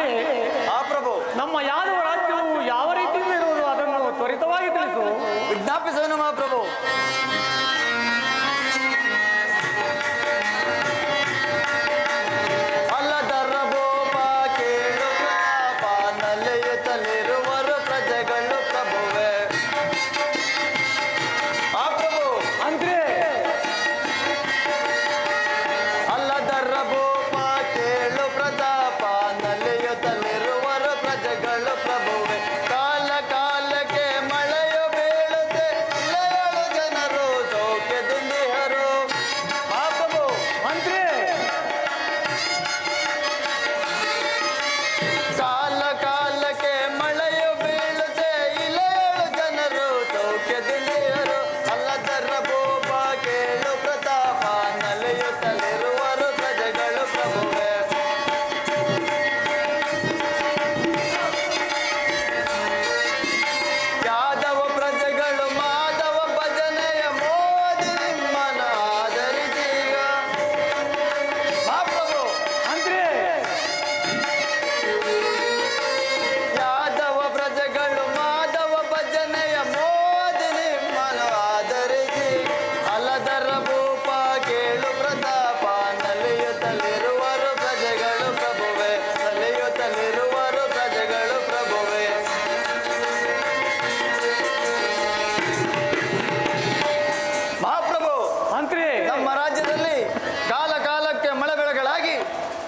ಮಂತ್ರಿ, ಆ ಪ್ರಭು, ನಮ್ಮ ಯಾದವ ರಾಜ್ಯವು ಯಾವ ರೀತಿಯಿಂದ ಇರುವುದು ಅದನ್ನು ತ್ವರಿತವಾಗಿ ತಿಳಿಸು. ವಿಜ್ಞಾಪಿಸುವನು ಮಹಾಪ್ರಭು.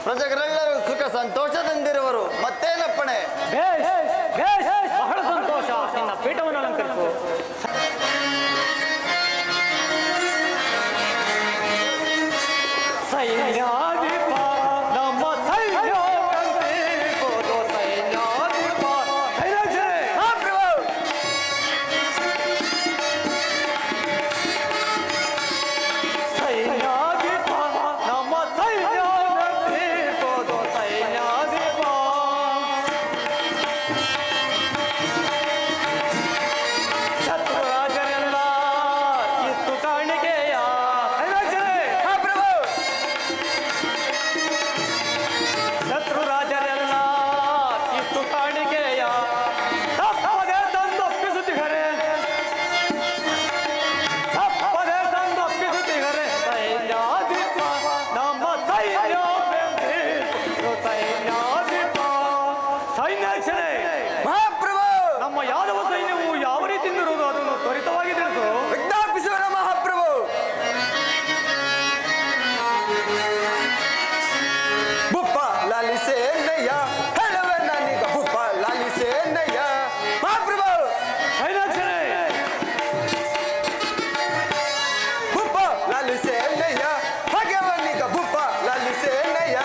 ಪ್ರಜೆಗಳೆಲ್ಲರೂ ಸುಖ ಸಂತೋಷದಿಂದಿರುವರು. ಮತ್ತೇನಪ್ಪಣೆ? ಬಹಳ ಸಂತೋಷ. ನಿನ್ನ ಪೀಠವನ್ನು ಅಲಂಕರಿಸು. ಸೈನ್ಯಾಧಿಪ ನಮ್ಮ ಸೈನ್ಯಾಧಿಪ ಸೈನ್ಯಾಧಿಪ ನಮ್ಮ ಸೈನ್ಯ ನಮ್ಮ ಯಾದವ ಸೈನ್ಯವು ಯಾವ ರೀತಿಯಿಂದ ಇರುವುದು ಅದನ್ನು ತ್ವರಿತವಾಗಿ ತಿಳಿಸು. ವಿಜ್ಞಾಪಿಸುವ ಮಹಾಪ್ರಭು. ಬುಪ್ಪ ಲಾಲಿಸೇನಯ್ಯ ಹೇಳುವೆ ನಾನೀಗ. ಬುಪ್ಪ ಲಾಲಿಸೇನಯ್ಯ ಮಹಾಪ್ರಭು. ಬುಪ್ಪ ಲಾಲಿಸೇನಯ್ಯ ಹಾಗೆವನೀಗ. ಬುಪ್ಪ ಲಾಲಿಸೇನಯ್ಯ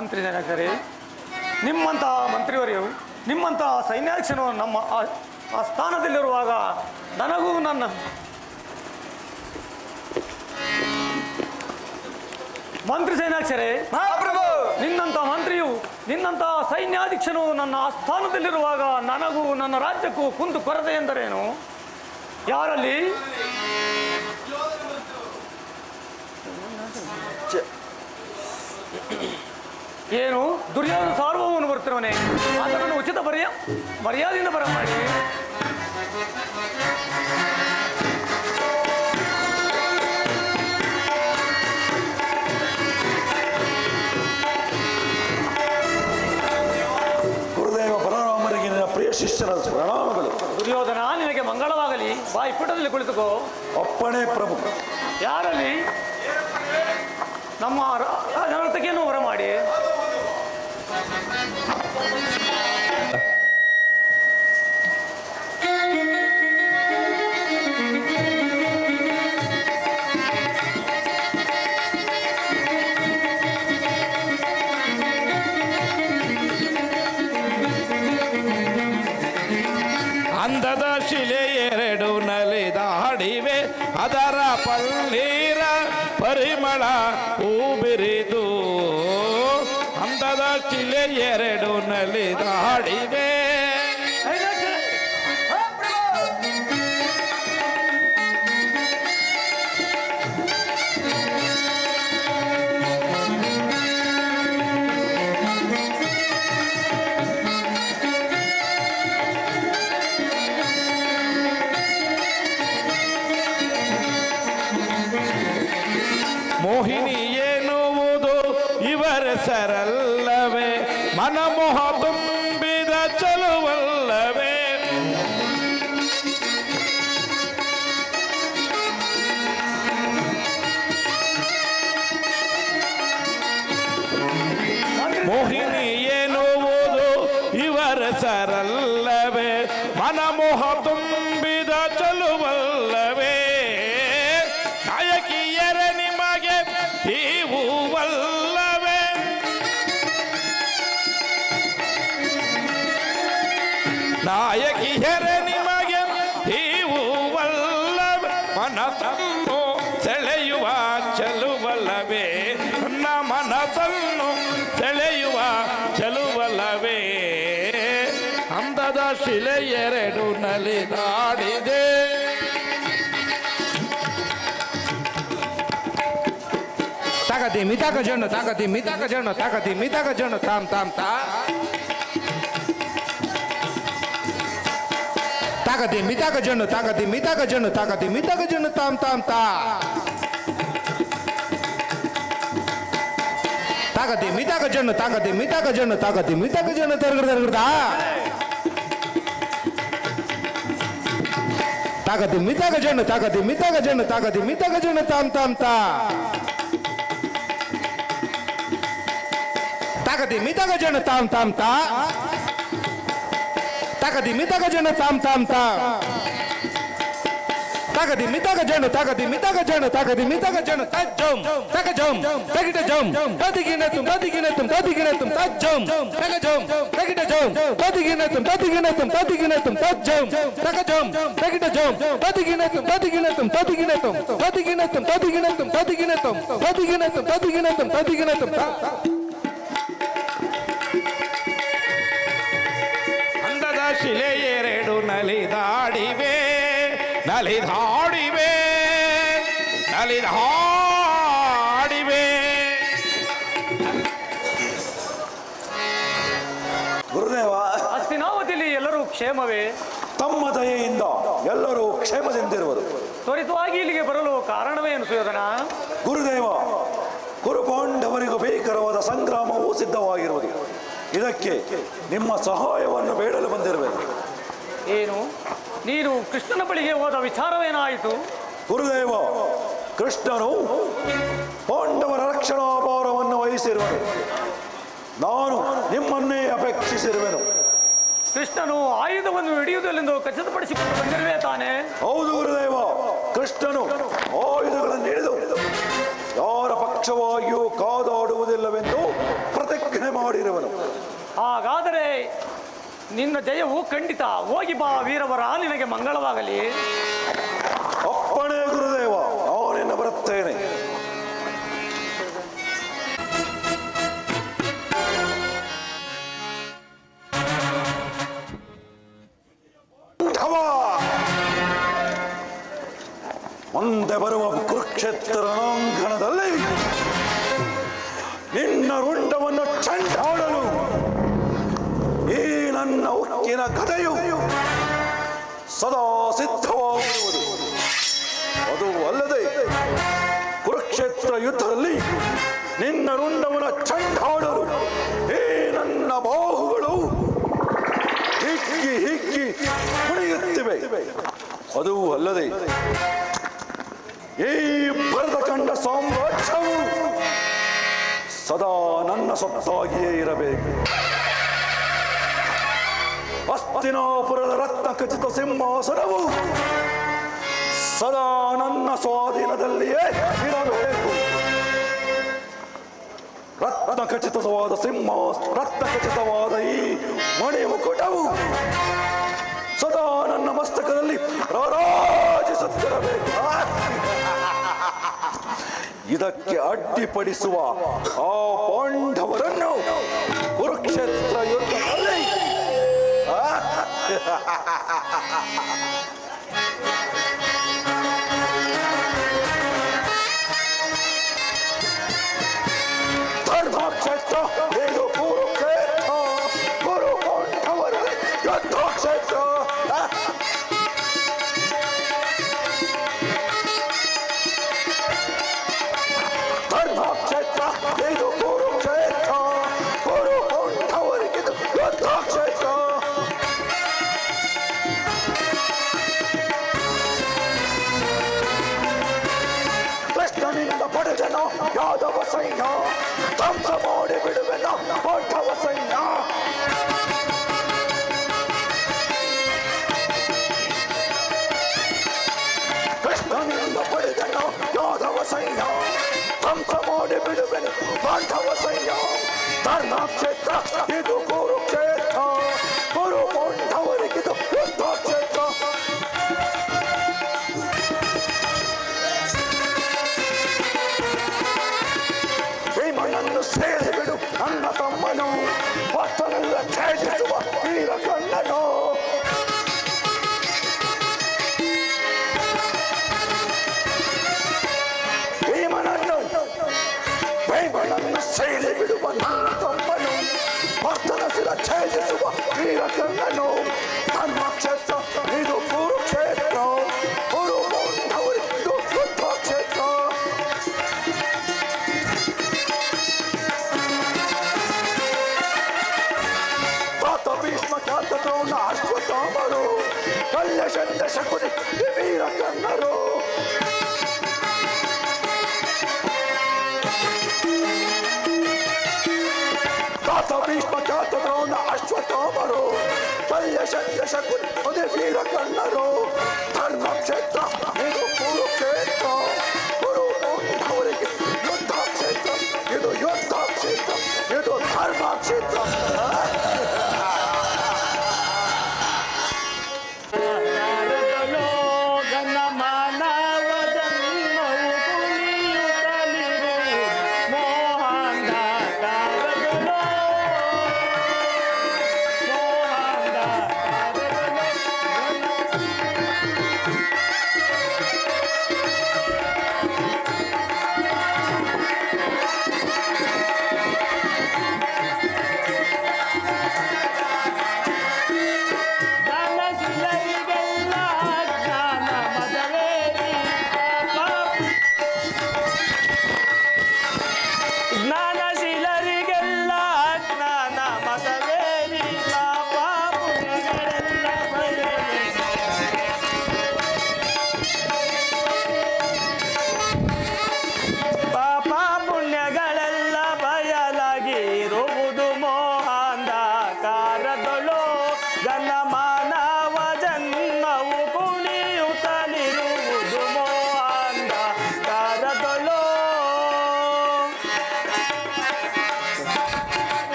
ಮಂತ್ರಿ ಜನಕರೇ, ನಿಮ್ಮಂತಹ ಮಂತ್ರಿವರೆಯು ನಿಮ್ಮಂತಹ ಸೈನ್ಯಾಧ್ಯಕ್ಷನು ನಮ್ಮ ಆ ಸ್ಥಾನದಲ್ಲಿರುವಾಗ ನನಗೂ ನನ್ನ ಮಂತ್ರಿ ಸೈನ್ಯಾಧ್ಯಕ್ಷರೇ, ಮಹಾಪ್ರಭು ನಿನ್ನಂಥ ಮಂತ್ರಿಯು ನಿನ್ನಂಥ ಸೈನ್ಯಾಧ್ಯಕ್ಷನು ನನ್ನ ಆಸ್ಥಾನದಲ್ಲಿರುವಾಗ ನನಗೂ ನನ್ನ ರಾಜ್ಯಕ್ಕೂ ಕುಂದು ಕೊರತೆ ಎಂದರೇನು? ಯಾರಲ್ಲಿ ಏನು ದುರ್ಯೋಧನ ಸಾರ್ವಭೌಮನು ಬರ್ತಿರುವನೆ, ಅದನ್ನು ಉಚಿತ ಮರ್ಯಾದೆಯಿಂದ ಬರಮಾಡಿ. ಗುರುದೇವ ಬಲರಾಮರಿಗೆ ನಿನ್ನ ಪ್ರಿಯ ಶಿಷ್ಯರ ಪ್ರಣಾಮಗಳು. ದುರ್ಯೋಧನ, ನಿನಗೆ ಮಂಗಳವಾಗಲಿ. ಬಾಯಿ ಪುಟದಲ್ಲಿ ಕುಳಿತುಕೋ. ಅಪ್ಪಣೆ ಪ್ರಭು. ಯಾರಲ್ಲಿ ನಮ್ಮ ರಾಜನರ್ತಕಿಯನ್ನು ಬರಮಾಡಿ. ಅಂದದ ಶಿಲೆ ಎರಡು ನಲಿದಾಡಿವೆ, ಅದರ ಪನ್ನೀರ ಪರಿಮಳ ಹೂಬಿರಿದು. ಅಂದದ ಶಿಲೆ ಎರಡು ನಲಿದಾಡಿವೆ. ಮೋಹಿನಿ ಎನ್ನುವುದು ಇವರ ಸರಲ್ಲವೇ, ಮನಮೋಹ ತುಂಬಿದ ಚಲುವಲ್ಲವೇ. ಮೋಹಿನಿ ಎನ್ನುವುದು ಇವರ ಸರಲ್ಲವೇ, ಮನಮೋಹ ತುಂಬಿದ ಚಲುವಲ್ಲವೇ. ನಾಯಕಿಯರ ನಿಮಗೆ ಹೀವುವಲ್ಲವೇ. ನಾಯಕಿಯರ ನಿಮಗೆ ಹೀವುವಲ್ಲವೇ. ಮನಸ್ಸನ್ನು ಸೆಳೆಯುವ ಚೆಲುವಲ್ಲವೇ. ನನ್ನ ಮನಸ್ಸನ್ನು ಸೆಳೆಯುವ ಚೆಲುವಲ್ಲವೇ. ಅಂದದ ಶಿಲೆ ಎರಡು ನಲಿದಾಡಿದೆ. ತಾಕತಿ ಮಿತಾಕ ಜಣ್ಣು ತಾಕತಿ ಮಿತಾಕ ಜಣ್ಣು ತಾಕತಿ ಮಿತಾಕ ಜಣ್ಣು ತಾಮ್ ತಾಮ್ ತಾ. ತಾಕತಿ ಮಿತಾಕ ಜಣ್ಣು ತಾಕತಿ ಮಿತಾಕ ಜಣ್ಣು ತಾಕತಿ ಮಿತಾಕ ಜಣ್ಣು ತಾಮ್ ತಾಮ್ ತಾ. ತಾಕತಿ ಮಿತಾಕ ಜಣ್ಣು ತಾಕತಿ ಮಿತಾಕ ಜಣ್ಣು ತಾಕತಿ ಮಿತಾಕ ಜಣ್ಣು ತರಗಡ್ದಾ. ತಾಕತಿ ಮಿತಾಕ ಜಣ್ಣು ತಾಕತಿ ಮಿತಾಕ ಜಣ್ಣು ತಾಕತಿ ಮಿತಾಕ ಜಣ್ಣು ತಾಮ್ ತಾಮ್ ತಾ. ತಾಕತಿ ಮಿತಾಕ ಜಣ್ಣು ತಾಮ್ ತಾಮ್ ತಾ. ತಾಕತಿ ಮಿತಾಕ ಜಣ್ಣು ತಾಮ್ ತಾಮ್ ತಾ. ತಾಕತಿ ಮಿತಾಕ ಜಣ್ಣು ತಾಕತಿ ಮಿತಾಕ ಜಣ್ಣು ತಾಕತಿ ಮಿತಾಕ ಜಣ್ಣು ತಜ್ಜಂ ತಕಜಂ ತಗಿಟ ಜಂ ತದಿಗಿನತುಂ ತದಿಗಿನತುಂ ತದಿಗಿನತುಂ ತಜ್ಜಂ ತಕಜಂ ತಗಿಟ ಜಂ ತದಿಗಿನತುಂ ತದಿಗಿನತುಂ ತದಿಗಿನತುಂ ತಜ್ಜಂ ತಕಜಂ ತಗಿಟ ಜಂ ತದಿಗಿನತುಂ ತದಿಗಿನತುಂ ತದಿಗಿನತುಂ ತದಿಗಿನತುಂ ತದಿಗಿನತುಂ ತದಿಗಿನತುಂ ತದಿಗಿನತುಂ ತದಿಗಿನತುಂ ತದಿಗಿನತುಂ. ಅಂದದ ಶಿಲೆ ಎರಡು ನಲಿದಾಡಿವೆ ನಲಿದಾಡಿವೆ ನಲಿದಾಡಿವೆ. ಗುರುದೇವ, ಹಸ್ತಿನಾವತಿಯಲ್ಲಿ ಎಲ್ಲರೂ ಕ್ಷೇಮವೇ? ತಮ್ಮ ದಯೆಯಿಂದ ಎಲ್ಲರೂ ಕ್ಷೇಮದಿಂದಿರುವರು. ತ್ವರಿತವಾಗಿ ಇಲ್ಲಿಗೆ ಬರಲು ಕಾರಣವೇನು ಸುಯೋಧನ? ಗುರುದೇವ, ಕುರುಪಾಂಡವರಿಗೂ ಭೀಕರವಾದ ಸಂಗ್ರಾಮವು ಸಿದ್ಧವಾಗಿರುವುದು. ಇದಕ್ಕೆ ನಿಮ್ಮ ಸಹಾಯವನ್ನು ಬೇಡಲು ಬಂದಿರುವೆನು. ಏನು, ನೀನು ಕೃಷ್ಣನ ಬಳಿಗೆ ಹೋದ ವಿಚಾರವೇನಾಯಿತು? ಗುರುದೇವ, ಕೃಷ್ಣನು ಪಾಂಡವರ ರಕ್ಷಣಾ ಭಾರವನ್ನು ವಹಿಸಿರುವನು. ನಾನು ನಿಮ್ಮನ್ನೇ ಅಪೇಕ್ಷಿಸಿರುವೆನು. ಕೃಷ್ಣನು ಆಯುಧವನ್ನು ಹಿಡಿಯುವುದಿല്ലെಂದು ಖಚಿತಪಡಿಸಿಕೊಂಡು ಬಂದಿರುವೆ ತಾನೆ? ಹೌದು ಗುರುದೇವ, ಕೃಷ್ಣನು ಆಯುಧಗಳನ್ನು ಹಿಡಿದು ಯಾರ ಪಕ್ಷವಾಗಿಯೂ ಕಾದಾಡುವುದಿಲ್ಲವೆಂದು ಪ್ರತಿಜ್ಞೆ ನಿನ್ನ ಜಯವು ಖಂಡಿತ. ಹೋಗಿ ಬಾ ವೀರವರ, ನಿನಗೆ ಮಂಗಳವಾಗಲಿ. ಅಪ್ಪಣೆ ಗುರುದೇವ, ಅವನಿಂದ ಬರುತ್ತೇನೆ. ಮುಂದೆ ಬರುವ ಕುರುಕ್ಷೇತ್ರ ರಣಾಂಗಣದಲ್ಲಿ ನಿನ್ನ ರುಂಡವನ್ನು ಚಂಡಾಡಲು ಈ ನನ್ನ ಉಕ್ಕಿನ ಕಥೆಯು ಸದಾ ಸಿದ್ಧವಾಗುವುದು. ಅದು ಅಲ್ಲದೆ ಕುರುಕ್ಷೇತ್ರ ಯುದ್ಧದಲ್ಲಿ ನಿನ್ನ ರುಂಡವನ್ನು ಚಂಡಾಡಲು ಈ ನನ್ನ ಬಾಹುಗಳು ಹಿಗ್ಗಿ ಹಿಗ್ಗಿ ಕುಣಿಯುತ್ತಿವೆ. ಅದು ಅಲ್ಲದೆ ಈ ಭರತಖಂಡ ಸಾಮ್ರಾಜ್ಯವು ಸದಾ ನನ್ನ ಸೊತ್ತಾಗಿಯೇ ಇರಬೇಕು. ಹಸ್ತಿನಾಪುರದ ರತ್ನ ಖಚಿತ ಸಿಂಹಾಸನವು ಸದಾ ನನ್ನ ಸ್ವಾಧೀನದಲ್ಲಿಯೇ ಇರಬೇಕು. ರತ್ನ ಖಚಿತವಾದ ರತ್ನ ಖಚಿತವಾದ ಈ ಮಣಿ ಮುಕುಟವು ಸದಾ ನನ್ನ ಮಸ್ತಕದಲ್ಲಿ ರಾರಾಜಿಸುತ್ತಿರಬೇಕು. ಇದಕ್ಕೆ ಅಡ್ಡಿಪಡಿಸುವ ಆ ಪಾಂಡವರನ್ನು ಕುರುಕ್ಷೇತ್ರ ಯುದ್ಧದಲ್ಲಿ ಧರ್ಮಕ್ಷೇತ್ರ ಇದು ಕುರುಕ್ಷೇತ್ರ, ಕುರು ಪಾಂಡವರ ಯುದ್ಧಕ್ಷೇತ್ರ. ಧರ್ಮಕ್ಷೇತ್ರ ಇದು ಕುರುಕ್ಷೇತ್ರ, ಕುರು ಪಾಂಡವರಿಗಿದು ಯುದ್ಧಕ್ಷೇತ್ರ. ಕೃಷ್ಣನಿಂದ ಪಡೆದನು ಯಾದವ ಸೈನ್ಯ, ಧ್ವಂಸ ಮಾಡಿ ಬಿಡುವೆನು ಪಾಂಡವ ಸೈನ್ಯ. ಕೃಷ್ಣನಿಂದ ಪಡೆದನು ಯಾದವ ಸೈನ್ಯ, ಧ್ವಂಸ ಮಾಡಿ ಬಿಡುವೆನು ಪಾಂಡವ ಸೈನ್ಯ. ಧರ್ಮಕ್ಷೇತ್ರ ಇದು ಕುರುಕ್ಷೇತ್ರ, ಕುರು ಪಾಂಡವರಿಗಿದು ಯುದ್ಧಕ್ಷೇತ್ರ. ಭೀಮನನ್ನು ಸೇರಿ ಬಿಡು ನನ್ನ ತಮ್ಮನು, ಭಕ್ತನೆಲ್ಲ ಛೇದಿಸುವ ವೀರ ಕಣ್ಣನು. ಭೀಮನನ್ನು ಸೇರಿ ಬಿಡುವ ನನ್ನ ತಮ್ಮನು, ಭಕ್ತನ ಶಿರ ಛೇದಿಸುವ ವೀರ ಕಣ್ಣನು. ಧರ್ಮಕ್ಷೇತ್ರ ಇದು ಕುರುಕ್ಷೇತ್ರ, ಕುರು ಪಾಂಡವರಿಗಿದು ಯುದ್ಧಕ್ಷೇತ್ರ. ಭೀಷ್ಮ ಖ್ಯಾತ ದ್ರೋಣ ಅಶ್ವತ್ಥಾಮರು, ಕಲ್ಯ ಶಲ್ಯ ಶಕುನಿ ವೀರ ಕನ್ನರು. ಭೀಷ್ಮ ಖ್ಯಾತ ದ್ರೋಣ ಅಶ್ವತ್ಥಾಮರು, ಕಲ್ಯ ಶಲ್ಯ ಶಕುನಿ ವೀರ ಕನ್ನರು. ಧರ್ಮಕ್ಷೇತ್ರ ಇದು ಕುರುಕ್ಷೇತ್ರ, ಕುರು ಪಾಂಡವರಿಗೆ ಯುದ್ಧಕ್ಷೇತ್ರ. ಇದು ಯುದ್ಧಕ್ಷೇತ್ರ, ಇದು ಧರ್ಮಕ್ಷೇತ್ರ.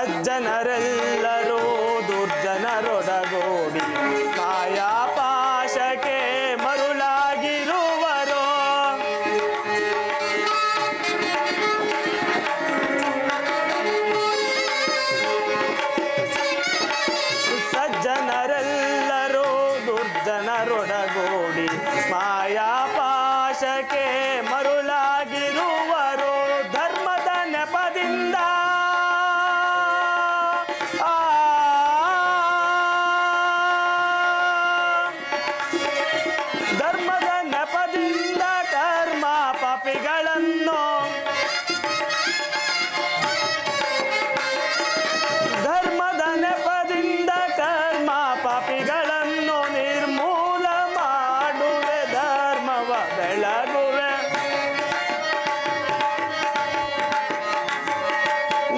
ಸಜ್ಜನರೆಲ್ಲರೂ ದುರ್ಜನರೊಡಗೂಡಿ ಮಾಯಾಪಾಶಕ್ಕೆ ಮರುಳಾಗಿರುವರು. ಸಜ್ಜನರೆಲ್ಲರೂ ದುರ್ಜನರೊಡಗೂಡಿ ಮಾಯಾಪಾಶಕ್ಕೆ ಮರುಳಾಗಿರುವರು. ಧರ್ಮದ ನೆಪದಿಂದ ಧರ್ಮದ ನೆಪದಿಂದ ಕರ್ಮ ಪಾಪಿಗಳನ್ನು ಧರ್ಮದ ನೆಪದಿಂದ ಕರ್ಮ ಪಾಪಿಗಳನ್ನು ನಿರ್ಮೂಲ ಮಾಡುವೆ, ಧರ್ಮವ ಬೆಳಗುವೆ.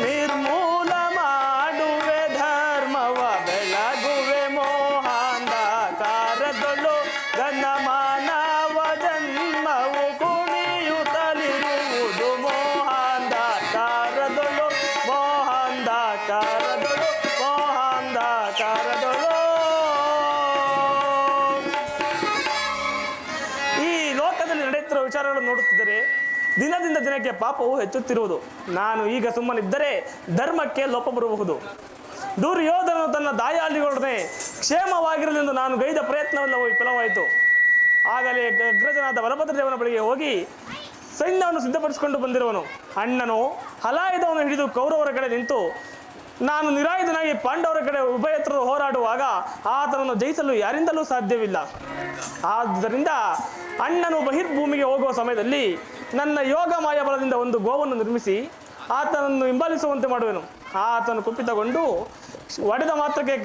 ನಿರ್ಮೂಲ ಮಾಡುವೆ, ಧರ್ಮವ ಬೆಳಗುವೆ. ಮೋಹಾಂಧಕಾರದೊಳು ಗನ್ನ ಮಾನವ ಜನ್ಮವು ಕುಣಿಯುತ್ತಲಿರುವುದು. ಮೋಹಾಂಧಕಾರದೊಳು ಮೋಹಾಂಧಕಾರದೊಳು ಮೋಹಾಂಧಕಾರದೊಳು. ಈ ಲೋಕದಲ್ಲಿ ನಡೆಯುತ್ತಿರುವ ವಿಚಾರಗಳನ್ನು ನೋಡುತ್ತಿದ್ದರೆ ದಿನದಿಂದ ದಿನಕ್ಕೆ ಪಾಪವು ಹೆಚ್ಚುತ್ತಿರುವುದು. ನಾನು ಈಗ ಸುಮ್ಮನಿದ್ದರೆ ಧರ್ಮಕ್ಕೆ ಲೋಪ ಬರಬಹುದು. ದುರ್ಯೋಧನನು ತನ್ನ ದಾಯಾಳಿಗಳೊಡನೆ ಕ್ಷೇಮವಾಗಿರಲೆಂದು ನಾನು ಗೈದ ಪ್ರಯತ್ನವೆಲ್ಲವೂ ವಿಫಲವಾಯಿತು. ಆಗಲೇ ಅಗ್ರಜನಾದ ಬಲಭದ್ರದೇವನ ಬಳಿಗೆ ಹೋಗಿ ಸೈನ್ಯವನ್ನು ಸಿದ್ಧಪಡಿಸಿಕೊಂಡು ಬಂದಿರುವನು. ಅಣ್ಣನು ಹಲಾಯುಧವನ್ನು ಹಿಡಿದು ಕೌರವರ ಕಡೆ ನಿಂತು ನಾನು ನಿರಾಯುಧನಾಗಿ ಪಾಂಡವರ ಕಡೆ ಉಭಯತ್ರರು ಹೋರಾಡುವಾಗ ಆತನನ್ನು ಜಯಿಸಲು ಯಾರಿಂದಲೂ ಸಾಧ್ಯವಿಲ್ಲ. ಆದ್ದರಿಂದ ಅಣ್ಣನು ಬಹಿರ್ಭೂಮಿಗೆ ಹೋಗುವ ಸಮಯದಲ್ಲಿ ನನ್ನ ಯೋಗ ಮಾಯ ಬಲದಿಂದ ಒಂದು ಗೋವನ್ನು ನಿರ್ಮಿಸಿ ಆತನನ್ನು ಹಿಂಬಾಲಿಸುವಂತೆ ಮಾಡುವೆನು. ಆತನು ಕುಪಿತಗೊಂಡು ಒಡೆದ ಮಾತ್ರಕ್ಕೆ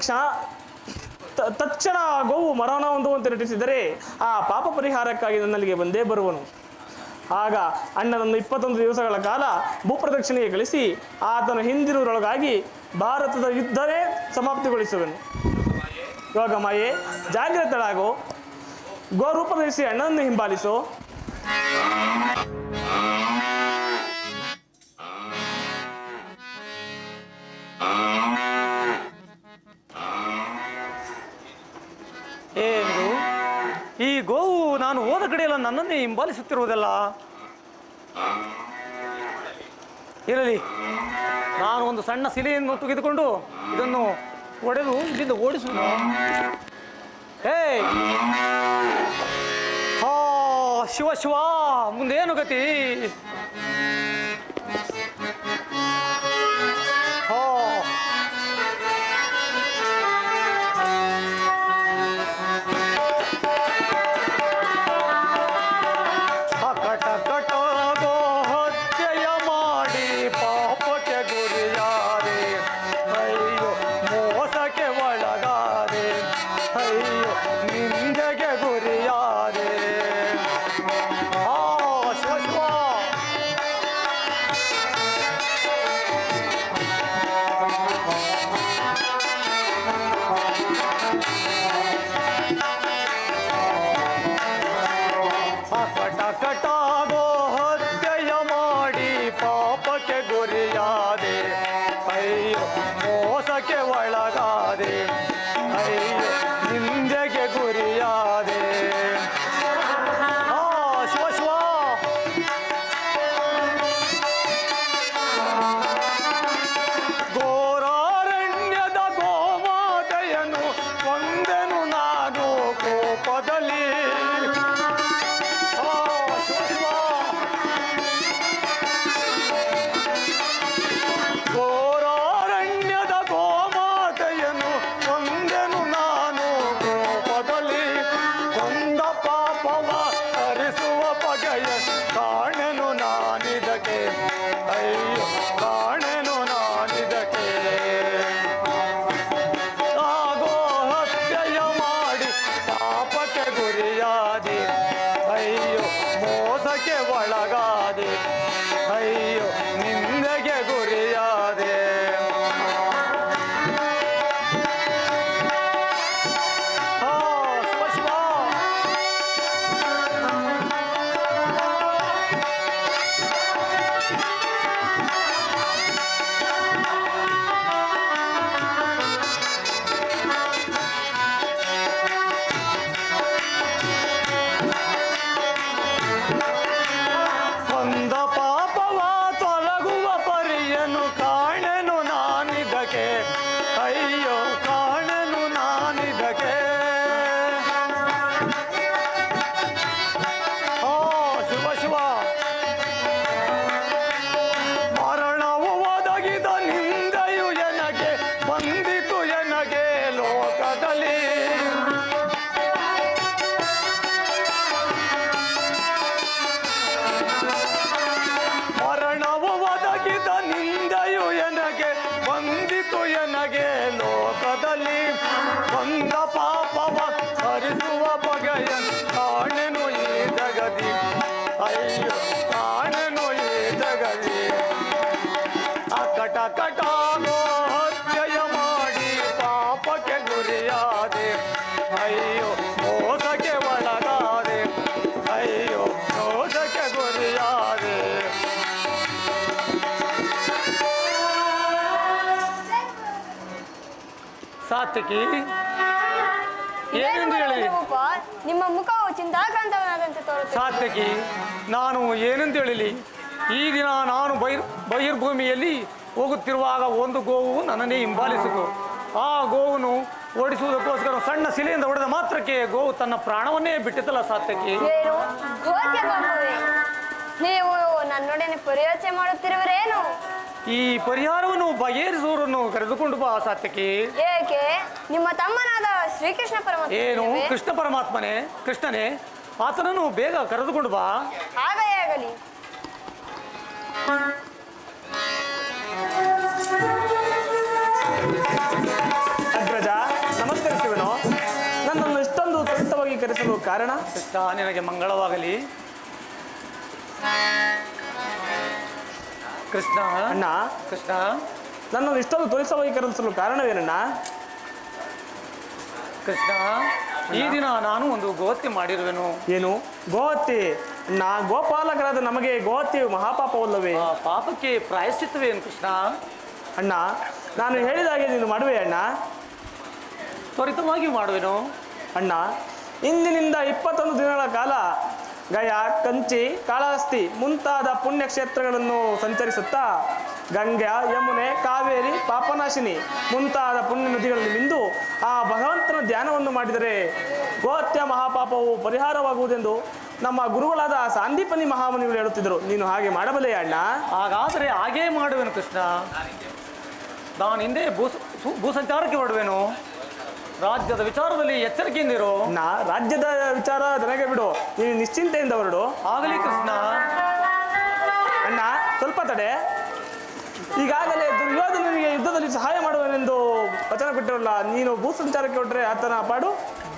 ತಕ್ಷಣ ಗೋವು ಮರಣ ಹೊಂದುವಂತೆ ನಟಿಸಿದರೆ ಆ ಪಾಪ ಪರಿಹಾರಕ್ಕಾಗಿ ನನ್ನಲ್ಲಿಗೆ ಬಂದೇ ಬರುವನು. ಆಗ ಅಣ್ಣನನ್ನು 21 ದಿವಸಗಳ ಕಾಲ ಭೂಪ್ರದಕ್ಷಿಣೆಗೆ ಕಳಿಸಿ ಆತನು ಹಿಂದಿರುವುದರೊಳಗಾಗಿ ಭಾರತದ ಯುದ್ಧವೇ ಸಮಾಪ್ತಿಗೊಳಿಸುವೆನು. ಯೋಗ ಮಾಯೆ ಜಾಗ್ರತಳಾಗೋ, ಗೋರೂಪ ಧರಿಸಿ ಅಣ್ಣನನ್ನು ಹಿಂಬಾಲಿಸು. ಏನು ಈ ಗೋವು ನಾನು ಹೋದ ಕಡೆಯಲ್ಲ ನನ್ನನ್ನೇ ಹಿಂಬಾಲಿಸುತ್ತಿರುವುದಲ್ಲ. ಇರಲಿ, ನಾನು ಒಂದು ಸಣ್ಣ ಶಿಲೆಯನ್ನು ತೆಗೆದುಕೊಂಡು ಇದನ್ನು ಒಡೆದು ಇಲ್ಲಿಂದ ಓಡಿಸುವುದು. ಹಾ ಶಿವ ಶಿವ, ಮುಂದೇನು ಗತಿ? ಹಾ ಕಟಾಗೋ ಹತ್ಯೆಯ ಮಾಡಿ ಪಾಪಕ್ಕೆ ಗುರಿಯಾದೆ, ಅಯ್ಯೋ ಮೋಸಕ್ಕೆ ಒಳಗಾದೆ, ಅಯ್ಯೋ ನಿಂದೆಗೆ ಗುರಿಯಾದೆ. ಶಿವ ಶಿವ, ಘೋರಾರಣ್ಯದ ಗೋಮಾತೆಯನ್ನು ಕೊಂದೆನು ನಾನು ಕೋಪದಲ್ಲಿ. ಘೋರಾರಣ್ಯದ ಗೋಮಾತೆಯನ್ನು ಕೊಂದೆನು ನಾನು ಕೋಪದಲ್ಲಿ. ಅಯ್ಯೋ ಕಾಣನು ನಾನಿದಕ್ಕೆ. ಓ ಶಿವ ಶಿವ, ಮರಣವು ಒದಗಿದ ನಿಂದೆಯು ಎನಗೆ ಬಂದಿತು ಎನಗೆ ಲೋಕದಲ್ಲಿ. ಮರಣವು ಒದಗಿದ ನಿಂದೆಯು ಎನಗೆ ಬಂದಿತು ಎನಗೆ ಲೋಕದಲ್ಲಿ. ಬಂದ ಪಾಪವ ಹರಿಸುವ ಬಗೆಯ ಕಾಣೆನು ಈ ಜಗದಿ. ಅಯ್ಯೋ ಕಾಣೆನು ಈ ಜಗದಿ. ಅಕಟ ಕಟ ಹತ್ಯೆಯ ಮಾಡಿ ಪಾಪಕ್ಕೆ ಗುರಿಯಾದೆ. ಅಯ್ಯೋ ಮೋಸಕ್ಕೆ ಒಳಗಾದೆ. ಅಯ್ಯೋ ಮೋಸಕ್ಕೆ ಗುರಿಯಾದೆ. ಸಾತ್ವಿಕಿ, ಏನೆಂದು ಹೇಳಿ? ರೂಪ, ನಿಮ್ಮ ಮುಖವು ಚಿಂತಾಕ್ರಾಂತವನಾದಂತೆ ತೋರುತ್ತದೆ. ಸಾತ್ವಿಕಿ, ನಾನು ಏನೆಂದು ಹೇಳಲಿ? ಈ ದಿನ ನಾನು ಬಹಿರ್ಭೂಮಿಯಲ್ಲಿ ಹೋಗುತ್ತಿರುವಾಗ ಒಂದು ಗೋವು ನನ್ನನ್ನೇ ಹಿಂಬಾಲಿಸಿತು. ಆ ಗೋವನ್ನು ಓಡಿಸುವುದಕ್ಕೋಸ್ಕರ ಸಣ್ಣ ಶಿಲೆಯಿಂದ ಹೊಡೆದ ಮಾತ್ರಕ್ಕೆ ಗೋವು ತನ್ನ ಪ್ರಾಣವನ್ನೇ ಬಿಟ್ಟಿತಲ್ಲ ಸಾತ್ವಿಕಿ. ಏನು ಘೋರ್ಯ ಪಾಪವೇ? ನೀವು ನನ್ನೊಡನೆ ಪರಿಯೋಚನೆ ಮಾಡುತ್ತಿರುವರೇನು? ಈ ಪರಿಹಾರವನ್ನು ಬಗೆಹರಿಸುವವರನ್ನು ಕರೆದುಕೊಂಡು ಬಾ ಸಾತ್ವಿಕಿ. ಏಕೆ? ನಿಮ್ಮ ತಮ್ಮನಾದ ಶ್ರೀಕೃಷ್ಣ ಪರಮಾತ್ಮ ಏನು ಇಲ್ಲವೇ? ಕೃಷ್ಣ ಪರಮಾತ್ಮನೇ, ಕೃಷ್ಣನೇ, ಆತನನ್ನು ಬೇಗ ಕರೆದುಕೊಂಡು ಬಾ. ಹಾಗೆಯೇ ಆಗಲಿ. ಅಗ್ರಜ, ನಮಸ್ಕರಿಸುವೆನು. ನನ್ನನ್ನು ಇಷ್ಟೊಂದು ತ್ವರಿತವಾಗಿ ಕರೆಸಲು ಕಾರಣ? ಕೃಷ್ಣ ನಿನಗೆ ಮಂಗಳವಾಗಲಿ. ಕೃಷ್ಣ ಅಣ್ಣ, ಕೃಷ್ಣ, ನನ್ನನ್ನು ಇಷ್ಟೊಂದು ತ್ವರಿತವಾಗಿ ಕರೆಸಲು ಕಾರಣವೇನಣ್ಣ? ಕೃಷ್ಣ, ಈ ದಿನ ನಾನು ಒಂದು ಗೋಹತ್ಯೆ ಮಾಡಿರುವೆನು. ಏನು ಗೋಹತ್ಯೆ? ಅಣ್ಣ, ಗೋಪಾಲಕರಾದ ನಮಗೆ ಗೋಹತ್ಯೆಯು ಮಹಾಪಾಪವಲ್ಲವೇ? ಆ ಪಾಪಕ್ಕೆ ಪ್ರಾಯಶ್ಚಿತ್ತವೇನು ಕೃಷ್ಣ? ಅಣ್ಣ, ನಾನು ಹೇಳಿದ ಹಾಗೆ ನೀನು ಮಾಡುವೆ ಅಣ್ಣ? ತ್ವರಿತವಾಗಿ ಮಾಡುವೆನು. ಅಣ್ಣ, ಇಂದಿನಿಂದ 21 ದಿನಗಳ ಕಾಲ ಗಯಾ, ಕಂಚಿ, ಕಾಳಹಸ್ತಿ ಮುಂತಾದ ಪುಣ್ಯಕ್ಷೇತ್ರಗಳನ್ನು ಸಂಚರಿಸುತ್ತಾ ಗಂಗಾ, ಯಮುನೆ, ಕಾವೇರಿ, ಪಾಪನಾಶಿನಿ ಮುಂತಾದ ಪುಣ್ಯ ನದಿಗಳಲ್ಲಿ ಮಿಂದು ಆ ಭಗವಂತನ ಧ್ಯಾನವನ್ನು ಮಾಡಿದರೆ ಗೋಹತ್ಯ ಮಹಾಪಾಪವು ಪರಿಹಾರವಾಗುವುದೆಂದು ನಮ್ಮ ಗುರುಗಳಾದ ಸಾಂದೀಪನಿ ಮಹಾಮುನಿಗಳು ಹೇಳುತ್ತಿದ್ದರು. ನೀನು ಹಾಗೆ ಮಾಡಬಲ್ಲೆಯ ಅಣ್ಣ? ಹಾಗಾದರೆ ಹಾಗೇ ಮಾಡುವೆನು ಕೃಷ್ಣ. ನಾನು ಹಿಂದೆ ಭೂಸಂಚಾರಕ್ಕೆ ಹೊರಡುವೆನು. ರಾಜ್ಯದ ವಿಚಾರದಲ್ಲಿ ಎಚ್ಚರಿಕೆಯಿಂದಿರು. ಅಣ್ಣ, ರಾಜ್ಯದ ವಿಚಾರ ನನಗೆ ಬಿಡು, ನೀನು ನಿಶ್ಚಿಂತೆಯಿಂದ ಹೊರಡು. ಆಗಲಿ ಕೃಷ್ಣ. ಅಣ್ಣ, ಸ್ವಲ್ಪ ತಡೆ. ಈಗಾಗಲೇ ದುರ್ಯೋಧನನಿಗೆ ಯುದ್ಧದಲ್ಲಿ ಸಹಾಯ ಮಾಡುವನೆಂದು ವಚನ ಕೊಟ್ಟಿರಲ್ಲ, ನೀನು ಭೂಸಂಚಾರಕ್ಕೆ ಹೊರಟ್ರೆ ಆತನ ಪಾಡು.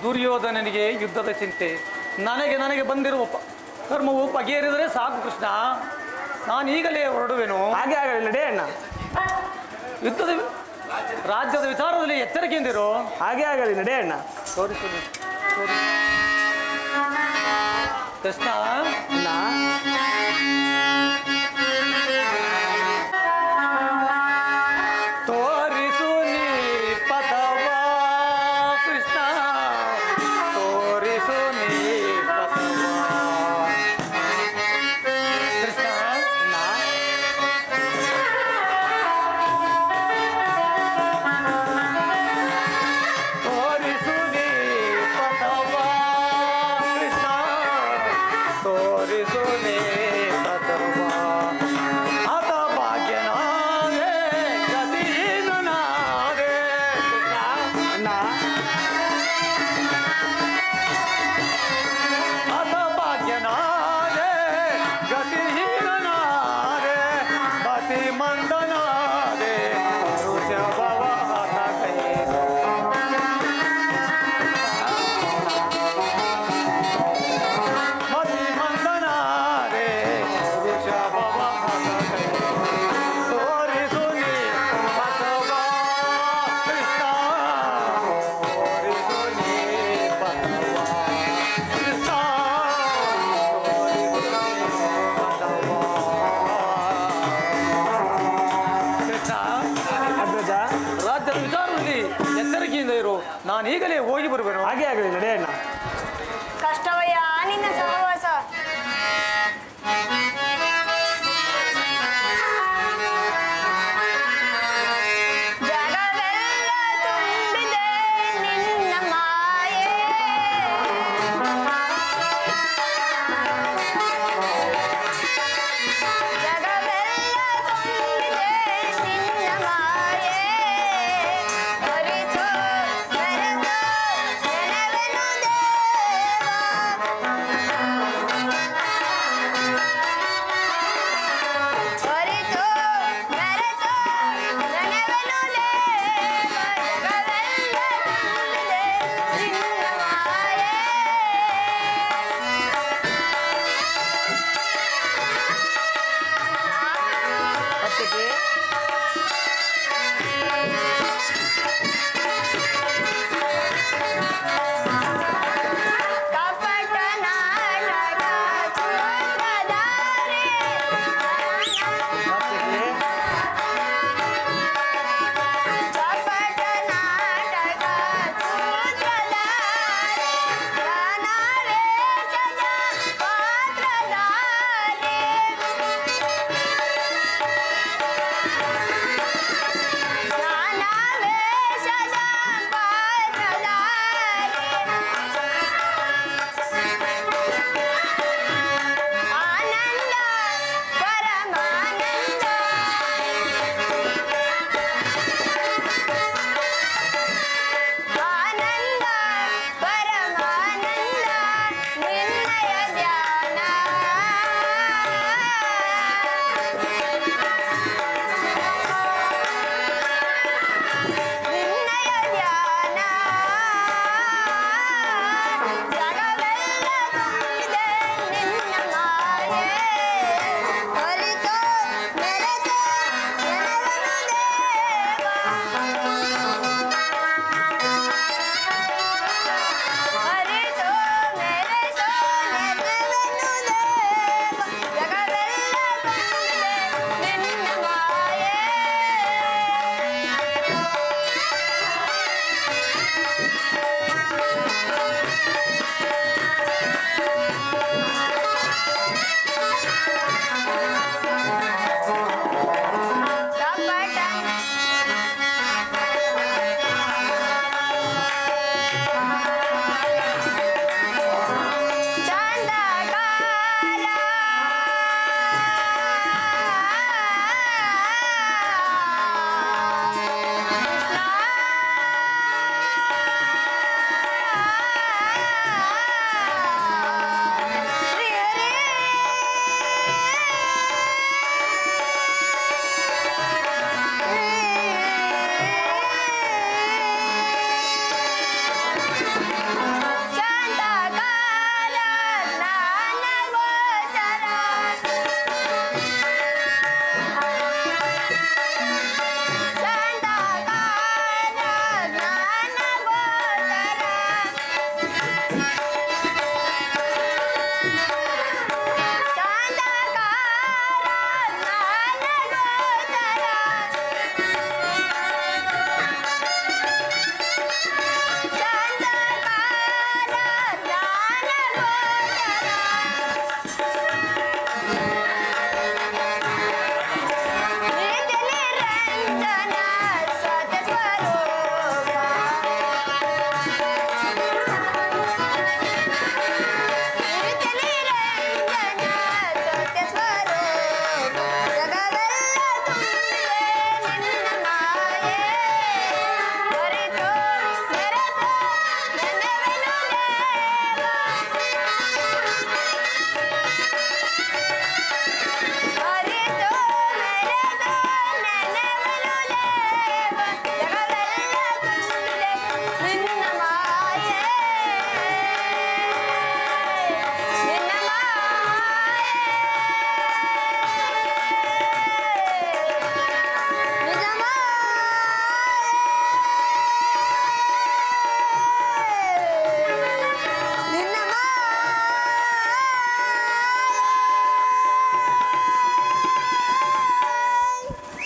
ದುರ್ಯೋಧನನಿಗೆ ಯುದ್ಧದ ಚಿಂತೆ, ನನಗೆ ಬಂದಿರುವ ಕರ್ಮವು ಬಗೆಹರಿದರೆ ಸಾಕು ಕೃಷ್ಣ. ನಾನು ಈಗಲೇ ಹೊರಡುವೆನು. ಹಾಗೆ ಆಗಲಿ, ನಡೆ ಅಣ್ಣ. ರಾಜ್ಯದ ವಿಚಾರದಲ್ಲಿ ಎಚ್ಚರಿಕೆಯಿಂದಿರು. ಹಾಗೆ ಆಗಲಿ, ನಡೆ ಅಣ್ಣ. ತೋರಿಸು ಕೃಷ್ಣ. ಅಣ್ಣ, ತೋರಿಸು ನೀ ಪಥವ ಕೃಷ್ಣ, ತೋರಿಸು ನೀ ಪಥವ ಕೃಷ್ಣ. ತೋರಿಸು ನೀ ಪಥವ ಕೃಷ್ಣ, ತೋರಿಸು ನೀ ಪಥವ. ಆತ ಭಾಗ್ಯನಾದೆ ಗತಿಹೀನನಾದೆ ಕೃಷ್ಣ. ಅಣ್ಣ, ಆತ ಭಾಗ್ಯನಾದೆ ಗತಿಹೀನನಾದೆ ಮತಿ ಮಂದನಾದೆ ಋಷಭವ ಆತ ಕೈದು. ಮತಿ ಮಂದನಾದೆ ಋಷಭವ ಆತ ಕೈದು. ತೋರಿಸು ನೀ ಪಥವ ಕೃಷ್ಣ, ತೋರಿಸು ನೀ ಪಥವ ಕೃಷ್ಣ, ತೋರಿಸು ನೀ ಪಥವ ಕೃಷ್ಣ. ಅಗ್ರಜ, ರಾಜ್ಯದ ವಿಚಾರದಲ್ಲಿ ಎಚ್ಚರಿಕೆಯಿಂದ ಇರು. ನಾನು ಈಗಲೇ ಹೋಗಿ ಬರುವೆನು. ಹಾಗೆ ಆಗಲಿ, ನಡೆ ಅಣ್ಣ. ಕಷ್ಟವಯ್ಯ ನಿನ್ನ ಸಹವಾಸ. ಜಗದ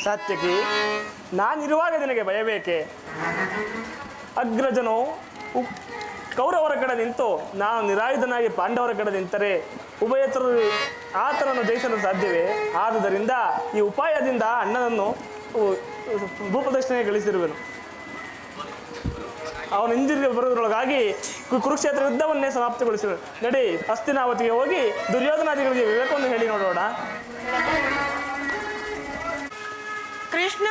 ಸಾತ್ಯಕಿ, ನಾನಿರುವಾಗ ನಿನಗೆ ಭಯಬೇಕೆ? ಅಗ್ರಜನು ಕೌರವರ ಕಡೆ ನಿಂತು ನಾನು ನಿರಾಯುಧನಾಗಿ ಪಾಂಡವರ ಕಡೆ ನಿಂತರೆ ಉಭಯತರು ಆತನನ್ನು ಜಯಿಸಲು ಸಾಧ್ಯವೇ? ಆದುದರಿಂದ ಈ ಉಪಾಯದಿಂದ ಅಣ್ಣನನ್ನು ಭೂಪ್ರದಕ್ಷಿಣೆ ಗಳಿಸಿರುವೆನು. ಅವನು ಹಿಂದಿರುಗಿ ಬರುವುದರೊಳಗಾಗಿ ಕುರುಕ್ಷೇತ್ರ ಯುದ್ಧವನ್ನೇ ಸಮಾಪ್ತಿಗೊಳಿಸಿರುವೆ. ನಡಿ, ಹಸ್ತಿನಾವತಿಗೆ ಹೋಗಿ ದುರ್ಯೋಧನಾದಿಗಳಿಗೆ ವಿವೇಕವನ್ನು ಹೇಳಿ ನೋಡೋಣ. ಕೃಷ್ಣ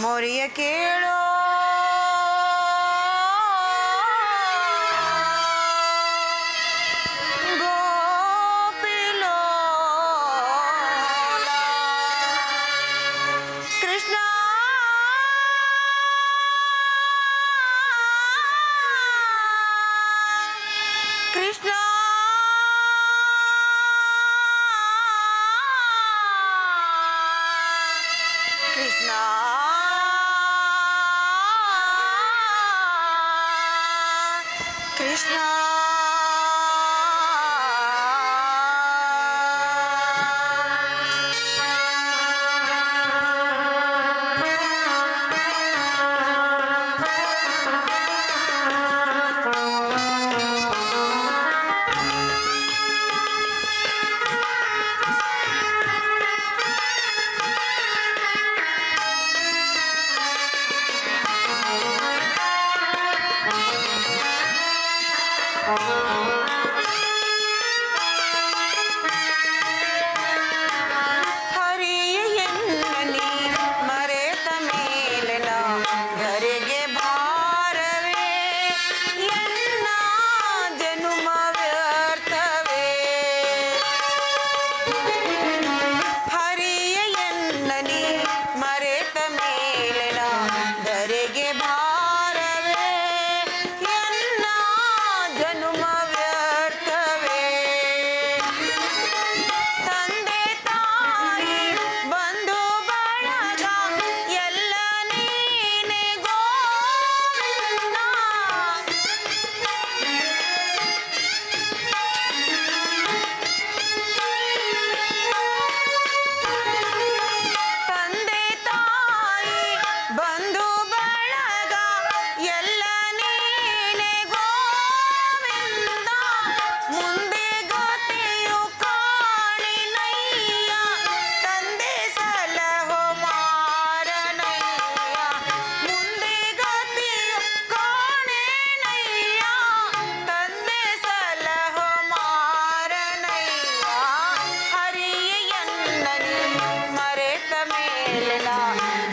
ಮೊರೆಯ ಕೇಳೋ ಕೃಷ್ಣ ಕೃಷ್ಣ ಕೃಷ್ಣ ಕೃಷ್ಣ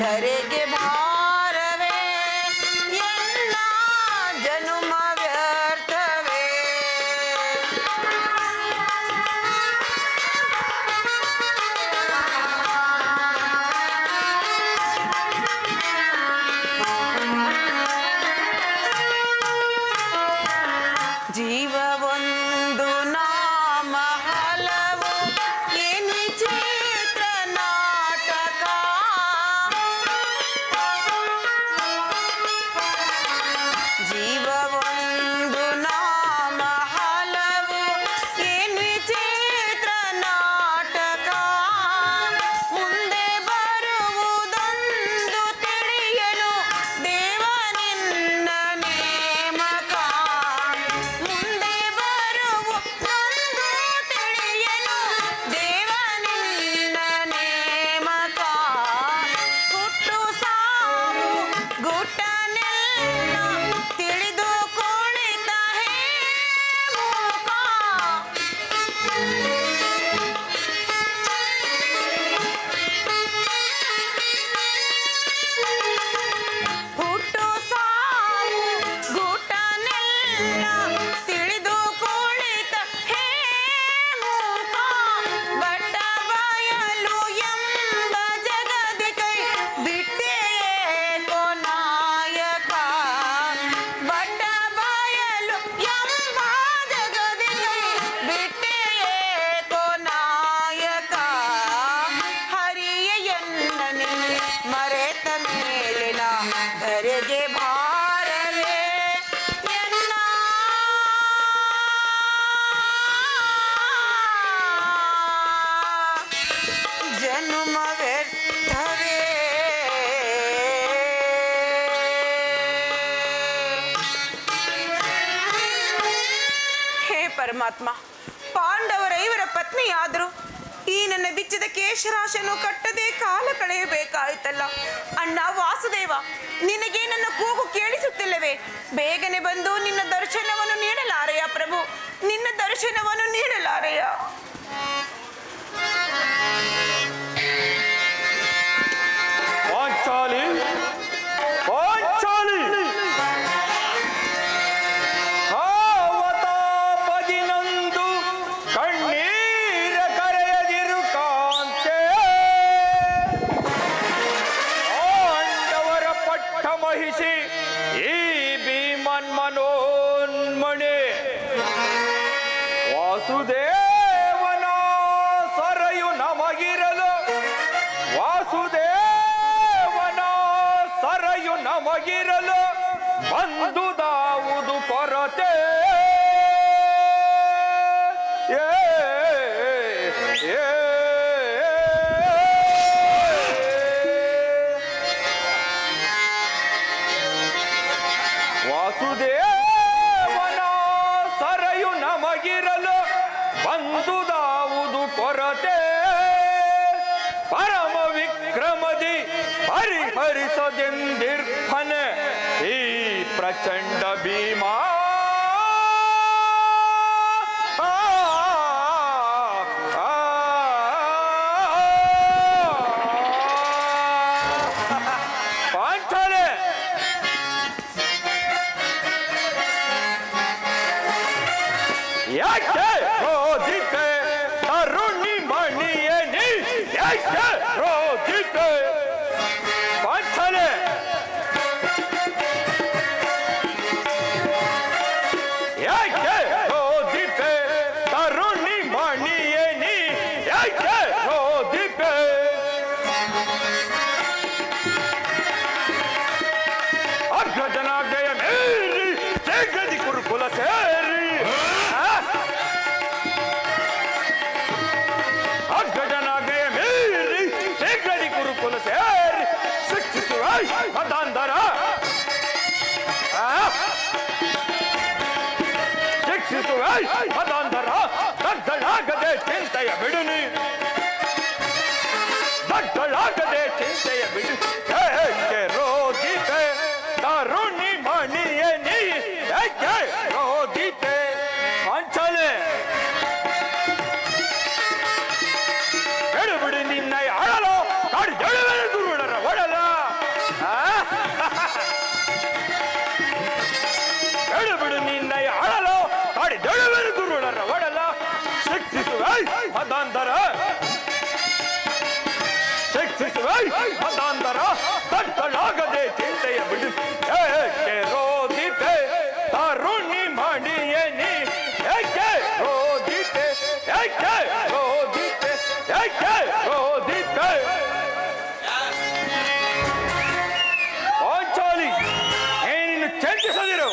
ಧರೆಗೆ ಭಾರವೇ ಎಲ್ಲ ಜನುಮ ವ್ಯರ್ಥವೇ. ಜೀವವೊಂದು ನಾಮ ಹಲವು ಏನು ಚಿತ್ರ ನಾಟಕ. ಜೀವವೊಂದು ನಾಮ ಹಲವು ಏನು ಚಿತ್ರ ನಾಟಕ. ಮುಂದೆ ಬರುವುದೊಂದು ತಿಳಿಯಲು ದೇವ ನಿನ್ನ ನೇಮಕ. ಮುಂದೆ ಬರುವುದೊಂದು ತಿಳಿಯಲು ದೇವ ನಿನ್ನ ನೇಮಕ. ಹುಟ್ಟು ಸಾವು ಗುಟ್ಟನೆಲ್ಲ ತಿಳಿದು ಕುಳಿತ ಹೇ ಮೂಕ. ಹುಟ್ಟು ಸಾವು ಗುಟ್ಟನೆಲ್ಲ ತಿಳಿದು ಕುಳಿತ ಹೇ ಮೂಕ. ಬಟ್ಟ ಬಯಲು ಎಂಬ ಜಗದಿ ಕೈ ಬಿಟ್ಟೇ ಕೊನಾಯಕ. ಪರಮಾತ್ಮ, ಪಾಂಡವರ ಇವರ ಪತ್ನಿಯಾದ್ರು ಈ ನನ್ನ ಬಿಚ್ಚಿದ ಕೇಶರಾಶನು ಕಟ್ಟದೆ ಕಾಲ ಕಳೆಯಬೇಕಾಯ್ತಲ್ಲ. ಅಣ್ಣ ವಾಸುದೇವ, ನಿನಗೆ ನನ್ನ ಕೂಗು ಕೇಳಿಸುತ್ತಿಲ್ಲವೇ? ಬೇಗನೆ ಬಂದು ನಿನ್ನ ದರ್ಶನವನ್ನು ನೀಡಲಾರೆಯ ಪ್ರಭು, ನಿನ್ನ ದರ್ಶನವನ್ನು ನೀಡಲಾರೆಯ? ಪಾಂಚಾಲಿ, ಪಾಂಚಾಲಿ, ಆವತಾಪದಿನೊಂದು ಕಣ್ಣೀರ ಕರೆಯದಿರು ಕಾಂತೆ. ಪಾಂಡವರ ಪಟ್ಟ ಮಹಿಷಿ ಈ ಭೀಮನ್ ಮನೋನ್ಮಣಿ ವಾಸುದೇವನ ಸರಯು ನಮಗಿರಲು, ವಾಸುದೇವನ ಸರಯು ನಮಗಿರಲು ಬಂದುದಾವುದು ಕೊರತೆ. ಏ ಏ ವಾಸುದೇವನ ಸರಯು ನಮಗಿರಲು ಬಂದುದಾವುದು ಕೊರತೆ. ಪರಮ ವಿಕ್ರಮದಿ ಪರಿಹರಿಸದೆಂದಿರ್ಫನೆ ಈ ಪ್ರಚಂಡ ಭೀಮಾ. ಪಾಂಚಾಲೆ, ಯಾಕೆ ರೋಧಿತೆ ತರುಣಿ ಮಣಿಯೇ ನೀ, ಯಾಕೆ ರೋಧಿತೆ? ಪಾಂಚಾಲೆ, ಯಾಕೆ ರೋಧಿತೆ ತರುಣಿ ಮಣಿಯೇ ನೀ, ಯಾಕೆ ರೋಧಿತೆ? ಅಗ್ರಜನಾಜ್ಞೆಯ ಮೀರಿ ಜಗದಿ ಕುರುಕುಲ ಸೇರಿ, ಅಗ್ರಜನಾಜ್ಞೆಯ ಮೀರಿ ಜಗದಿ ಕುರುಕುಲ ಸೇರಿ ಶಿಕ್ಷಿಸುವ ಮತಾಂತರ, ಶಿಕ್ಷಿಸುವ ಮತಾಂತರ. ದಡ್ಡಳಾಗದೆ ಚಿಂತೆಯ ಬಿಡುನಿ, ದಡ್ಡಳಾಗದೆ ಚಿಂತೆಯ ಬಿಡು. ಏಕೆ ರೋಧಿತೆ ತರುಣಿ ಮಣಿಯೇ ನೀ, ಏಕೆ ರೋಧಿತೆ? ಪಾಂಚಾಲೆ, ಬಿಡು ನಿನ್ನ ಅಳಲು ಕಾಡು ಜಳುವೆ ದುರ್ಬಿಡರ ಒಡಲ. ಬಿಡು ನಿನ್ನ ಅಳಲು ಕಾಡು ಜಳುವೆ ದುರ್ಬಿಡರ ಒಡಲ. ಶಿಕ್ಷಿಸುವ ಮತಾಂತರ, ಶಿಕ್ಷಿಸುವ ಮತಾಂತರ. ದಡ್ಡಳಾಗದೆ ಚಿಂತೆಯ ಬಿಡು. ಏಕೆ ರೋಧಿತೆ ತರುಣಿ ಮಣಿಯೇ ನೀ, ಏಕೆ ರೋಧಿತೆ? ಏಕೆ ರೋಧಿತೆ? ಏಕೆ ರೋಧಿತೆ? ಪಾಂಚಾಲಿ, ಏನಿನ್ನು ಚಿಂತಿಸದಿರು.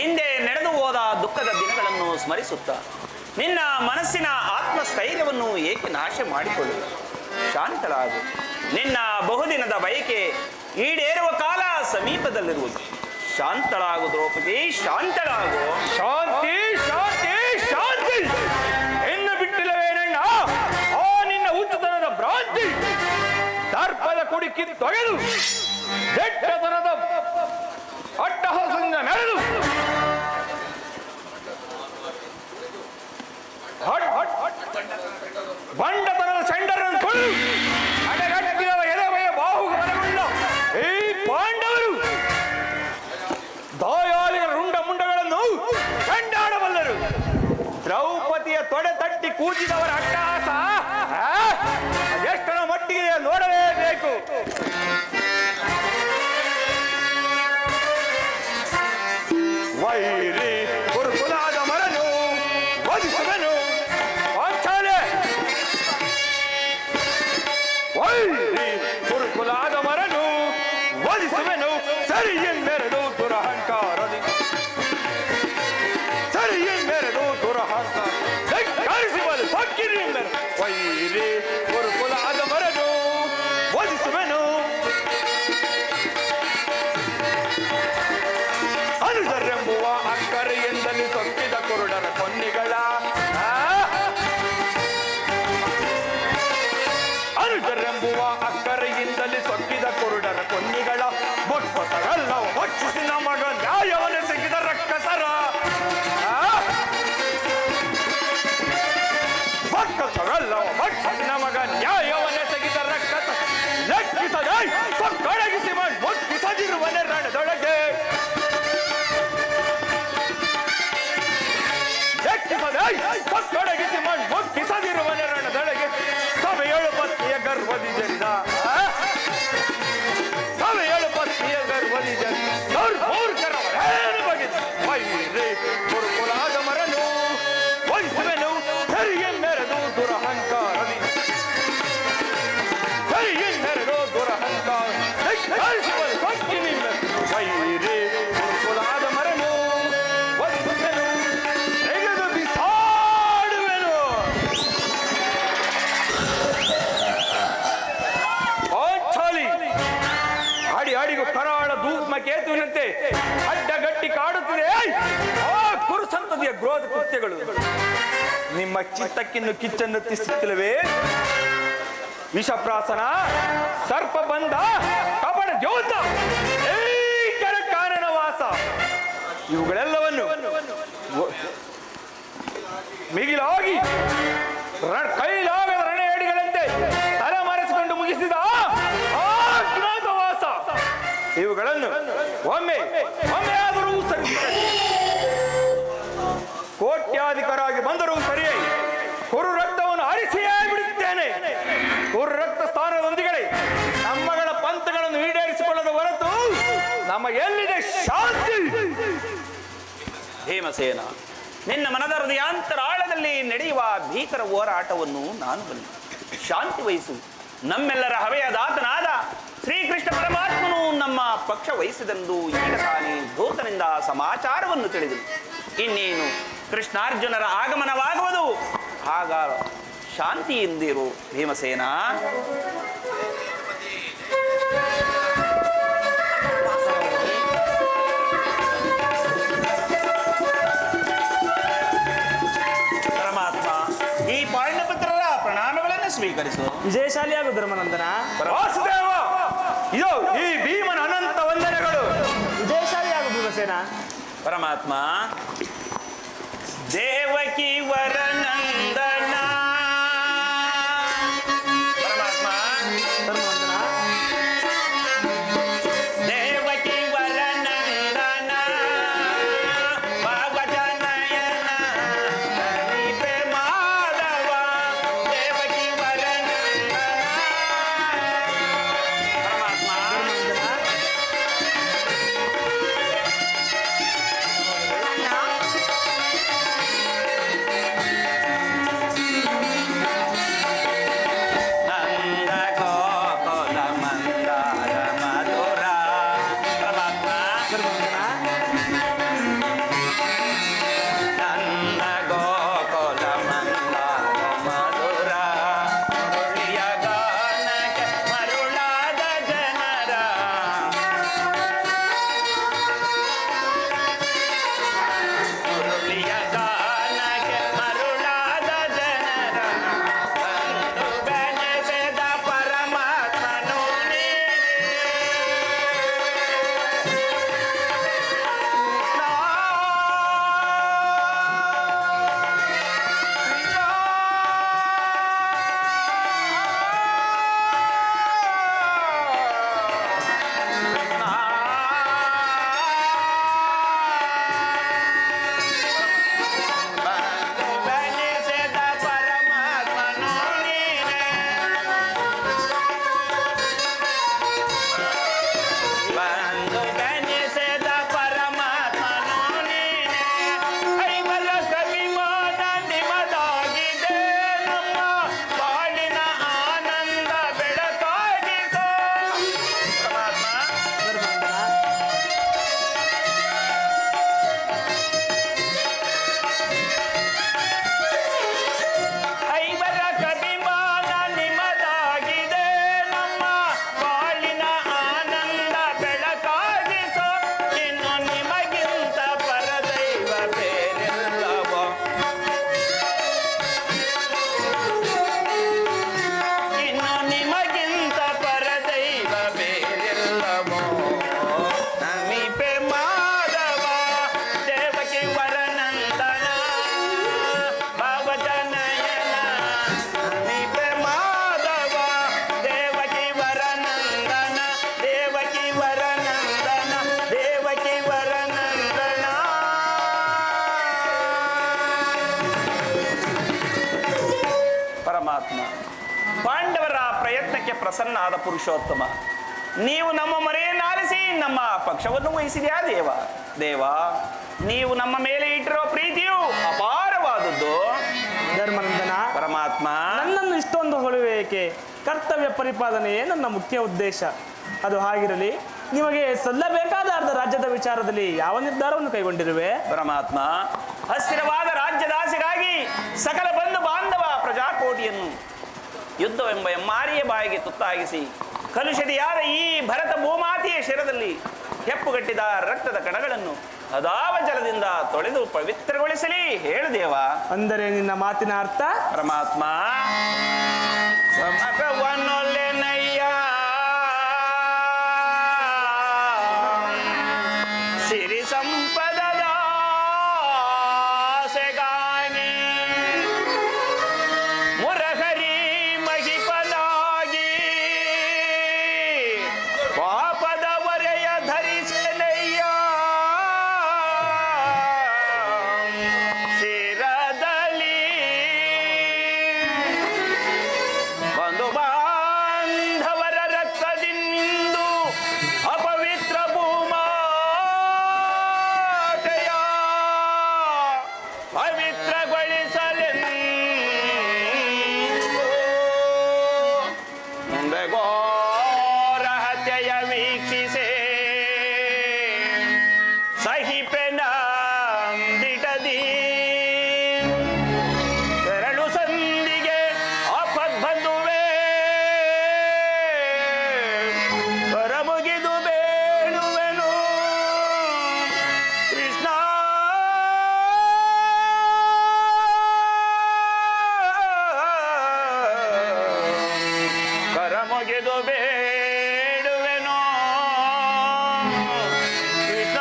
ಹಿಂದೆ ನಡೆದು ಹೋದ ದುಃಖದ ದಿನಗಳನ್ನು ಸ್ಮರಿಸುತ್ತಾ ನಿನ್ನ ಮನಸ್ಸಿನ ಆತ್ಮಸ್ಥೈರ್ಯವನ್ನು ಏಕೆ ನಾಶ ಮಾಡಿಕೊಳ್ಳು? ಶಾಂತಳಾಗು. ನಿನ್ನ ಬಹುದಿನದ ಬಯಕೆ ಈಡೇರುವ ಕಾಲ ಸಮೀಪದಲ್ಲಿರುವುದು. ಶಾಂತಳಾಗು ದ್ರೌಪದಿ, ಶಾಂತಳಾಗು. ಶಾಂತಿ, ಶಾಂತಿ, ಶಾಂತಿ. ಇನ್ನು ಬಿಟ್ಟಿಲ್ಲವೇನಣ್ಣ ಆ ನಿನ್ನ ಹುಚ್ಚುತನದ ಭ್ರಾಂತಿ? ದರ್ಪದ ಕುಡಿಕಿ ತೊಗೆದು ದೆಟ್ಟತನದ ಅಟ್ಟಹಾಸದಿಂದ ನಡೆದು ಬಂಡತನದ ಸೆಂಡರನ್ನು ಕೊಡು ಅಡೆಗಟ್ಟಿದ ಎದೆಮಯ ಬಾಹುಗೆ ಬಲಗೊಂಡ ಈ ಪಾಂಡವರು ದಾಯಾಲಿಗಳ ರುಂಡ ಮುಂಡಗಳನ್ನು ಕಂಡಾಡಬಲ್ಲರು. ದ್ರೌಪದಿಯ ತೊಡೆ ತಟ್ಟಿ ಕೂಚಿದವರ ಅಟ್ಟಹಾಸ ಎಷ್ಟರ ಮಟ್ಟಿಗೆ ನೋಡಲೇಬೇಕು. ವೈರಿ ಗುರುಕುಲಾದ ಮರನು ವಧಿಸುವನು. ಪಾಂಚಾಲೆ, ವೈರಿ ಗುರುಕುಲಾದ ಮರನು ವಧಿಸುವನು. ಸರಿ ಎಂದೆರಡು ದುರಹಂಕಾರದಿ, ಸರಿ ಎಂದೆರಡು ದುರಹಂಕಾರ ಕರೆಸಿಬಲು ಸಕ್ಕಿರಿ ಎಂದರು. ವೈರಿ ಗುರುಕುಲಾದ ಮರನು ವಧಿಸುವನು. ಮುಗಿದ ಕುರುಡರ ಕೊನ್ನಿಗಳ ಬೊಟ್ಟೊಸಗಲ್ಲವ ಭಕ್ಷಿಸಿ ನಮಗ ನ್ಯಾಯವನ್ನೆಸಗಿದ ರಕ್ಕಸರ ಬೊಟ್ಟೊಸಗಲ್ಲವ ಭಕ್ಷಿಸಿ ನಮಗ ನ್ಯಾಯವನ್ನೆಸಗಿದ ರಕ್ಕಸ ಲೆಕ್ಕಿಸದೆ ಕೊಡಗಿಸಿ ಮುಟ್ಟಿಸದಿರುವನೆ ರಣದೊಳಗೆ ಕೊಡಗಿಸಿ ಮುಟ್ಟಿಸದಿರುವನೆ ರಣದೊಳಗೆ ಸಭೆಯಳು ಪತ್ನಿಯ ಗರ್ಭದಿ ಜರಿದ ಸಭೆಯಳು ಪತ್ನಿಯ ಗರ್ಭದಿ ಜರಿ ಮೂರ್ಖರವರೇನು ಬಗೆದು ವೈರಿ ಗುರುಕುಲಾದ ಮರನು ವಹಿಸುವೆನು ಸರಿಗೆ ಮೆರೆದು ದುರಹಂಕಾರದಿ ಸರಿಗೆ ಮೆರೆದು ದುರಹಂಕಾರ ವೈರಿ ಗುರುಕುಲಾದ ಮರನು ವಹಿಸುವೆನು ತೆಗೆದು ಬಿಸಾಡುವೆನು. ಪಾಂಚಾಲಿ ಹಾಡಿ ಹಾಡಿಗೂ ಕರಾಳ ಧೂಮ ಕೇತುವಿನಂತೆ ಅಡ್ಡಗಟ್ಟಿ ಕಾಡುತ್ತಿದೆ ಆ ಕುರುಸಂತತಿಯ ಕ್ರೋಧ ಕೃತ್ಯಗಳು. ನಿಮ್ಮ ಚಿತ್ತಕ್ಕಿನ್ನು ಕಿಚ್ಚನ್ನು ತಿಸುತ್ತಿಲ್ಲವೇ? ವಿಷಪ್ರಾಸನ, ಸರ್ಪ ಬಂಧ, ಕಪಟ ದ್ಯೋತ, ಭೀಕರ ಕಾನನವಾಸ ಇವುಗಳೆಲ್ಲವನ್ನು ಮಿಗಿಲಾಗಿ ಕೈಲಾಗದ ರಣೇಡಿಗಳಂತೆ ತಲೆಮರೆಸಿಕೊಂಡು ಮುಗಿಸಿದ ಆ ಅಜ್ಞಾತವಾಸ ಇವುಗಳನ್ನು ಒಮ್ಮೆ ಆದರೂ ಸರಿ ಕೋಟ್ಯಾಧಿಕರಾಗಿ ಬಂದರೂ ಸರಿಯೇ ಕುರು ರಕ್ತವನ್ನು ಹರಿಸಿಯೇ ಬಿಡುತ್ತೇನೆ. ಕುರು ರಕ್ತ ಸ್ಥಾನದೊಂದಿಗೆ ನಮ್ಮಗಳ ಪಂಥಗಳನ್ನು ಈಡೇರಿಸಿಕೊಳ್ಳದ ಹೊರತು ನಮ್ಮ ಎಲ್ಲಿದೆ ಶಾಂತಿ? ಭೀಮಸೇನ, ನಿನ್ನ ಮನದ ಹೃದಯಾಂತರಾಳದಲ್ಲಿ ನಡೆಯುವ ಭೀಕರ ಹೋರಾಟವನ್ನು ನಾನು ಬಲ್ಲೆ. ಶಾಂತಿ ವಹಿಸು. ನಮ್ಮೆಲ್ಲರ ಹವೆಯದಾತನಾದ ಶ್ರೀಕೃಷ್ಣ ಪರಮಾತ್ಮನು ನಮ್ಮ ಪಕ್ಷ ವಹಿಸಿದೆಂದು ಈಗ ತಾನೇ ದೂತನಿಂದ ಸಮಾಚಾರವನ್ನು ತಿಳಿದನು. ಇನ್ನೇನು ಕೃಷ್ಣಾರ್ಜುನರ ಆಗಮನವಾಗುವುದು. ಆಗ ಶಾಂತಿಯಿಂದಿರು ಭೀಮಸೇನ. ಪರಮಾತ್ಮ, ಈ ಪಾಂಡಪುತ್ರರ ಪ್ರಣಾಮಗಳನ್ನು ಸ್ವೀಕರಿಸು. ವಿಜಯಶಾಲಿಯಾಗು ಧರ್ಮನಂದನ. ವಾಸುದೇವ, ಇದು ಈ ಭೀಮನ ಅನಂತ ವಂದನೆಗಳು. ವಿಜಯಶಾಲಿಯಾಗು ಭೀಮಸೇನ. ಪರಮಾತ್ಮ, ದೇವಕಿ ವರನಂದನ. ಪರಮಾತ್ಮ, ಧರ್ಮನಂದನ. ದೇವಕಿ ವರನಂದನ ಭವಜನಯನ ಹರಿಪೆ ಮಾಧವ. ದೇವಕಿ ವರನಂದನ. ಪರಮಾತ್ಮ, ಪರಮಾತ್ಮ, ಪಾಂಡವರ ಪ್ರಯತ್ನಕ್ಕೆ ಪ್ರಸನ್ನ ಆದ ಪುರುಷೋತ್ತಮ, ನೀವು ನಮ್ಮ ಮೊರೆಯನ್ನಾಲಿಸಿ ನಮ್ಮ ಪಕ್ಷವನ್ನು ವಹಿಸಿದ್ಯಾ ದೇವ. ದೇವ, ನೀವು ನಮ್ಮ ಮೇಲೆ ಇಟ್ಟಿರೋ ಪ್ರೀತಿಯು ಅಪಾರವಾದದ್ದು. ಧರ್ಮನಂದನ, ಪರಮಾತ್ಮ, ನನ್ನನ್ನು ಇಷ್ಟೊಂದು ಹೊಳುವೇಕೆ? ಕರ್ತವ್ಯ ಪರಿಪಾಲನೆಯೇ ನನ್ನ ಮುಖ್ಯ ಉದ್ದೇಶ. ಅದು ಹಾಗಿರಲಿ, ನಿಮಗೆ ಸಲ್ಲಬೇಕಾದ ಅರ್ಧ ರಾಜ್ಯದ ವಿಚಾರದಲ್ಲಿ ಯಾವ ನಿರ್ಧಾರವನ್ನು ಕೈಗೊಂಡಿರುವೆ? ಪರಮಾತ್ಮ, ಅಸ್ಥಿರವಾದ ರಾಜ್ಯದಾಸೆಗಾಗಿ ಸಕಲ ಬಂಧು ಬಾಂಧವ ಪ್ರಜಾಕೋಟಿಯನ್ನು ಯುದ್ಧವೆಂಬ ಎಮ್ಮಾರಿಯ ಬಾಯಿಗೆ ತುತ್ತಾಗಿಸಿ ಕಲುಷಿತೆಯಾದ ಈ ಭರತ ಭೂಮಾತೆಯ ಶಿರದಲ್ಲಿ ಹೆಪ್ಪುಗಟ್ಟಿದ ರಕ್ತದ ಕಣಗಳನ್ನು ಅದಾವ ಜಲದಿಂದ ತೊಳೆದು ಪವಿತ್ರಗೊಳಿಸಲಿ ಹೇಳು ದೇವ. ಅಂದರೆ ನಿನ್ನ ಮಾತಿನ ಅರ್ಥ? ಪರಮಾತ್ಮ, ಸಮಕವನ್ನೊಲ್ಲೆನಯ್ಯ ಸಿರಿ ಸಂಪದದ ಆಸೆಗಾನಿ ಮುರಹರಿ ಮಹಿಪನಾಗಿ ಪಾಪದ ವರೆಯ ಧರಿಸೆನಯ್ಯ ಶಿರದಲ್ಲಿ ಬಂಧು ಬಾಂಧವರ ರಕ್ತದಿಂದು ಅಪವಿತ್ರ ಭೂಮಾತೆಯ ಪವಿತ್ರಗೊಳಿಸಲೆಂದು ಮುಂದೆ ಘೋರ ಹತ್ಯೆಯ ವೀಕ್ಷಿಸೆ ಸಹಿಪೆನ ದಿಟದಿ ಎರಡು ಸಂದಿಗೆ ಆಪತ್ ಬಂದುವೆ ಹೊರಮುಗಿದು ಬೇಡುವೆನು ಕೃಷ್ಣ. ಕರಮುಗಿದು ಬೇಡುವೆನು ಕೃಷ್ಣ.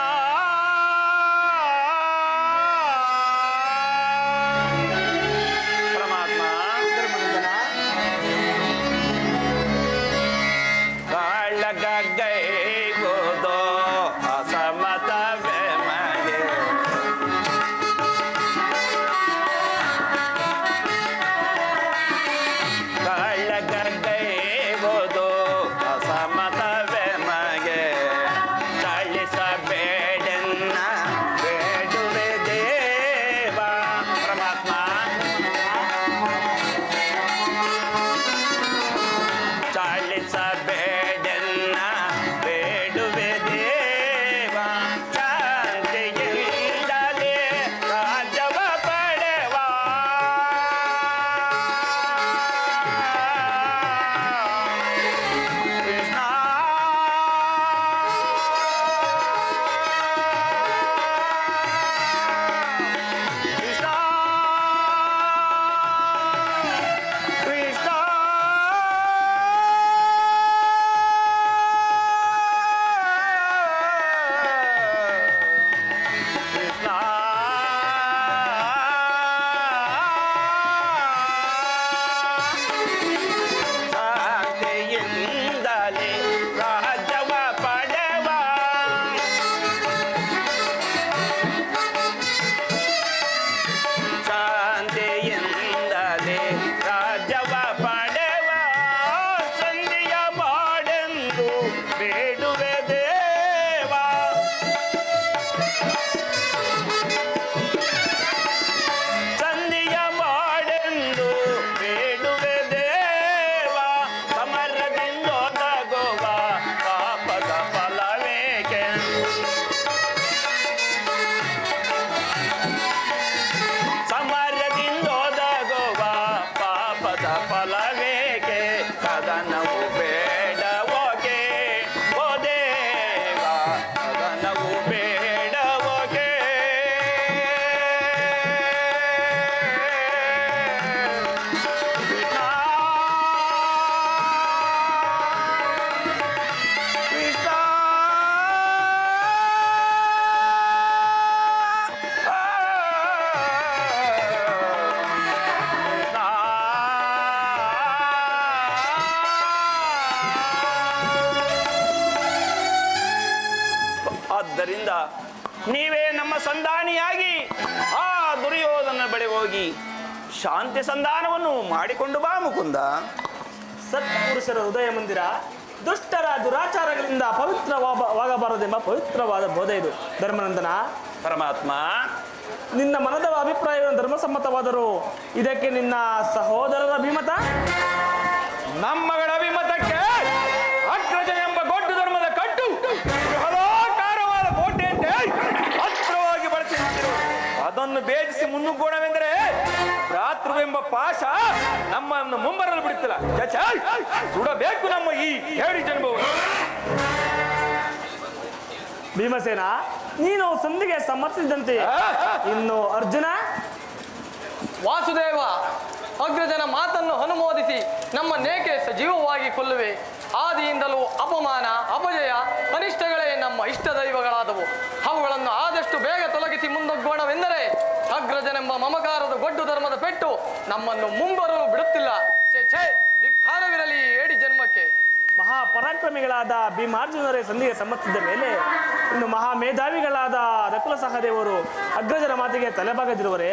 ಪರಮಾತ್ಮ, ಕಾಳಗೈಗೋದೋ ಅಸಮತವೇ ಮಗೆ ಕಾಳಗೈಗೋದೋ ಅಸಮತವೇ ಮಗೆ ಚಳಿಸಬೇಡೆನ್ನ ಬೇಡುವೆ ದೇವ. ಪರಮಾತ್ಮ, ಚಾಲಿಸಬೇಡೆನ್ನ ಬೇಡುವೆ ದೇವ. ಶಾಂತಿಯಿಂದಲೇ ರಾಜ್ಯವ ಪಡೆವ ಕೃಷ್ಣ. ಕೃಷ್ಣ, ಕೃಷ್ಣ. ಕೃಷ್ಣ, ಶಾಂತಿಯಿಂದಲೇ ರಾಜ್ಯವ ಪಡೆವ ಶಾಂತಿಯಿಂದಲೇ ರಾಜ್ಯವ ಪಡೆವ ಸಂಧಿಯ ಮಾಡೆಂದು ಬೇಡುವೆ ದೇವ. ಸಂಧಿಯ ಮಾಡೆಂದು ಬೇಡುವೆ ದೇವ. ಸಮರದಿಂದೊದಗುವ ಪಾಪದ ಫಲವೇಕೆ? ಸಮರದಿಂದೊದಗುವ ಪಾಪದ ಫಲವೇಕೆ? ಕದನವು ಬೇಡವೋಕೆ ಓ ದೇವ, ಕದನವು ಬೇಡವೋಕೆ? ಕೃಷ್ಣ, ಕೃಷ್ಣ. ಆದ್ದರಿಂದ ನೀವೇ ನಮ್ಮ ಸಂಧಾನಿಯಾಗಿ ಆ ದುರ್ಯೋಧನ ಬಳಿ ಹೋಗಿ ಶಾಂತಿ ಸಂಧಾನವನ್ನು ಮಾಡಿಕೊಂಡು ಬಾ ಮುಕುಂದ. ಸತ್ಪುರುಷರ ಹೃದಯ ಮಂದಿರ ದುಷ್ಟರ ದುರಾಚಾರಗಳಿಂದ ಪವಿತ್ರವಾಗಬಾರದೆಂಬ ಪವಿತ್ರವಾದ ಬೋಧೆ ಇದು. ಧರ್ಮನಂದನ, ಪರಮಾತ್ಮ, ನಿನ್ನ ಮನದ ಅಭಿಪ್ರಾಯವನ್ನು ಧರ್ಮಸಮ್ಮತವಾದರೂ ಇದಕ್ಕೆ ನಿನ್ನ ಸಹೋದರರ ಅಭಿಮತ? ನಮ್ಮಗಳ ಅಭಿಮತಕ್ಕೆ ಅಗ್ರಜ ಎಂಬ ಗೊಡ್ಡು ಧರ್ಮದ ಕಟ್ಟು ಬೃಹದಾಕಾರವಾದ ಕೋಟೆಯಂತೆ ಅಸ್ತ್ರವಾಗಿ ಬಳಸಿದರು. ಅದನ್ನು ಭೇದಿಸಿ ಮುನ್ನುಗ್ಗೋಣವೆಂದರೆ ಭ್ರಾತೃವೆಂಬ ಪಾಶ ನಮ್ಮನ್ನು ಮುಂಬರಲು ಬಿಡುತ್ತಿಲ್ಲ. ಸುಡಬೇಕು ನಮ್ಮ ಈ ಹೇಳಿ ಜನ್ಮವನ್ನು. ಭೀಮಸೇನ, ನೀನು ಸಂಧಿಗೆ ಸಮ್ಮತಿಸಿದಂತೆ ಇನ್ನು ಅರ್ಜುನ? ವಾಸುದೇವ, ಅಗ್ರಜನ ಮಾತನ್ನು ಅನುಮೋದಿಸಿ ನಮ್ಮನ್ನೇಕೆ ಸಜೀವವಾಗಿ ಕೊಲ್ಲುವೆ? ಆದಿಯಿಂದಲೂ ಅಪಮಾನ, ಅಪಜಯ, ಅನಿಷ್ಟಗಳೇ ನಮ್ಮ ಇಷ್ಟ ದೈವಗಳಾದವು. ಅವುಗಳನ್ನು ಆದಷ್ಟು ಬೇಗ ತೊಲಗಿಸಿ ಮುಂದೊಗ್ಗೋಣವೆಂದರೆ ಅಗ್ರಜನೆಂಬ ಮಮಕಾರದ ಗೊಡ್ಡು ಧರ್ಮದ ಪೆಟ್ಟು ನಮ್ಮನ್ನು ಮುಂಬರಲು ಬಿಡುತ್ತಿಲ್ಲ. ಛೇ, ಧಿಕ್ಕಾರವಿರಲಿ ಏಡಿ ಜನ್ಮಕ್ಕೆ. ಮಹಾಪರಾಕ್ರಮಿಗಳಾದ ಭೀಮಾರ್ಜುನರೇ ಸಂಧಿಗೆ ಸಮ್ಮತಿಸಿದ ಮೇಲೆ ಇನ್ನು ಮಹಾಮೇಧಾವಿಗಳಾದ ನಕುಲ ಸಹದೇವರು ಅಗ್ರಜರ ಮಾತಿಗೆ ತಲೆಬಾಗದಿರುವರೆ?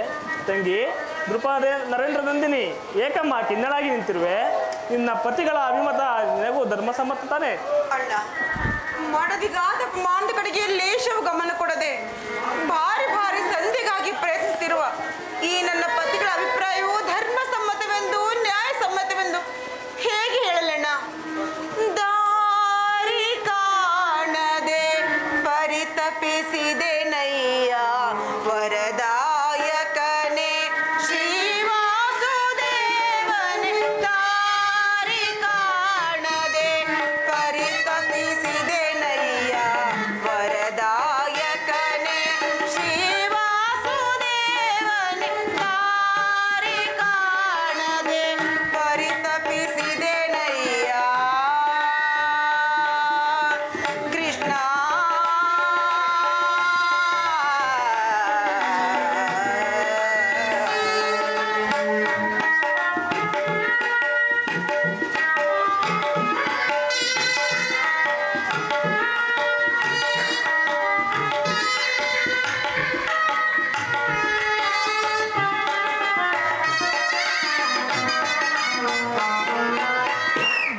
ತಂಗಿ ದೃಪದೇ ನರೇಂದ್ರ ನಂದಿನಿ, ಏಕಮ್ಮ ಕಿನ್ನಳಾಗಿ ನಿಂತಿರುವೆ? ನಿನ್ನ ಪತಿಗಳ ಅಭಿಮತ ನಿನಗೂ ಧರ್ಮಸಮ್ಮತ ತಾನೆ? ಅಣ್ಣ, ಮಾಡದಿಗಾದ ಮಾಂದ ಕಡೆಗೆ ಲೇಷವು ಗಮನ ಕೊಡದೆ ಭಾರಿ ಭಾರಿ ಸಂಧಿಗಾಗಿ ಪ್ರಯತ್ನಿಸುತ್ತಿರುವ ಈ ನನ್ನ ಪತಿಗಳ ಅಭಿಪ್ರಾಯವು ಧರ್ಮ ಸಮ್ಮತವೆಂದು ನ್ಯಾಯ ಸಮ್ಮತವೆಂದು ಹೇಗೆ ಹೇಳಲಣ್ಣ? ದಾರಿ ಕಾಣದೆ ಪರಿತಪಿಸಿದೆ ನಯ್ಯ ವರದಾಯಕನೇ ಶ್ರೀವಾಸುದೇವನೇ. ದಾರಿ ಕಾಣದೆ ಪರಿತಪಿಸಿದೆ ನಯ್ಯ ವರದಾಯಕನೇ ಶ್ರೀವಾಸುದೇವನೇ. ದಾರಿ ಕಾಣದೆ ಪರಿತಪಿಸಿದೆ ನಯ್ಯ ಕೃಷ್ಣ.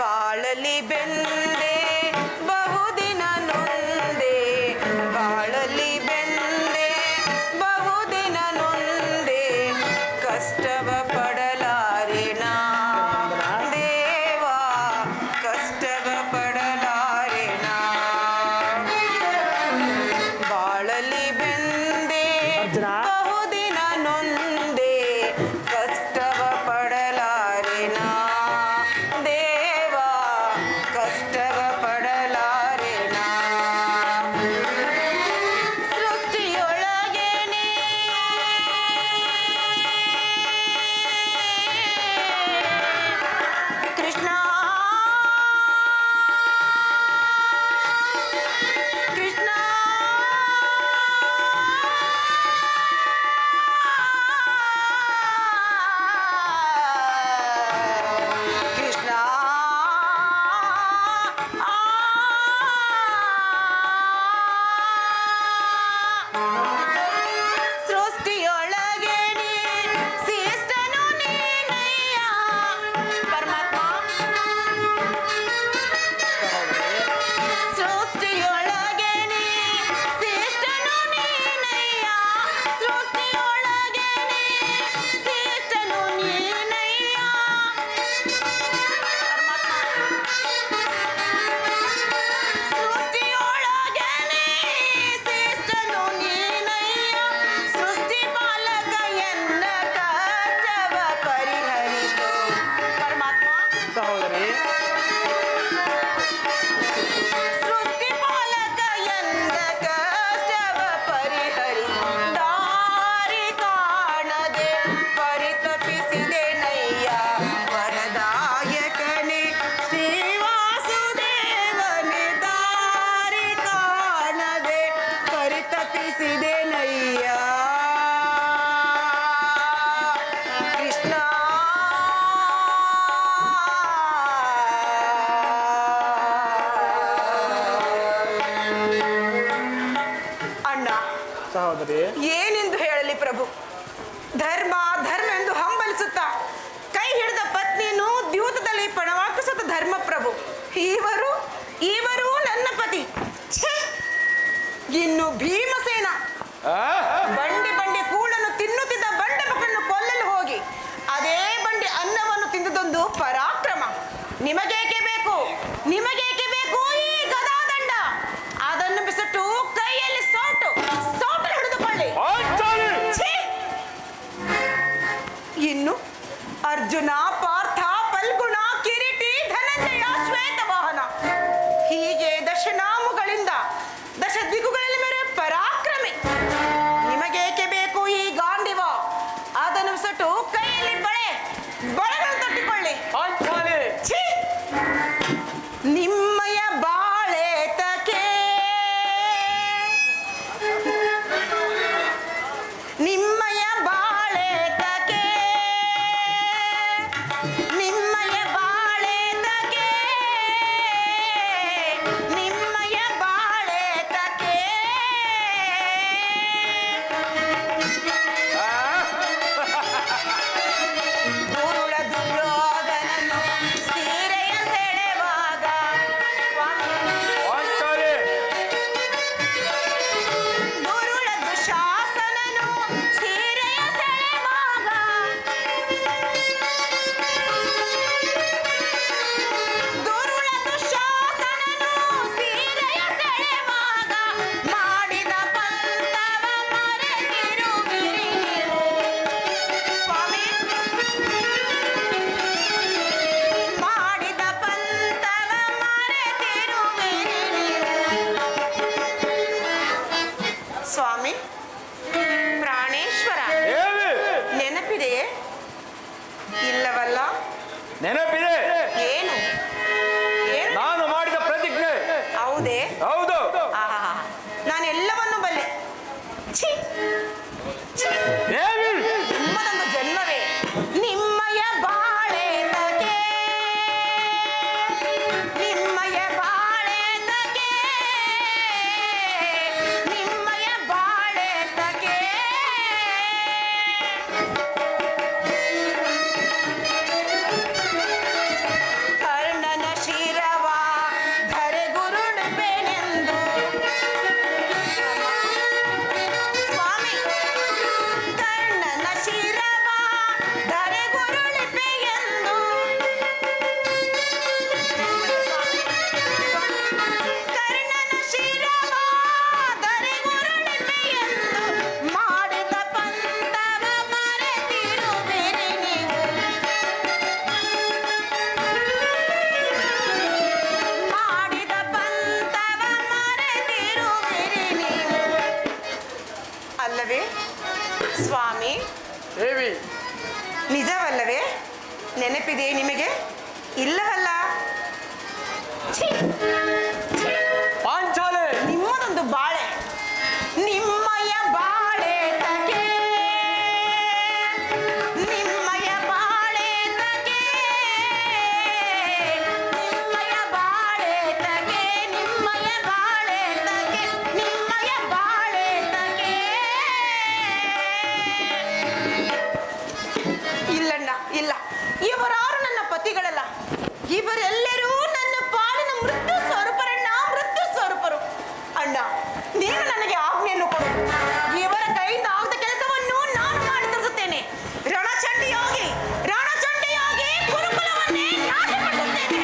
ಬಾಳಲಿ ಬೆಂದೆ ಬಹುದಿನ ನೊಂದೆ, ಬಾಳಲಿ ಬೆಂದೆ ಬಹುದಿನ ನೊಂದೆ, ಕಷ್ಟವ ಪಡಲಾರೆನ ದೇವಾ, ಕಷ್ಟವ ಪಡಲಾರೆನ. ಬಾಳಲಿ ಬೆಂದೆ ಅರ್ಜುನ. ಬಹುದಿನ ನೊಂದೆ, ಕಷ್ಟವ ಪಡಲಾರೆನ ದೇವಾ, ಕಷ್ಟವ ಪಡಲಾರೆನ. ಸೃಷ್ಟಿಯೊಳಗೇನೆ ಕೃಷ್ಣ ಕೃಷ್ಣ ಕೃಷ್ಣ ಸೃಷ್ಟಿಯೊಳಗೆ ಶಿಷ್ಟನು ನೀನಯ್ಯ ಪರಮಾತ್ಮ. ಸೃಷ್ಟಿಯೊಳಗೆ ಶಿಷ್ಟನು ನೀನಯ್ಯ, ಸೃಷ್ಟಿಯೊಳಗೆ ಶಿಷ್ಟನು ನೀನಯ್ಯ ಪರಮಾತ್ಮ. ಸೃಷ್ಟಿಯೊಳಗೆ ಶಿಷ್ಟನು ನೀನಯ್ಯ, ಸೃಷ್ಟಿ ಪಾಲಕ ಎನ್ನ ಕಷ್ಟವ ಪರಿಹರಿಸು ಪರಮಾತ್ಮ. ಸಹೋದರಿ, ಸೃಷ್ಟಿ ಪಾಲಕ ಎನ್ನ ಕಷ್ಟವ ಪರಿಹರಿಸು, ದಾರಿ ಕಾಣದೆ ಪರಿತಪಿಸಿದೆ ನಯ್ಯ ವರದಾಯಕನೇ ಶ್ರೀವಾಸುದೇವನೇ. ದಾರಿ ಕಾಣದೆ ಪರಿತಪಿಸಿದೆ ನಯ್ಯ ಕೃಷ್ಣ. ಅಣ್ಣ, ಸಹೋದರಿ, ಏನೆಂದು ಹೇಳಲಿ ಪ್ರಭು? ಧರ್ಮ ಧರ್ಮ ಎಂದು ಹಂಬಲಿಸುತ್ತ ಇವರು ಇವರು ನನ್ನ ಪತಿ. ಛೇ! ಇನ್ನು ಭೀಮಸೇನ ಬಂಡಿ ಬಂಡಿ ಕೂಳನ್ನು ತಿನ್ನುತ್ತಿದ್ದ ಬಂಡೆ ಮಕ್ಕಳನ್ನು ಕೊಲ್ಲಲು ಹೋಗಿ ಅದೇ ಬಂಡಿ ಅನ್ನವನ್ನು ತಿಂದುದೊಂದು ಪರಾಕ್ರಮ. ನಿಮಗೇಕೆ ಬೇಕು? ನಿಮಗೇಕೆ ಬೇಕು ಈ ಗದಾದಂಡ? ಅದನ್ನು ಬಿಸಿಟ್ಟು ಕೈಯಲ್ಲಿ ಸೌಟು ಹಿಡಿದುಕೊಳ್ಳಿ. ಛೀ! ಇನ್ನು ಅರ್ಜುನ, ಪಾರ್ಥ, ಫಲ್ಗುಣ, ಕಿರೀಟಿ, ಧನಂಜಯ, ಶ್ವೇತವಾಹನ ಹೀಗೆ ದಶನಾಮಗಳಿಂದ ದಶ ದಿಕ್ಕುಗಳಲ್ಲಿ ಮೇರೆ ಪರಾಕ್ರಮಿ. ನಿಮಗೇಕೆ ಬೇಕು ಈ ಗಾಂಡಿವ? ಅದನ್ನು ಬಿಸಿಟ್ಟು ಕೈಯಲ್ಲಿ ಬಳೆಗಳನ್ನು ತೊಟ್ಟಿಕೊಳ್ಳಿ. ಛೀ! ನಿಮ್ಮಯ ಬಾಳೆ ತಕೆ ನಿಮ್ಮಯ ಬಾಳೆ ತಕೆ ನಿಮ್ಮಯ ಬಾಳೆ ತಕೆ ನಿಮ್ಮಯ ಬಾಳೆ ತಕೆ ದುರುಳ ದುರ್ಯೋಧನನು ಸೀರೆಯ ಸೆಳೆವಾಗ ದುರುಳ ದುಶಾಸನನು ಸೀರೆಯ ಸೆಳೆವಾಗ ದುರುಳ ದುಶಾಸನನು ಸೀರೆಯ ಸೆಳೆವಾಗ ಮಾಡಿದ ಪಂಥವ ಮರೆತಿರುವಿರಿ ನೀವು. ಸ್ವಾಮಿ, ಮಾಡಿದ ಪಂಥವ ಮರೆತಿರುವಿರಿ ನೀವು. ಸ್ವಾಮಿ ಪ್ರಾಣೇಶ್ವರ, ನೆನಪಿದೆಯೇ? ಇಲ್ಲವಲ್ಲ? ನೆನಪಿದೆ. ಏನು ಏನು? ನಾನು ಮಾಡಿದ ಪ್ರತಿಜ್ಞೆ. ಹೌದೇ? ಹೌದು. ಆಹಾ, ನಾನೆಲ್ಲವನ್ನು ಬಲ್ಲೆ. ಛೀ! ಛೀ! ದೇವಿ, ನಿಮ್ಮದೊಂದು ಜನ್ಮವೇ. ನಿಮ್ಮಯ ಬಾಳೆ ತಗೆ ನಿಮ್ಮಯ ಬಾಳೆ ತಗೆ ನಿಮ್ಮಯ ಬಾಳೆ ತಗೆ ಕರ್ಣನ ಶಿರವ ಧರೆಗುರುಳುವೆನೆಂದು. ಸ್ವಾಮಿ, ಕರ್ಣನ ಶಿರವ ಧರೆಗುರುಳಿಪೆಯೆಂದು. ಕರ್ಣನ ಶಿರವ ಧರೆಗುರುಳಿಪೆಯೆಂದು ಮಾಡಿದ ಪಂಥವ ಮರೆತಿರುವಿರಿ ನೀವು. ಮಾಡಿದ ಪಂಥವ ಮರೆತಿರುವಿರಿ ನೀವು. ಅಲ್ಲವೇ ಸ್ವಾಮಿ? ದೇವಿ, ನಿಜವಲ್ಲವೇ? ನೆನಪಿದೆ ನಿಮಗೆ? ಇಲ್ಲವಲ್ಲ? ಛೀ! ಛೀ! ಪಾಂಚಾಲೆ, ನಿಮ್ಮದೊಂದು ಬಾಳೆ. ನಿಮ್ಮಯ ಬಾಳೆ ತಗೆ ನಿಮ್ಮಯ ಬಾಳೆ ತಗೆ ನಿಮ್ಮಯ ಬಾಳೆ ತಗೆ ನಿಮ್ಮಯ ಬಾಳೆ ತಗೆ ನಿಮ್ಮಯ ಬಾಳೆ ತಗೆ. ಇಲ್ಲಣ್ಣ, ಇಲ್ಲ. ಇವರಾರು ನನ್ನ ಪತಿಗಳಲ್ಲ. ಇವರೆಲ್ಲರೂ ನನ್ನ ಪಾಲಿನ ಮೃತ್ಯು ಸ್ವರೂಪರಣ್ಣ, ಮೃತ್ಯು ಸ್ವರೂಪರು. ಅಣ್ಣ, ನೀನು ನನಗೆ ಆಜ್ಞೆಯನ್ನು ಕೊಡು. ಇವರ ಕೈಯಿಂದ ಆಗದ ಕೆಲಸವನ್ನು ನಾನು ಮಾಡಿ ತೋರಿಸುತ್ತೇನೆ. ರಣಚಂಡಿಯಾಗಿ ಗುರುಕುಲವನ್ನೇ ನಾಶಪಡಿಸುತ್ತೇನೆ.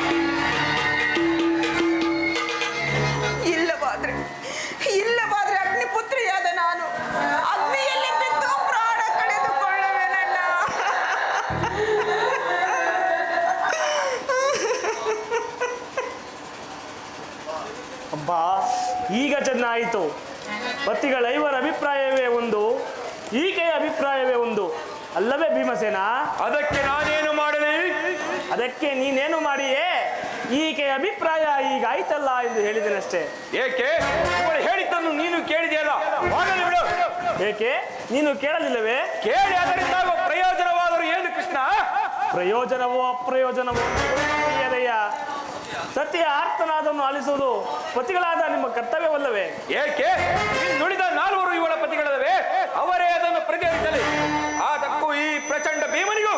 ಇಲ್ಲವಾದ್ರೆ ಅಗ್ನಿಪುತ್ರಿಯಾದ ನಾನು ಅಗ್ನಿಯಲ್ಲಿ ಬಿದ್ದು ಪ್ರಾಣ ಕಳೆದುಕೊಳ್ಳುವೆನಣ್ಣ. ಅಬ್ಬಾ, ಈಗ ಚೆನ್ನಾಯಿತು. ಪತಿಗಳ ಇವರ ಅಭಿಪ್ರಾಯವೇ ಒಂದು, ಈಕೆಯ ಅಭಿಪ್ರಾಯವೇ ಒಂದು. ಅಲ್ಲವೇ ಭೀಮಸೇನ? ಅದಕ್ಕೆ ನಾನೇನು ಮಾಡಲಿ? ಅದಕ್ಕೆ ನೀನೇನು ಮಾಡಿಯೇ? ಈಕೆಯ ಅಭಿಪ್ರಾಯ ಈಗ ಆಯ್ತಲ್ಲ ಎಂದು ಹೇಳಿದೆನಷ್ಟೇ. ಏಕೆ? ಇವಳು ಹೇಳಿದ್ದನ್ನು ನೀನು ಕೇಳಿದೆಯಲ್ಲ, ಮಾಡಲಿ ಬಿಡು. ಏಕೆ? ನೀನು ಕೇಳಲಿಲ್ಲವೇ? ಕೇಳಿ ಅದರಿಂದ ಆಗುವ ಪ್ರಯೋಜನವಾದರೂ ಏನು ಕೃಷ್ಣ? ಪ್ರಯೋಜನವೋ ಅಪ್ರಯೋಜನವೋ ತಿಳಿಯದೆಯ. ಸತ್ಯ ಆರ್ತನಾದವನ್ನು ಆಲಿಸುವುದು ಪತಿಗಳಾದ ನಿಮ್ಮ ಕರ್ತವ್ಯವಲ್ಲವೇ? ಏಕೆ? ನುಡಿದ ನಾಲ್ವರು ಇವಳ ಪತಿಗಳಲ್ಲವೇ? ಅವರೇ ಅದನ್ನು ಪ್ರತಿಹರಿಸಲಿ. ಅದಕ್ಕೂ ಈ ಪ್ರಚಂಡ ಭೀಮನಿಗೂ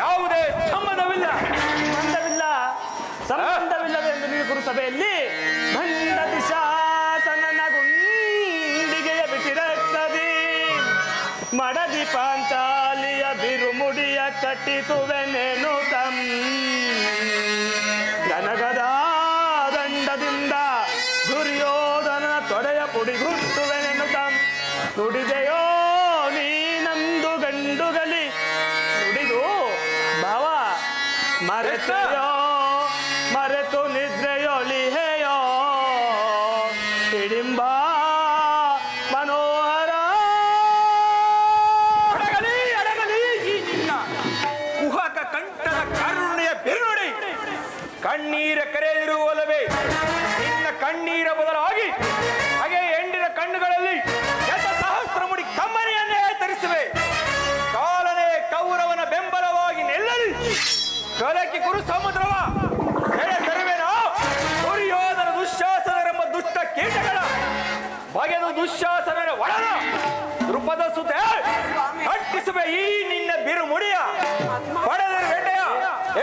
ಯಾವುದೇ ಸಂಬಂಧವಿಲ್ಲ. ಸಂಬಂಧವಿಲ್ಲವೆಂದು ನೀವು ಸಭೆಯಲ್ಲಿ ಭಂಡ ದುಶಾಸನನ ಗುಂಡಿಗೆಯ ಬಿಸಿರಕ್ತದೆ ಮಡದಿ ಪಾಂಚಾಲಿಯ ಬಿರುಮುಡಿಯ ಕಟ್ಟಿಸುವೆನೇನು ಜನಗದ ದಂಡದಿಂದ ದುರ್ಯೋಧನ ತೊಡೆಯ ಪುಡಿಗುಟ್ಟುವೆನೆನು ನುಡಿದೆಯೋ ನೀನಂದು ಗಂಡುಗಲಿ ನುಡಿದು ಭಾವ ಮರೆತೆಯೋ ಮರೆತು ನಿದ್ರೆಯೊಳಿಹೆಯೋ ಹಿಡಿಂಬ ಮನೋಹರ ಅಡಗಲಿ ಈ ನಿನ್ನ ಕುಹಕ ಕಂಠದ ಕರುಣೆಯ ಬಿರುನುಡಿ ಕಣ್ಣೀರ ಕರೆಯಿರುವಲ್ಲವೇ ನಿನ್ನ ಕಣ್ಣೀರ ಬದಲಾಗಿ ಹಾಗೆ ಹೆಂಡಿನ ಕಣ್ಣುಗಳಲ್ಲಿ ಸಹಸ್ರ ಮುಡಿ ಕಮ್ಮನೆಯನ್ನೇ ತರಿಸುವೆ ಕಾಲನೇ ಕೌರವನ ಬೆಂಬಲವಾಗಿ ನಿಲ್ಲಲಿ ಕಲಕಿ ಕುರು ಸಮುದ್ರವ ತರುವೆನೋ ದುರ್ಯೋಧನ ದುಶ್ಯಾಸನರೆಂಬ ದುಷ್ಟ ಕೀಟಗಳ ಬಗೆದು ದುಶ್ಯಾಸನರ ಒಳನ ದೃಪದ ಸುತೆ ಕಟ್ಟಿಸುವೆ ಈ ನಿನ್ನ ಬಿರುಮುಡಿಯ ಪಡೆದ ಬೇಟೆಯ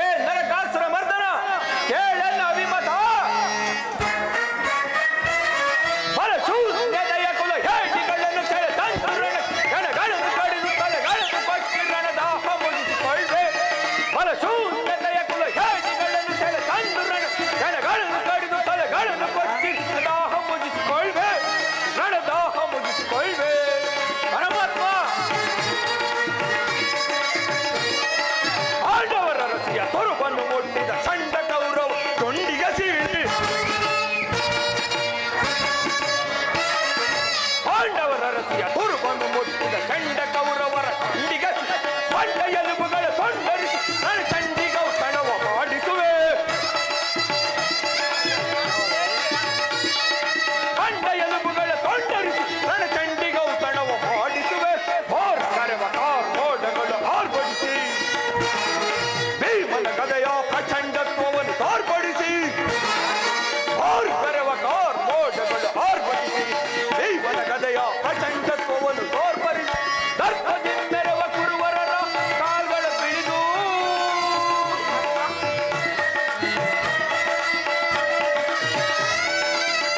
ಏ ನರಕಾಸುರ ಮರ್ದನ ಕೇಳನ್ನ ಅಭಿಮತ ಬಲ ಶೂನ್ಯತೆಯ ಕುಲ ಹೇಟಿಗಳನ್ನು ಸೆಳೆ ತಂತ್ರನ ಗಣಗಳನ್ನು ಕಡಿದು ತಲೆಗಳನ್ನು ಕೊಚ್ಚಿ ರಣದಾಹ ಮುಗಿಸಿಕೊಳ್ಳೆ ಬಲ ಶೂನ್ಯತೆಯ ಕುಲ ಹೇಟಿಗಳನ್ನು ಸೆಳೆ ತಂತ್ರನ ಗಣಗಳನ್ನು ಕಡಿದು ತಲೆಗಳನ್ನು ಕೊಚ್ಚಿ ರಣದಾಹ ಮುಗಿಸಿಕೊಳ್ಳೆ ರಣದಾಹ ಮುಗಿಸಿಕೊಳ್ಳೆ ಪರಮಾತ್ಮ ಆಂಡವರ ರಸಿಯ ತೊರುಬನ್ನು ಮುಟ್ಟಿದ ಚಂಡ ಕೌರವ ತೊಂಡಿಗ ಸೀಳಿ ಪಾಂಡವರ ರಸಿಯ ತೊರುಬನ್ನು ಮುಟ್ಟಿದ ಚಂಡ ಕೌರವರ ತೊಂಡಿಗ ಬಂಡ ಎಲುಬುಗಳ ತೊಂಡರಿಸಿ ನನ್ನ ಚಂಡಿಗೌ ಕಣವ ಮಾಡಿಸುವೆ ಬಂಡ ಎಲುಬುಗಳ ತೊಂಡರಿಸಿ ನನ್ನ ಚಂಡಿಗೌ ಕಣವ ಮಾಡಿಸುವೆ ಹೋರ್ ಕರೆವ ಕಾರ್ ಮೋಡಗಳು ಆರ್ಪಡಿಸಿ ಭೀಮನ ಗದೆಯ ಪ್ರಚಂಡತ್ವವನ್ನು ತೋರ್ಪಡಿಸಿ ಹೋರ್ ಕರೆವ ಕಾರ್ ಮೋಡಗಳು ಆರ್ಪಡಿಸಿ ಭೀಮನ ಗದೆಯ ಪ್ರಚಂಡತ್ವವನ್ನು ತೋರ್ಪಡಿಸಿ ದರ್ಪದಿಂದೆರವ ಕುರುವರರ ಕಾಲ್ಗಳ ಪಿಡಿದು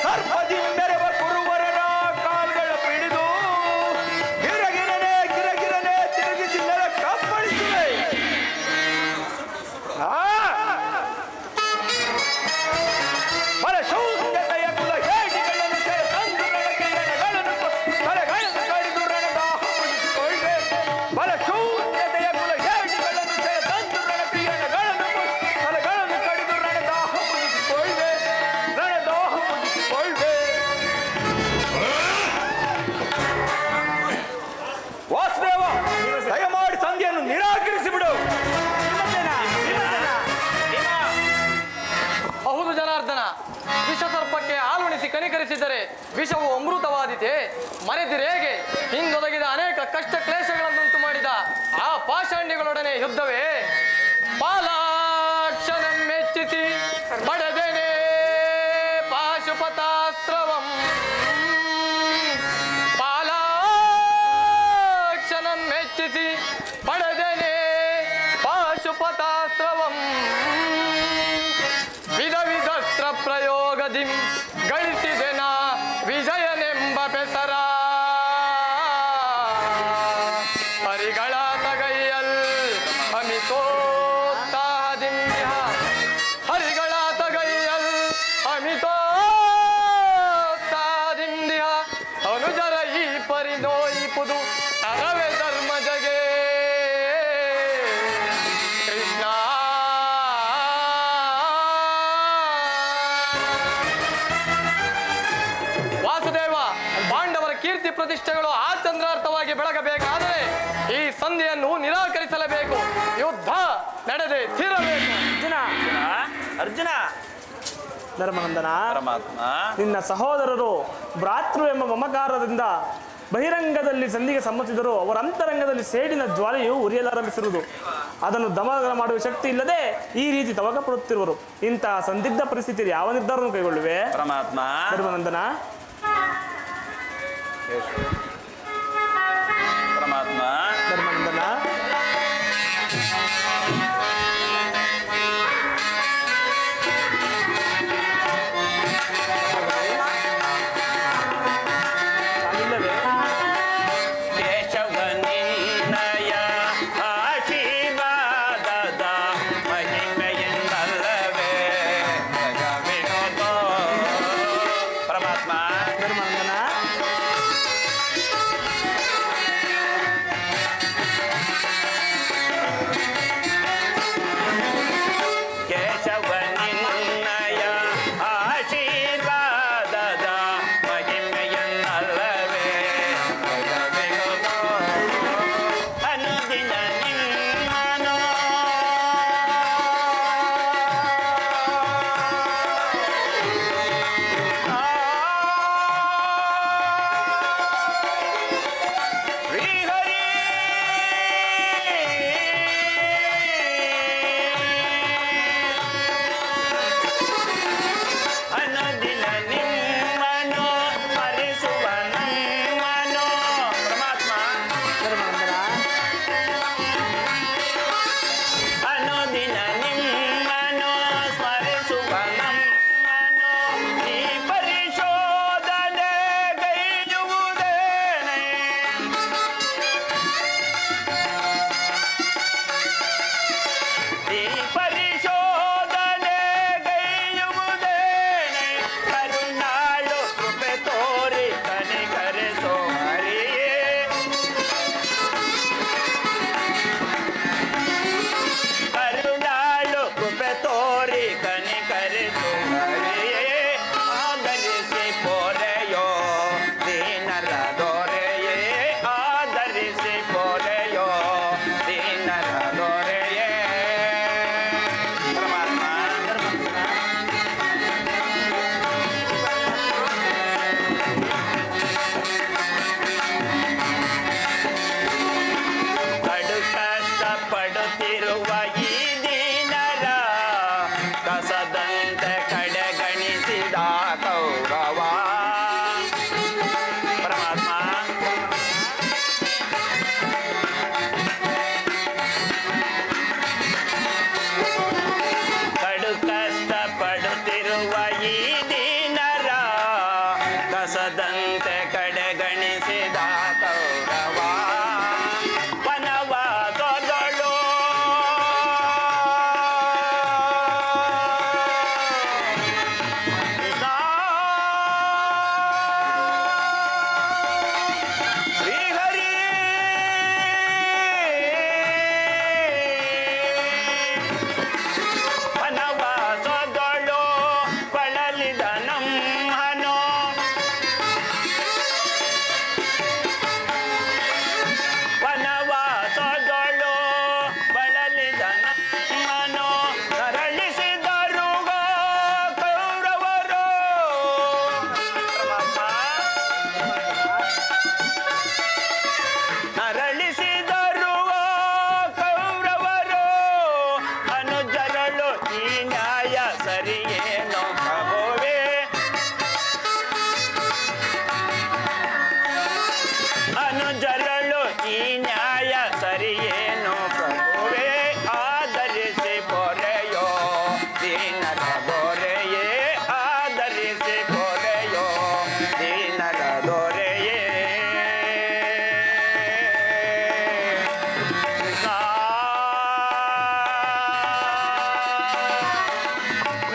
ದರ್ಪದಿಂದೆರವ ಕುರುವರರ ಕಾಲ್ಗಳ ಪಿಡಿದು ಗಿರಗಿರನೆ ತಿರುಗಿಸಿ ನೆಲ ಕಪ್ಪಳಿಸಿವೆ ಬಲ ಶೂನ್ಯತೆಯ ಕುಲ ಹೇಟಿಗಳನ್ನು ಸೆರೆ ತಂದು ರಣಕಿರಣಗಳನ್ನು ತಲೆಗಳನ್ನು ಕಡಿದು ರಣದಾಹ ಮುಗಿಸಿಕೊಳ್ಳೆ ಬಲ ಶೂನ್ಯತೆಯ ಕುಲ ಹೇಟಿಗಳನ್ನು ಸೆರೆ ತಂದು ರಣಕಿರಣಗಳನ್ನು ತಲೆಗಳನ್ನು ಕಡಿದು ರಣದಾಹ ಮುಗಿಸಿಕೊಳ್ಳೆ ರಣದಾಹ ಮುಗಿಸಿಕೊಳ್ಳೆ ವಾಸುದೇವ ದಯಮಾಡಿ ಸಂಧಿಯನ್ನು ನಿರಾಕರಿಸಿ ಬಿಡು ಹೌದು ಜನಾರ್ದನ, ವಿಷಸರ್ಪಕ್ಕೆ ಹಾಲುಣಿಸಿ ಕನಿಕರಿಸಿದರೆ ವಿಷವು ಅಮೃತವಾದೀತೆ. ಮರೆತಿರೇಗೆ ಹಿಂದೊದಗಿದ ಅನೇಕ ಕಷ್ಟ ಕ್ಲೇಶಗಳನ್ನುಂಟು ಮಾಡಿದ ಆ ಪಾಷಾಂಡಿಗಳೊಡನೆ ಯುದ್ಧವೇ? ಪಾಲಾಕ್ಷನ ಮೆಚ್ಚಿಸಿ ಪಡೆದೇನೆ ಪಾಶುಪತಾಸ್ತ್ರವಂ ಪಾಲಾಕ್ಷನ ಮೆಚ್ಚಿಸಿ ಪಡೆದೇನೆ ಪಾಶುಪತಾಸ್ತ್ರವಂ ವಿಧ ವಿಧಸ್ತ್ರ ಪ್ರಯೋಗದಿ ಗಳಿಸಿದೆನ ವಿಜಯನೆಂಬ ಬೆಸರ ಹರಿಗಳ ತಗೈಯಲ್ ಅಮಿತೋತ್ಸಾಹದಿಂದಿಹ ಹರಿಗಳ ತಗೈಯಲ್ ಅಮಿತೋತ್ಸಾಹದಿಂದಿಹ ಅನುಜರ ಈ ಪರಿನೋಯಿಪುದು ಅರವೆ ಧರ್ಮ ಜಗೆ ಕೃಷ್ಣ ವಾಸುದೇವ, ಪಾಂಡವರ ಕೀರ್ತಿ ಪ್ರತಿಷ್ಠೆಗಳು ಆ ಚಂದ್ರಾರ್ಥವಾಗಿ ಬೆಳಗಬೇಕಾದರೆ ಈ ಸಂಧಿಯನ್ನು ನಿರಾಕರಿಸಲೇಬೇಕು. ಯುದ್ಧ ನಡೆದೇ ತೀರಬೇಕು. ಅರ್ಜುನ ಧರ್ಮನಂದನ, ಪರಮಾತ್ಮ ನಿನ್ನ ಸಹೋದರರು ಭ್ರಾತೃ ಎಂಬ ಮಮಕಾರದಿಂದ ಬಹಿರಂಗದಲ್ಲಿ ಸಂಧಿಗೆ ಸಮ್ಮತಿಸಿದರೂ ಅವರ ಅಂತರಂಗದಲ್ಲಿ ಸೇಡಿನ ಜ್ವಾಲೆಯು ಉರಿಯಲಾರಂಭಿಸಿರುವುದು. ಅದನ್ನು ದಮನ ಮಾಡುವ ಶಕ್ತಿ ಇಲ್ಲದೆ ಈ ರೀತಿ ತವಕ ಪಡುತ್ತಿರುವರು. ಇಂತಹ ಸಂದಿಗ್ಧ ಪರಿಸ್ಥಿತಿಯಲ್ಲಿ ಯಾವ ನಿರ್ಧಾರವನ್ನು ಕೈಗೊಳ್ಳುವೆ? ಪರಮಾತ್ಮ ಧರ್ಮನಂದನ, ಪರಮಾತ್ಮ ಧರ್ಮನಂದನ,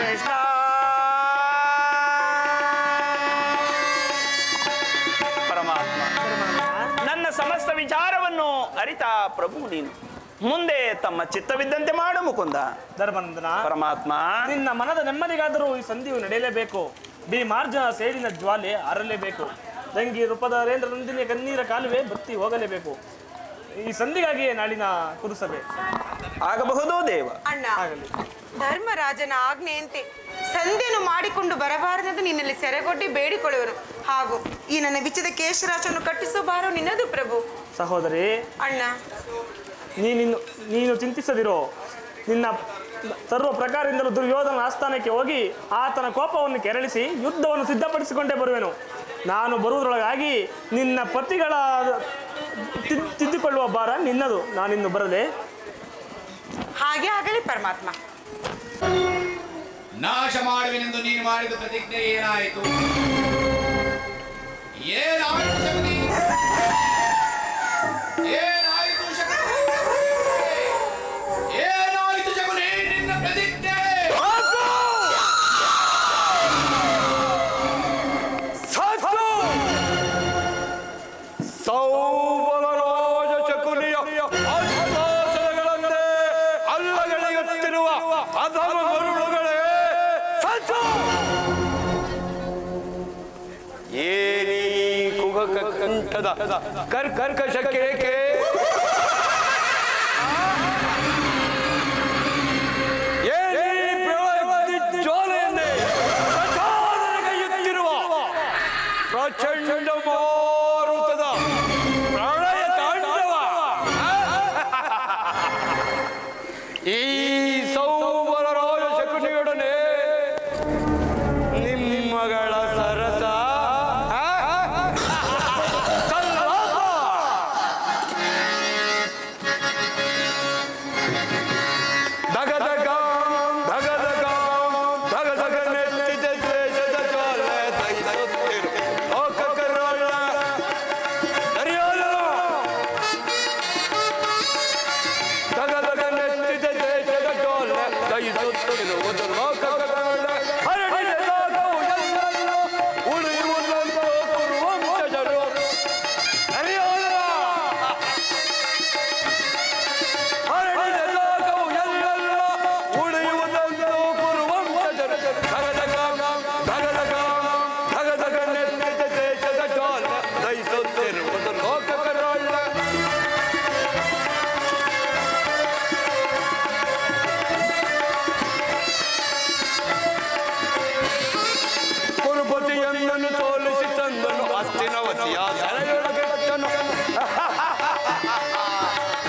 ಕೃಷ್ಣ. ಪರಮಾತ್ಮ, ನನ್ನ ಸಮಸ್ತ ವಿಚಾರವನ್ನು ಅರಿತ ಪ್ರಭು ನೀನು. ಮುಂದೆ ತಮ್ಮ ಚಿತ್ತವಿದ್ದಂತೆ ಮಾಡು ಮುಕುಂದ. ಧರ್ಮನಂದನ, ಪರಮಾತ್ಮ, ನಿನ್ನ ಮನದ ನೆಮ್ಮದಿಗಾದರೂ ಈ ಸಂಧಿಯು ನಡೆಯಲೇಬೇಕು. ಭೀಮಾರ್ಜುನ ಸೇಡಿನ ಜ್ವಾಲೆ ಆರಲೇಬೇಕು. ತಂಗಿ ರೂಪದ ರೇಂದ್ರನಂದಿನಿಯ ಕಣ್ಣೀರ ಕಾಲುವೆ ಬತ್ತಿ ಹೋಗಲೇಬೇಕು. ಈ ಸಂಧಿಗಾಗಿಯೇ ನಾಳಿನ ಕುರುಸಭೆ ಆಗಬಹುದು ದೇವ. ಅಣ್ಣ, ಆಗಲಿ. ಧರ್ಮರಾಜನ ಆಜ್ಞೆಯಂತೆ ಸಂಧಿಯನ್ನು ಮಾಡಿಕೊಂಡು ಬರಬಾರದೆಂದು ನಿನ್ನಲ್ಲಿ ಸೆರೆಗೊಡ್ಡಿ ಬೇಡಿಕೊಳ್ಳುವರು. ಹಾಗೂ ಈ ನನ್ನ ಬಿಚ್ಚದ ಕೇಶರಾಶವನ್ನು ಕಟ್ಟಿಸೋ ಭಾರ ನಿನ್ನದು ಪ್ರಭು. ಸಹೋದರಿ, ಅಣ್ಣ, ನೀನು ಚಿಂತಿಸದಿರೋ. ನಿನ್ನ ಸರ್ವ ಪ್ರಕಾರದಿಂದಲೂ ದುರ್ಯೋಧನ ಆಸ್ಥಾನಕ್ಕೆ ಹೋಗಿ ಆತನ ಕೋಪವನ್ನು ಕೆರಳಿಸಿ ಯುದ್ಧವನ್ನು ಸಿದ್ಧಪಡಿಸಿಕೊಂಡೇ ಬರುವೆನು. ನಾನು ಬರುವುದರೊಳಗಾಗಿ ನಿನ್ನ ಪತಿಗಳ ತಿದ್ದಿಕೊಳ್ಳುವ ಭಾರ ನಿನ್ನದು. ನಾನಿನ್ನು ಬರದೆ. ಹಾಗೆ ಆಗಲಿ ಪರಮಾತ್ಮ. ನಾಶ ಮಾಡುವೆನೆಂದು ನೀನು ಮಾಡಿದ ಪ್ರತಿಜ್ಞೆ ಏನಾಯಿತು? ಏನಾಯಿತು ಶಕುನಿ? ಏನಾಯಿತು ಶಕುನಿ? ಏನಾಯಿತು ಶಕುನಿ ನಿನ್ನ ಪ್ರತಿಜ್ಞೆ? ಸೌಬಲರಾಜ ಶಕುನಿಯ ಅಶ್ವಾಸಗಳಂತೆ ಅಲ್ಲಗಳೆಯುತ್ತಿರುವ ಅಧಮ ಮರುಳುಗಳೇ, ಸತ್ತು! ಏನಿ ಕುಹಕ ಕಂಠದ ಕರ್ಕಶಕ್ಕೆ ಜ್ವಾಲೆಯನ್ನೇ ಪ್ರಚೋದನೆಗೈಯುತ್ತಿರುವ ಪ್ರಚಂಡ ಮಾರುತದ ಪ್ರಳಯ ತಾಂಡವ ಈ ಸೌಬಲರಾಜ ಶಕುನಿಯೊಡನೆ ನಿಮ್ಮಗಳ ಸರಸ ದಗದಗ ದಗದಗ ದಗದಗ ನೆತ್ತಿದ ದ್ವೇಷದ ಜ್ವಾಲೆ ದಹಿಸುತ್ತಿರು ಲೋಕಕರಾಳ ಅರಿಯೋದು. ದಗದಗ ನೆತ್ತಿದ ದ್ವೇಷದ ಜ್ವಾಲೆ ದಹಿಸುತ್ತಿರುವುದು ಲೋಕಕರಾಳ ಹರಡಿದ ಲೋಕವು ಎಲ್ಲೆಲ್ಲೋ ಉಳಿಯುವುದಂತೂ ಕುರುವಂಶಜರು ಅರಿಯೋದು. ಹರಡಿದ ಲೋಕವು ಎಲ್ಲೆಲ್ಲೋ ಉಳಿಯುವುದಂತೂ ಕುರುವಂಶಜರು. ಧಗಧಗ ಧಗಧಗ ಧಗಧಗ ನೆತ್ತಿದ ದೇಶದ ಜ್ವಾಲೆ ದಹಿಸುತ್ತಿರುವುದು ಲೋಕಕರಾಳ. ಕುರುಪತಿಯನ್ನನ್ನು ಸೋಲಿಸಿ ತಂದನು ಹಸ್ತಿನವತಿಯ ಸೆರೆಯೊಳಗಿಟ್ಟನು.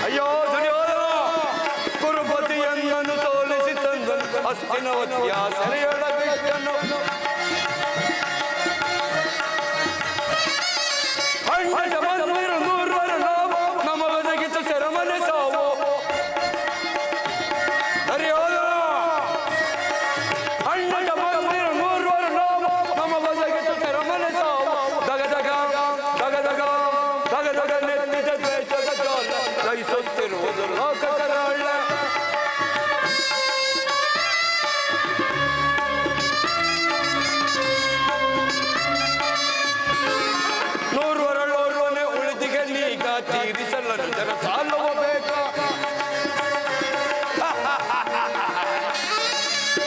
ಅಯ್ಯೋ ದುರ್ಯೋಧನ, ಕುರುಪತಿಯನ್ನನ್ನು ಸೋಲಿಸಿ ತಂದನು ಹಸ್ತಿನವತಿಯ ಸೆರೆಯೊಳಗಿಟ್ಟನು. ಹಣ್ಣಿನ ಬಂದಿರು ನೂರರ ನಾವು ನಮ್ಮ ಬದಗಿತು ಸೆರಮನೆ ಸಾವು. ದುರ್ಯೋಧನ, ಹಣ್ಣಿನ ಬಂದಿರು ನೂರರ ನಾವು ನಮ್ಮ ಬದಗಿತು ಸೆರಮನೆ ಸಾವು. ದಗದಗ ದಗದಗ ದಗದಗ ನೆತ್ತಿದ ದ್ವೇಷದ ಜ್ವಾಲೆ ದಹಿಸುತ್ತಿರುವುದು ಲೋಕಕರಾಳ. ನೂರನೇ ಉಳಿದಿಗೆ ನೀಗ ತೀರಿಸಲನು ಜನ ಸಾಲುವ ಬೇಕ.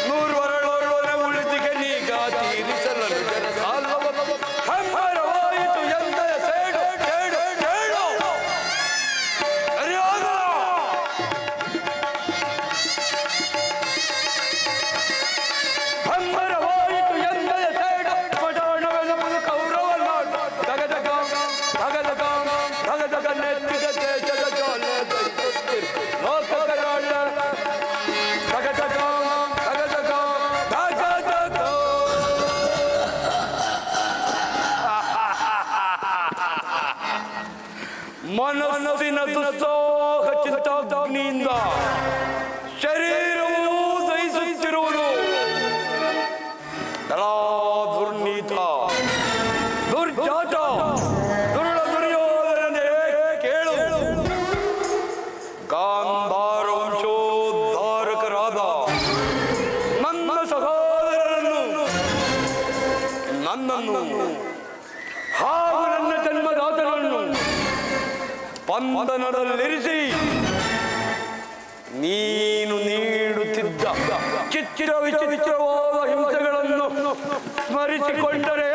ನೂರನೇ ಉಳಿದಿಗೆ ನೀಗ ತೀರಿಸಲನು ಜನ ಸಾಲುವ ಹಂಬರವಾಯಿತು ಎಂದರೆ ಸೇಡು ಕೇಡು ಕೇಳು ಅರಿಯೋದು. ಹಂಬರವಾಯಿತು ಎಂದರೆ ಸೇಡು ಪಟಾಣವೆನುವುದು ಕೌರವ ನಾಡು. ದಗದಗ ದಗದಗ ದಗದಗ ನೆತ್ತಿದ ದೇಶದ ಜ್ವಾಲೆ ದಹಿಸುತ್ತಿರು ಲೋಕಕರಾಳ. ದಗದಗ ದಗದಗ ದಗದಗ ಮನಸ್ಸಿನ ದುಸ್ಸಾಹ ಚಿಂತಾಗ್ನಿಯಿಂದ ಶರೀರವು ದಹಿಸುತ್ತಿರುವುದು ದುರ್ನೀತ ದುರ್ಜಾತ ದುರುಳ ದುರ್ಯೋಧನನೇ ಕೇಳು. ಗಾಂಧಾರ ವಂಶೋದ್ಧಾರಕರಾದ ನನ್ನ ಸಹೋದರ ನನ್ನನ್ನು ಹಾಗೂ ನನ್ನ ಜನ್ಮದಾತನನ್ನು ಬಂಧನದಲ್ಲಿರಿಸಿ ನೀನು ನೀಡುತ್ತಿದ್ದ ಚಿತ್ರ ವಿಚಿತ್ರವಾದ ಹಿಂಸೆಗಳನ್ನು ಸ್ಮರಿಸಿಕೊಂಡರೆ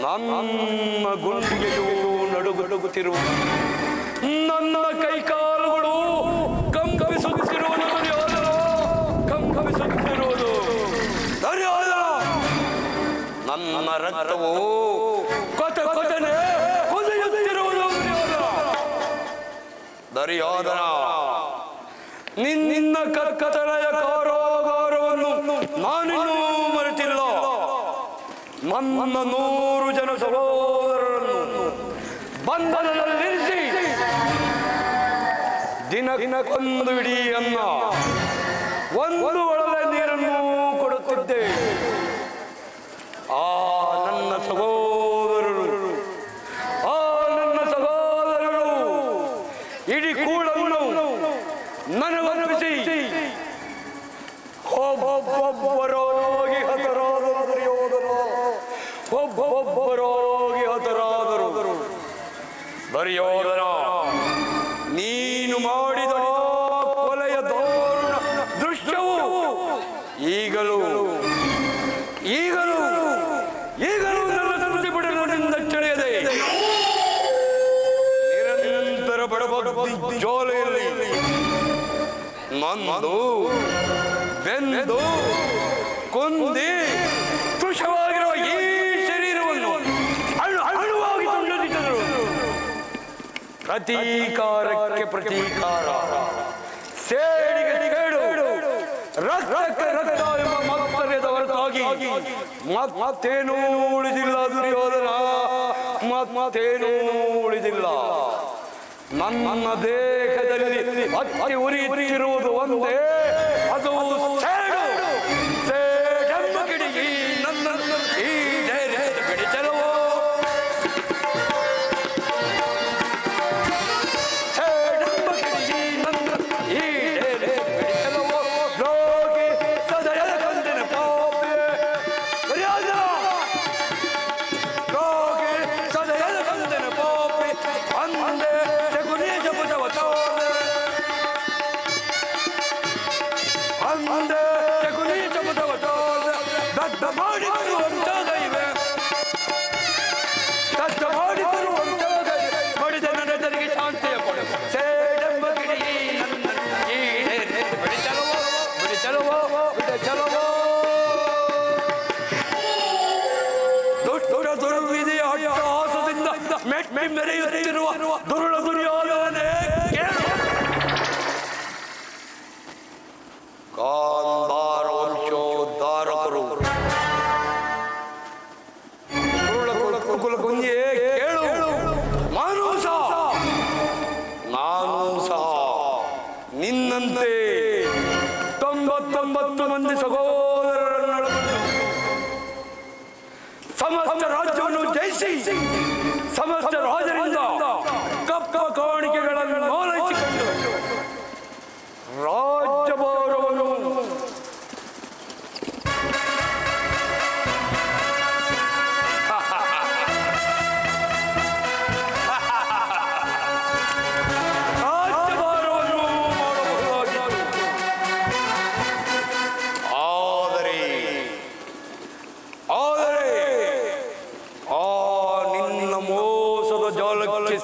ನನ್ನ ಗುಂಡಿಗೆಯೂ ನಡುಗುತ್ತಿರುವ ನನ್ನ ಕೈಕಾಲುಗಳು ಕಂಪಿಸುತ್ತಿರುವುದು ಕಂಪಿಸುತ್ತಿರುವುದು ನನ್ನ ರಕ್ತವು ಕೊತನೆ ಕುದಿಯುತ್ತಿರುವುದು ದರ್ಯೋಧನ ನಿನ್ನ ಕತ್ತಲೆಯ ಕಾರಾಗಾರವನ್ನು ನಾನಿನ್ನೂ ಮರೆತಿಲ್ಲ. ನನ್ನ 100 ಜನ ಸಹೋದರರನ್ನು ಬಂಧನದಲ್ಲಿರಿಸಿ ದಿನಕ್ಕೊಂದು ಇಡೀ ಅನ್ನ ಒಂದು ಒಳಗೆ ನೀರನ್ನು ಕೊಡುತ್ತಿದ್ದೆ. ಆ ನನ್ನ ಸಹೋದರರು ಇಡೀ ಕೂಡನ್ನು ನನಗೊಪ್ಪಿಸಿ ಒಬ್ಬೊಬ್ಬರಾಗಿ ಹತರಾದರು. ದುರ್ಯೋಧನ, ನೀನು ಮಾಡಿದ ಕೊಲೆಯ ದಾರುಣ ದೃಶ್ಯವು ಈಗಲೂ ನನ್ನ ಸ್ಮೃತಿ ಬಿಡಲಿನಿಂದ ಚೆಳೆಯದೆ ನಿರಂತರ ಬಡಬಗ್ಗಿ ಜೋಲೆಯಲ್ಲಿ ನನ್ನದು ಬೆಂದು ಕೊಂದಿ ಕೃಶವಾಗಿರುವ ಈ ಶರೀರವನ್ನು ಅಣುವಾಗಿ ತುಂಡದಿದ್ದರು. ಪ್ರತೀಕಾರಕ್ಕೆ ಪ್ರತೀಕಾರ, ಸೇಡಿಗೆ ಸೇಡು, ರಕ್ತಕ್ಕೆ ರಕ್ತ ಎಂಬ ಮಾತ್ಸರ್ಯದ ಹೊರತಾಗಿ ಮತ್ತೇನೂ ಉಳಿದಿಲ್ಲ. ದುರ್ಯೋಧನ, ಮತ್ತೇನೂ ಉಳಿದಿಲ್ಲ. ನನ್ನ ದೇಹದಲ್ಲಿ ಅತಿ ಉರಿಯುತ್ತಿರುವುದು ಒಂದೇ, ಅದು ಸೇಡು. ಸೇಡೆಂಬ ಕಿಡಿಗಿ ನನ್ನ ಈ ಧೈರ್ಯದ ಬಿಡಿಸಲವೋ, ಸೇಡೆಂಬ ಕಿಡಿಗಿ ನನ್ನ ಈ ಧೈರ್ಯದ ಬಿಡಿಸಲವೋ. ಲೋಕಿ ಸದಯದ ಕಂದಿನ ಪಾಪೆ ಮರ್ಯಾದ, ಲೋಕಿ ಸದಯದ ಕಂದಿನ ಪಾಪೆ ಅಂದೆ ಶಕುನಿ ಜಪದವ ತೋದೆ, ಅಂದೆ ಶಕುನಿ ಜಪದವ ತೋದೆ. ದಡ್ಡ ಮಾಡಿ ಬರುವಂತ ದೈವೆ, ದಡ್ಡ ಮಾಡಿ ಬರುವಂತ ದೈವೆ, ಮಾಡಿದ ನನಗೆ ಶಾಂತಿಯ ಕೊಡು. ಸೇಡೆಂಬ ಕಿಡಿಗಿ ನನ್ನ ಈ ಬಿಡಿಸಲವೋ, ಬಿಡಿಸಲವೋ, ಬಿಡಿಸಲವೋ. ದುಷ್ಟ ದುರ್ವಿಧಿಯ ಅಟ್ಟಹಾಸದಿಂದ ಮೆರೆಯುತ್ತಿರುವ ದುರುಳ ದುರ್ಯೋಧನೇ ಕೇಳು. ಗಾಂಧಾರ ವಂಶೋದ್ಧಾರಕರು ಕುಲ ಕುಂಜಿಯೇ ಕೇಳು. ನಾನು ಸಹ ನಿನ್ನಂತೆ 99 ಮಂದಿ ಸಹೋದರರನ್ನು ಸಮಸ್ತ ರಾಜ್ಯವನ್ನು ಜಯಿಸಿ ಸಮಸ್ತ ರಾಜರಿಂದ ಕಪ್ಪ ಕಾಣಿಕೆಗಳನ್ನು ಮೌಲಿಸಿಕೊಂಡು ರಾಜ್ಯಭಾರವನ್ನು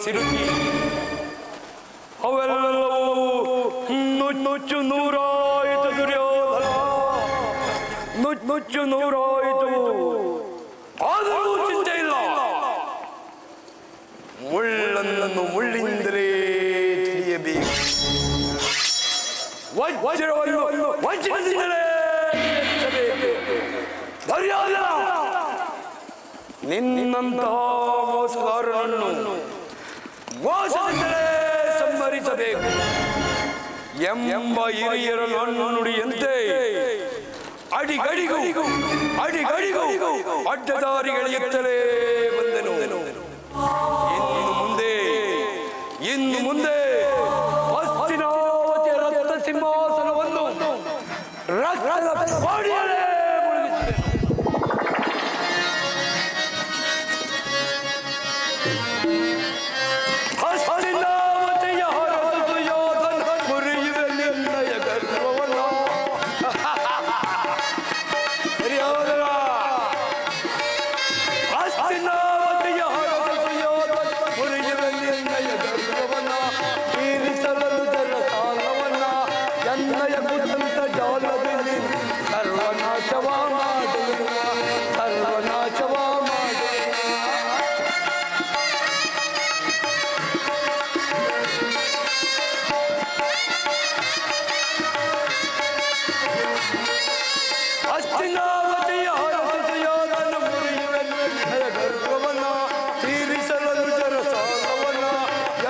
ಸಿರುಕಿ ಅವೆಲ್ಲವೂ ನುಚ್ಚು ನೂರಾಯಿತು. ದುರ್ಯೋಧನ, ನುಚ್ಚು ನೂರಾಯಿತು. ಆದರೂ ಚಿಂತೆ ಇಲ್ಲ. ಮುಳ್ಳನ್ನು ಮುಳ್ಳಿಂದಲೇ ತಿಳಿಯಬೇಕು, ವಜ್ರವನ್ನು ವಜ್ರದಿಂದಲೇ ದುರ್ಯೋಧನ, ನಿನ್ನಂತಹ ಮೋಸಗಾರನನ್ನು ಮೋಸದಿಂದಲೇ ಸಂಹರಿಸಬೇಕು ಎಂಬ ಹಿರಿಯರ ನುಡಿಯಂತೆ ಅಡಿಗಡಿಗೂ ಅಡ್ಡದಾರಿಗಳೆಯುತ್ತಲೇ ಬಂದನು. ಇನ್ನು ಮುಂದೆ ಹಸ್ತಿನಾವತಿಯ ರಕ್ತ ಸಿಂಹಾಸನವನ್ನು ರಕ್ತದ ಕೋಡಿಯಲ್ಲೇ ಮುಳುಗಿಸಿ ಎಂದಯ ಕುತಂತ್ರ ಜಾಲದಲ್ಲಿ ಸರ್ವನಾಶವ ಮಾಡುವೆನು ಸರ್ವನಾಶವ ಮಾಡುವೆನು ಅಸ್ತಿನಾವತಿಯ ಹರಸಿಯಾದನ ಮುರಿಯುವೆನು ಗರ್ಭವನ್ನ ತೀರಿಸಲನು ಜರ ಸಾಲವನ್ನ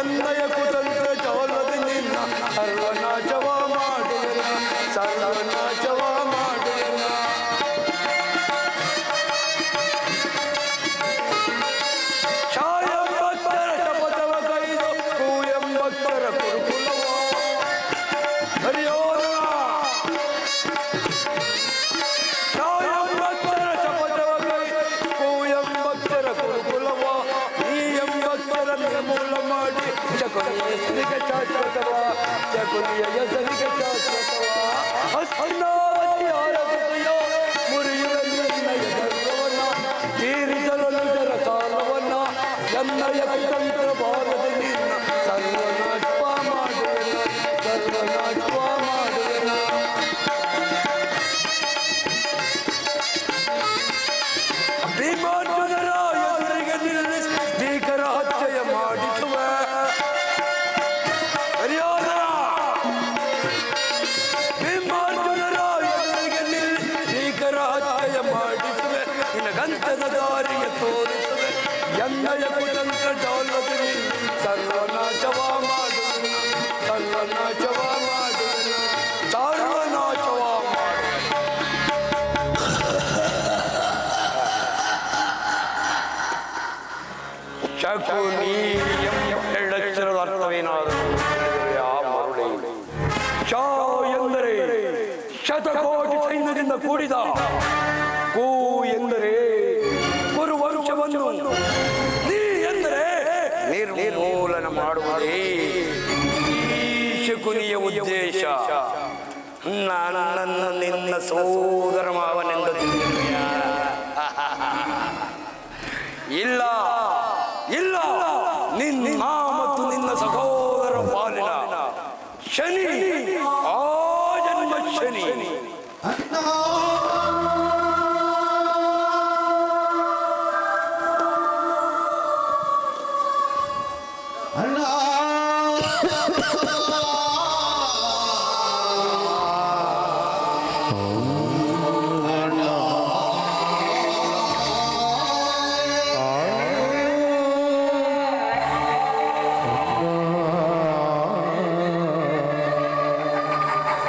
ಎಂದಯ ಕುತಂತ್ರ ಜಾಲದಿ ನಿನ್ನ ಸರ್ವನಾಶವ ಮಾಡುವೆನ ಸರ್ವನಾಶವ ಮಾಡುವೆನ ಛಾಯಂಬತ್ತರ ಶಪಥವ ಕೈದು ಕೂಯಂಬತ್ತರ ಕುರುಕುಲವ ಹರಿಯೋಧನ ಛಾಯಂಬತ್ತರ ಶಪಥವ ಕೈದು ಕೂಯಂಬತ್ತರ ಕುರುಕುಲವ ಈ ಎಂಬತ್ತರ ನಿರ್ಮೂಲ ಮಾಡಿ ಶಕುನಿಯ ಹೆಸರಿಗೆ ಶಾಶ್ವತವ ಶಕುನಿಯ ಹೆಸರಿಗೆ ಶಾಶ್ವತವ ಹಸ್ತಿನಾವತಿಯ ಹರಸುತೆಯ ಮುರಿಯುವೆನು ಎನ್ನಯ ಗರ್ವವನ್ನ ತೀರಿಸಲನು ಜರ ಸಾಲವನ್ನ ಎನ್ನಯ ಕುತಂತ್ರ ಬಾಲದಿ ನಿನ್ನ ಸರ್ವನಾಶವ ಮಾಡುವೆನ ಸರ್ವನಾಶವ ಮಾಡುವೆನ ಭೀಮಾರ್ಜುನರ ಎದುರಿಗೆ ನಿಲ್ಲಿಸಿ ಭೀಕರ ಹತ್ಯೆಯ ಮಾಡಿಸುವೆ ಹರಿಯೋಧನ ಭೀಮಾರ್ಜುನರ ಎದುರಿಗೆ ನಿಲ್ಲಿಸಿ ಭೀಕರ ಹತ್ಯೆಯ ಮಾಡಿಸುವೆ ನಿನಗಂತದ ದಾರಿಯ ತೋರಿಸುವೆ ಎಂದಯ ಕುತಂತ್ರ ಜಾಲದಲ್ಲಿ ಸರ್ವನಾಶವ ಮಾಡುವೆನ ಸರ್ವನಾಶವ ಮಾಡುವೆನ ಸರ್ವನಾಶವ ಶಕುನಿ ಎರಡಕ್ಷರದ ಅರ್ಥವೇನಾದರೂ ಮರುಳಿ ಶಾ ಎಂದರೆ ಶತಕೋಟಿ ಸೈನ್ಯದಿಂದ ಕೂಡಿದ ಕೂ ಎಂದರೆ ಕುರುವಂಶವನ್ನು ನೀ ಎಂದರೆ ನಿರ್ಮೂಲನ ಮಾಡುವುದೇ ಈ ಶಕುನಿಯ ಉದ್ದೇಶ ನನ್ನನ್ನು ನಿನ್ನ ಸೋದರ ಮಾವನೆಂದು ತಿಳಿದಿರುವೆಯಾ? ಇಲ್ಲ ಇಲ್ಲ ನಿನ್ನ ಮತ್ತು ನಿನ್ನ ಸಹೋದರ ಪಾಲಿನ ಶನಿ ಆ ಜನ್ಮ ಶನಿ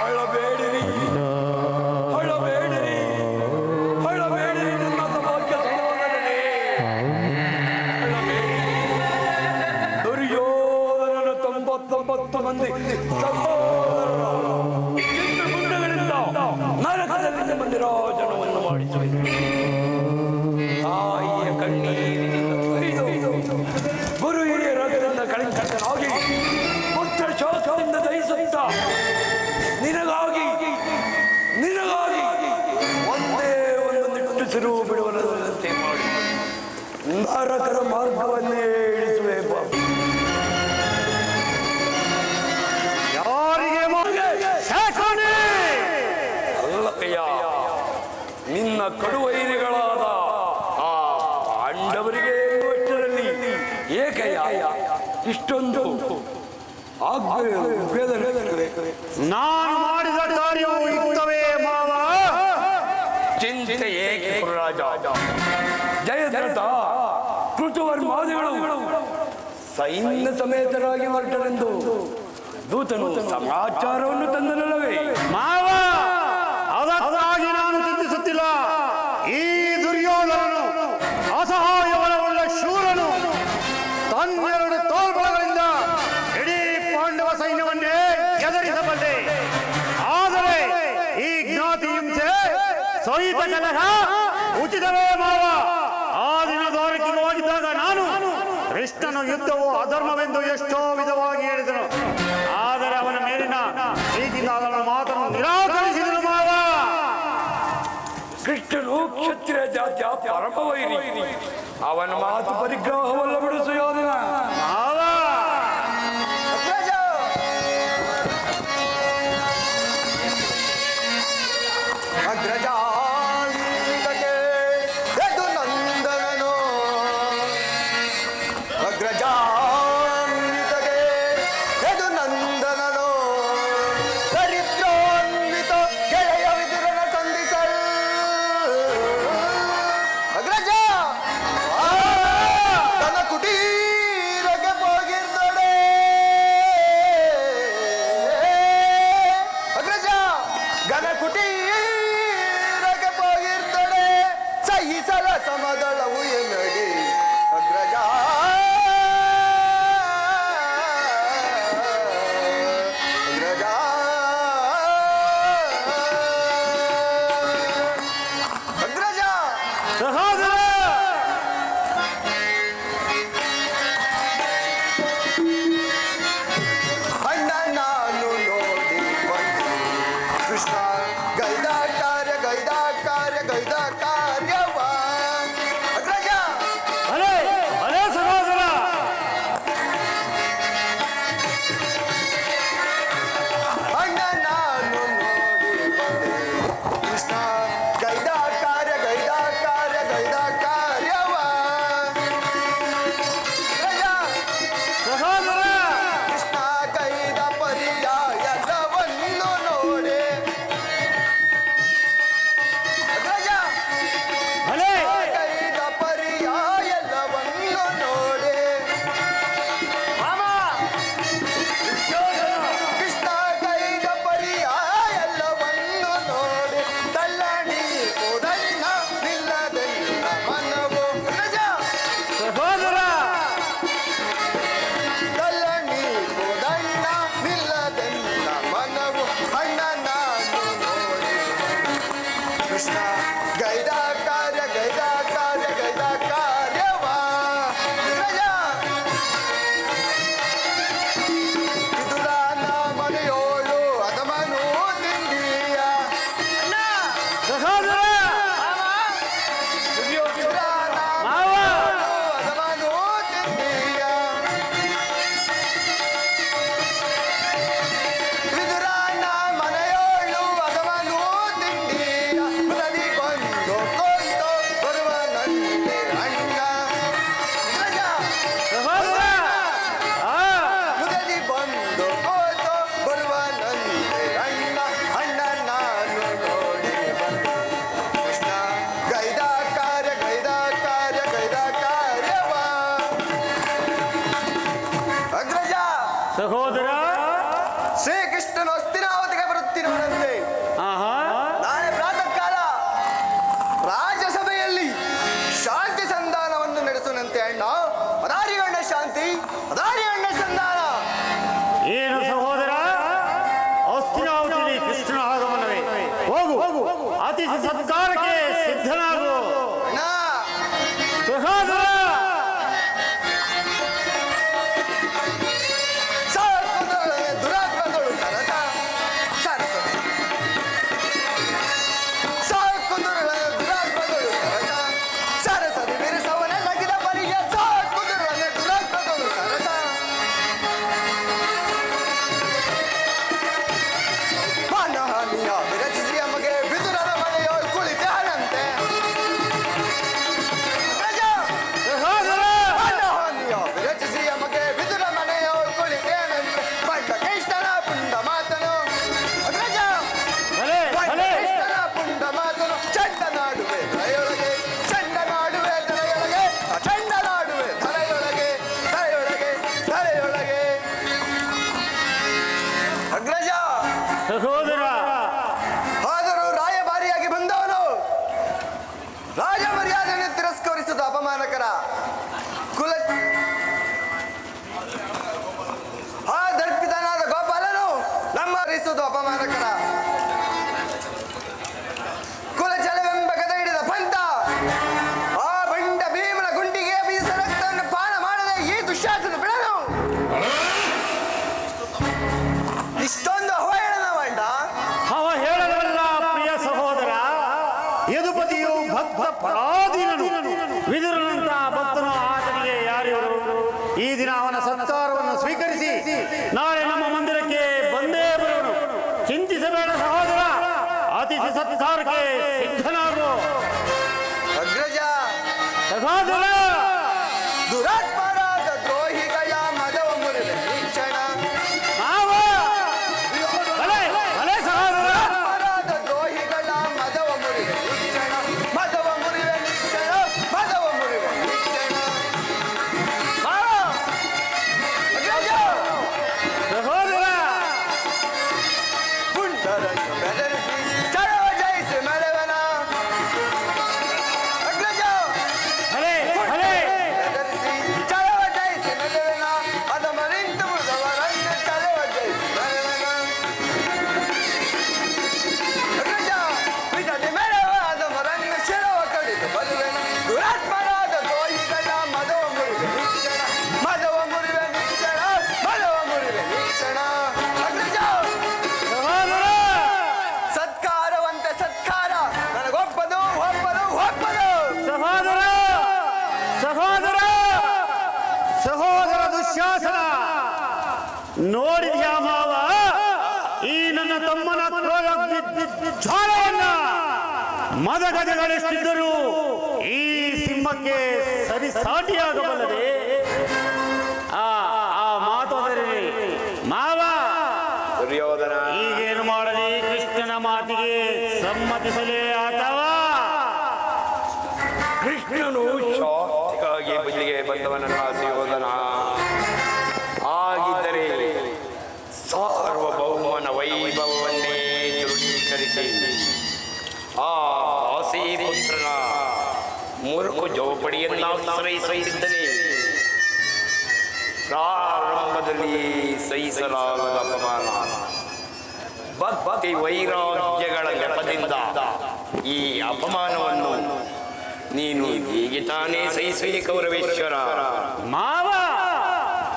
ಅಳಬೇಡಿರಿ ಅಳಬೇಡಿರಿ ಅಳಬೇಡಿರಿ ನನ್ನ ಸೌಭಾಗ್ಯ ಸಹೋದರನೇ ದುರ್ಯೋಧನನ 99 ಮಂದಿ ಸಹೋದರರ ಗುಂಡಗಳಿಂದ ನರಕದಲ್ಲಿ ನಿಮ್ಮಲ್ಲಿ ರಾಜನವನ್ನು ಮಾಡಿಸುವೆ ತಾಯಿಯ ಕಣ್ಣೀರಿನಿಂದ ತೊರೆದು ಗುರು ಹಿರಿಯರಾಗದಿಂದ ಕಳಂಕನಾಗಿ ಪುತ್ರ ಶೋಕದಿಂದ ದಹಿಸುತ್ತ ನಿನಗಾಗಿ ನಿನಗಾಗಿ ಒಂದೇ ಒಂದು ನಿಟ್ಟುಸಿರು ಬಿಡುವಂತೆ ಮಾಡಿ ನರಕರ ಮಾರ್ಗವನ್ನೇ ಇಳಿಸುವೆ ಯಾರಿಗೆ ಅಲ್ಲಯ್ಯ ನಿನ್ನ ಕಡುವೈರಿಗಳಾದ ಆ ಪಾಂಡವರಿಗೆ ಎನ್ನುವಷ್ಟರಲ್ಲಿ ಏಕಯ್ಯ ಇಷ್ಟೊಂದು ನಾನು ಮಾಡಿದ ಕಾರ್ಯವು ಯುಕ್ತವೇ ಮಾವ. ಚಿಂತೆ ಏಕೆ ರಾಜ ಜಯದ್ರಥ ಕೃತವರ್ಮಾದಿಗಳು ಸೈನ್ಯ ಸಮೇತರಾಗಿ ಹೊರಟರೆಂದು ದೂತನು ಸಮಾಚಾರವನ್ನು ತಂದನಲ್ಲವೇ ಮಾವ, ಅದಕ್ಕಾಗಿ ನಾನು ಚಿಂತಿಸುತ್ತಿಲ್ಲ. ಈ ದುರ್ಯೋಧನನು ಅಸಹಾಯ ಬಲವುಳ್ಳ ಶೂರನು ತನ್ನೆರಡು ತೋಳ್ಬಲಗಳಿಂದ ಇಡೀ ಪಾಂಡವ ಸೈನ್ಯವನ್ನೇ ಎದುರಿಸಬಲ್ಲೆ. ಆದರೆ ಈ ಜ್ಞಾತಿ ಹಿಂಸೆ ಸಹಿತ ಕಲಹ ಉಚಿತವೇ ಮಾವ. ಆ ದಿನ ದ್ವಾರಕ್ಕೆ ಹೋಗಿದ್ದಾಗ ನಾನು ಕೃಷ್ಣನು ಯುದ್ಧವು ಅಧರ್ಮವೆಂದು ಎಷ್ಟೋ ವಿಧವಾಗಿ ಹೇಳಿದನು. ಆದರೆ ಅವನ ಮೇಲಿನ ಪ್ರೀತಿಯಿಂದ ಅವನ ಮಾತನ್ನು ನಿರಾಕರಿಸಿದನು ಮಾವ. ಕೃಷ್ಣನು ಕ್ಷತ್ರಿಯ ಜಾತಿಯ ಪರಮವೈರಿ. ಅವನ ಮಾತು ಪರಿಗ್ರಹವಲ್ಲ ಬಿಡು ಸುಯೋಧನ. ಮಾವ ಕೃಷ್ಣ ಗೈದ ಕಾರ್ಯ ಗೈದ ಕಾರ್ಯ ಗೈದ ಕಾರ್ಯವಾ ಅಗ್ರಜ ವಿದುರನ ಮನೆಯೋಳು ಅದಮನು ತಿಂದೀಯ ಅಣ್ಣ ಸಹೋದರ ವಿದುರನ ಮಾವ ಅದಮನು ತಿಂದೀಯ ವಿದುರನ ಮನೆಯೋಳು ಅದಮನು ತಿಂದೀಯ ನದಿ ಬಂದು ಕೊಂದು ಬರುವ ನನ್ನೆ ಅಣ್ಣ ಅಗ್ರಜ ಸಹೋದರ ಮುದದಿ ಬಂದು ಹೋದು ಬರುವ ನಂದೆ ಅಣ್ಣ ಅಣ್ಣ ನಾನು ನೋಡಿ ಬಂದು ಕೃಷ್ಣ ಗೈದ ಕಾರ್ಯ ಗೈದ ಕಾರ್ಯ ಗೈದ ಕಾರ್ಯವಾ ಅಗ್ರಜ ಸಹೋದರ ಶ್ರೀಕೃಷ್ಣನು ಹಸ್ತಿನಾವತಿಗೆ ಬರುತ್ತಿರುವಂತೆ ಆಹಾ ನಾಳೆ ಪ್ರಾತಃ ಕಾಲ ರಾಜ್ಯಸಭೆಯಲ್ಲಿ ಶಾಂತಿ ಸಂಧಾನವನ್ನು ನಡೆಸುವಂತೆ ಅಣ್ಣ ಅದಾರಿಗಣ್ಣ ಶಾಂತಿ ಅದಾರಿಗಣ್ಣ ಸಂಧಾನ ಏನು ಸಹೋದರ ಹಸ್ತಿನಾವತಿಯಲ್ಲಿ ಕೃಷ್ಣನ ಆಗಮನವೇ ಹೋಗು ಅತಿಥಿ ಸತ್ಕಾರಕ್ಕೆ ಸಿದ್ಧನಾಗು ಅಣ್ಣ ಸಹೋದರ ಸಾಕುದೊಡನೆ ದುರಾತ್ಮಗಳು ಕರತ ಸರಸದೆ ಸಾಕುದೊಡನೆ ದುರಾತ್ಮಗಳು ಕರತ ಸರಸದೆ ಬಿರುಸವನ ನಗಿದ ಬಲಿಯ ಸಾಕುದೊಡನೆ ದುರಾತ್ಮಗಳು ಕರತ ಮಾನಹಾನಿಯ ವಿರಚಿಸಿ ಅಮಗೆ ಬಿದುರನ ಮನೆಯೋಳು ಕುಳಿತಾಳಂತೆ ಪ್ರಜ ಸಹೋದರ ಮಾನಹಾನಿಯ ವಿರಚಿಸಿ ಅಮಗೆ ಬಿದುರ ಮನೆಯೋಳು ಕುಳಿತೇನಂತೆ ಬಂಡ ಕೃಷ್ಣನ ಪುಂಡ ಮಾತನು ಅಗ್ರಜ ಭಲೆ ಬಂಡ ಭಲೆ ಕೃಷ್ಣನ ಪುಂಡ ಮಾತನು ಚಂಡ ನಾಡುವೆ ತಲೆಯೊಳಗೆ ಚಂಡ ನಾಡುವೆ ತಲೆಯೊಳಗೆ ಚಂಡ ನಾಡುವೆ ತಲೆಯೊಳಗೆ ತಲೆಯೊಳಗೆ ತಲೆಯೊಳಗೆ ಅಗ್ರಜ ಸಹೋದರ ಆದರೂ ರಾಯಭಾರಿಯಾಗಿ ಬಂದವನು ರಾಜ ಮರ್ಯಾದೆಯನ್ನು ತಿರಸ್ಕರಿಸುವುದು ಅಪಮಾನಕರ ಕುಲ ಆ ದರ್ಪಿತನಾದ ಗೋಪಾಲನು ನಮ್ಮ ಹರಿಸುವುದು ಅಪಮಾನಕರ ಕುಲಚಲವೆಂಬ ಗದ ಹಿಡಿದ ಪಂಥ ಆ ಬಂಡ ಭೀಮನ ಗುಂಡಿಗೆ ಬೀಸ ರಕ್ತವನ್ನು ಪಾನ ಮಾಡದೆ ಈ ದುಶ್ಯಾಸನ ಬಿಡನು ಇಷ್ಟೊಂದು ಅವಹೇಳನ ಬಂಡ ಅವ ಹೇಳಲಲ್ಲ ಪ್ರಿಯ ಸಹೋದರ ಯದುಪತಿಯು ಭಕ್ತ ಪರಾಧೀನನು ವಿದುರನಂತ ಭಕ್ತನು ಆತನಿಗೆ ಯಾರಿವರು ಈ ದಿನ ಅವನ ಸತ್ಕಾರವನ್ನು ಸ್ವೀಕರಿಸಿ ನಾಳೆ ನಮ್ಮ ಮಂದಿರಕ್ಕೆ ಬಂದೇ ಬರುವನು ಚಿಂತಿಸಬೇಡ ಸಹೋದರ ಅತಿಥಿ ಸತ್ಕಾರಕ್ಕೆ ಸಿದ್ಧನಾಗು ಅಗ್ರಜ ಸಹೋದರ ದುರಾತ್ಮರಾದ ದ್ರೋಹಿಗಳ ಮದವ ಮುರಿದ ವೀಕ್ಷಣ ಮಾವ ಭಲೆ ಭಲೆ ಸಹೋದರ ದುರಾತ್ಮರಾದ ದ್ರೋಹಿಗಳ ಮದವ ಮುರಿದ ವೀಕ್ಷಣ ಮದವ ಮುರಿವೆ ವೀಕ್ಷಣ ಮದವ ಮುರಿವೆ ವೀಕ್ಷಣ ಮಾವ ಅಗ್ರಜ ಸಹೋದರ ಪುಂಡರನ್ನು ಬೆದರಿಸಿ ಚಳವ ಜಯಿಸಿ ಮೆರವನ ಅಗ್ರಜ ಭಲೆ ಭಲೆ ಬೆದರಿಸಿ ಚಳವ ಜಯಿಸಿ ಮೆರವನ ಅದ ಮರಿಂತು ಮುರಿದವರನ್ನು ಚಳವ ಜಯಿಸಿ ಮೆರವನ ಅಗ್ರಜ ಬಿಡದೆ ಮೆರವ ಅದ ಮರನ್ನು ಶಿರವ ಕಡಿದು ಬರುವೆನು ದುರಾತ್ಮರಾದ ದ್ರೋಹಿಗಳ ಮದವ ಮುರಿವೆ ವೀಕ್ಷಣ ಮದವ ಮುರಿವೆ ವೀಕ್ಷಣ ಮದವ ಮುರಿವೆ ವೀಕ್ಷಣ ಅಗ್ರಜ ಸಹೋದರ ಸತ್ಕಾರವಂತೆ ಸತ್ಕಾರ ನನಗೊಪ್ಪದು ಒಪ್ಪದು ಒಪ್ಪದು ಸಹೋದರ ಸಹೋದರ ಸಹೋದರ ದುಶ್ಯಾಸನ ನೋಡಿದ್ಯಾ ಮಾವ ಈ ನನ್ನ ತಮ್ಮನ ಕ್ರೋಧ ಜ್ವಾಲೆಯನ್ನ ಮದಗಜಗಳೆಷ್ಟಿದ್ದರೂ ಈ ಸಿಂಹಕ್ಕೆ ಸರಿಸಾಟಿಯಾಗಬಲ್ಲದೆ ಆ ಆ ಮಾತೋದರಿ ಮಾವ ದುರ್ಯೋಧನ ಈಗೇನು ಮಾಡಲಿ ಕೃಷ್ಣನ ಮಾತಿಗೆ ಸಮ್ಮತಿಸಲೇ ಅಥವಾ ಕೃಷ್ಣನು ಶಾಂತಿಗಾಗಿ ಬದಲಿಗೆ ಬಂದವನನ್ನ ಸುಯೋಧನ ಆಗಿದ್ದರೆ ಸಾರ್ವಭೌಮನ ವೈಭವವನ್ನೇ ದೃಢೀಕರಿಸಿ ಆ ಆಸೆ ಪುತ್ರನ ಮುರುಕು ಜೋಪಡಿಯನ್ನಾಶ್ರಯಿಸುತ್ತಿದ್ದನೇ ಪ್ರಾರಂಭದಲ್ಲಿ ಸಹಿಸಲಾಗದ ಅಪಮಾನ ಭಕ್ತಿ ವೈರಾಗ್ಯಗಳ ನೆಪದಿಂದ ಈ ಅಪಮಾನವನ್ನು ನೀನು ಹೇಗೆ ತಾನೇ ಸಹಿಸಿ ಕೌರವೇಶ್ವರ? ಮಾವ,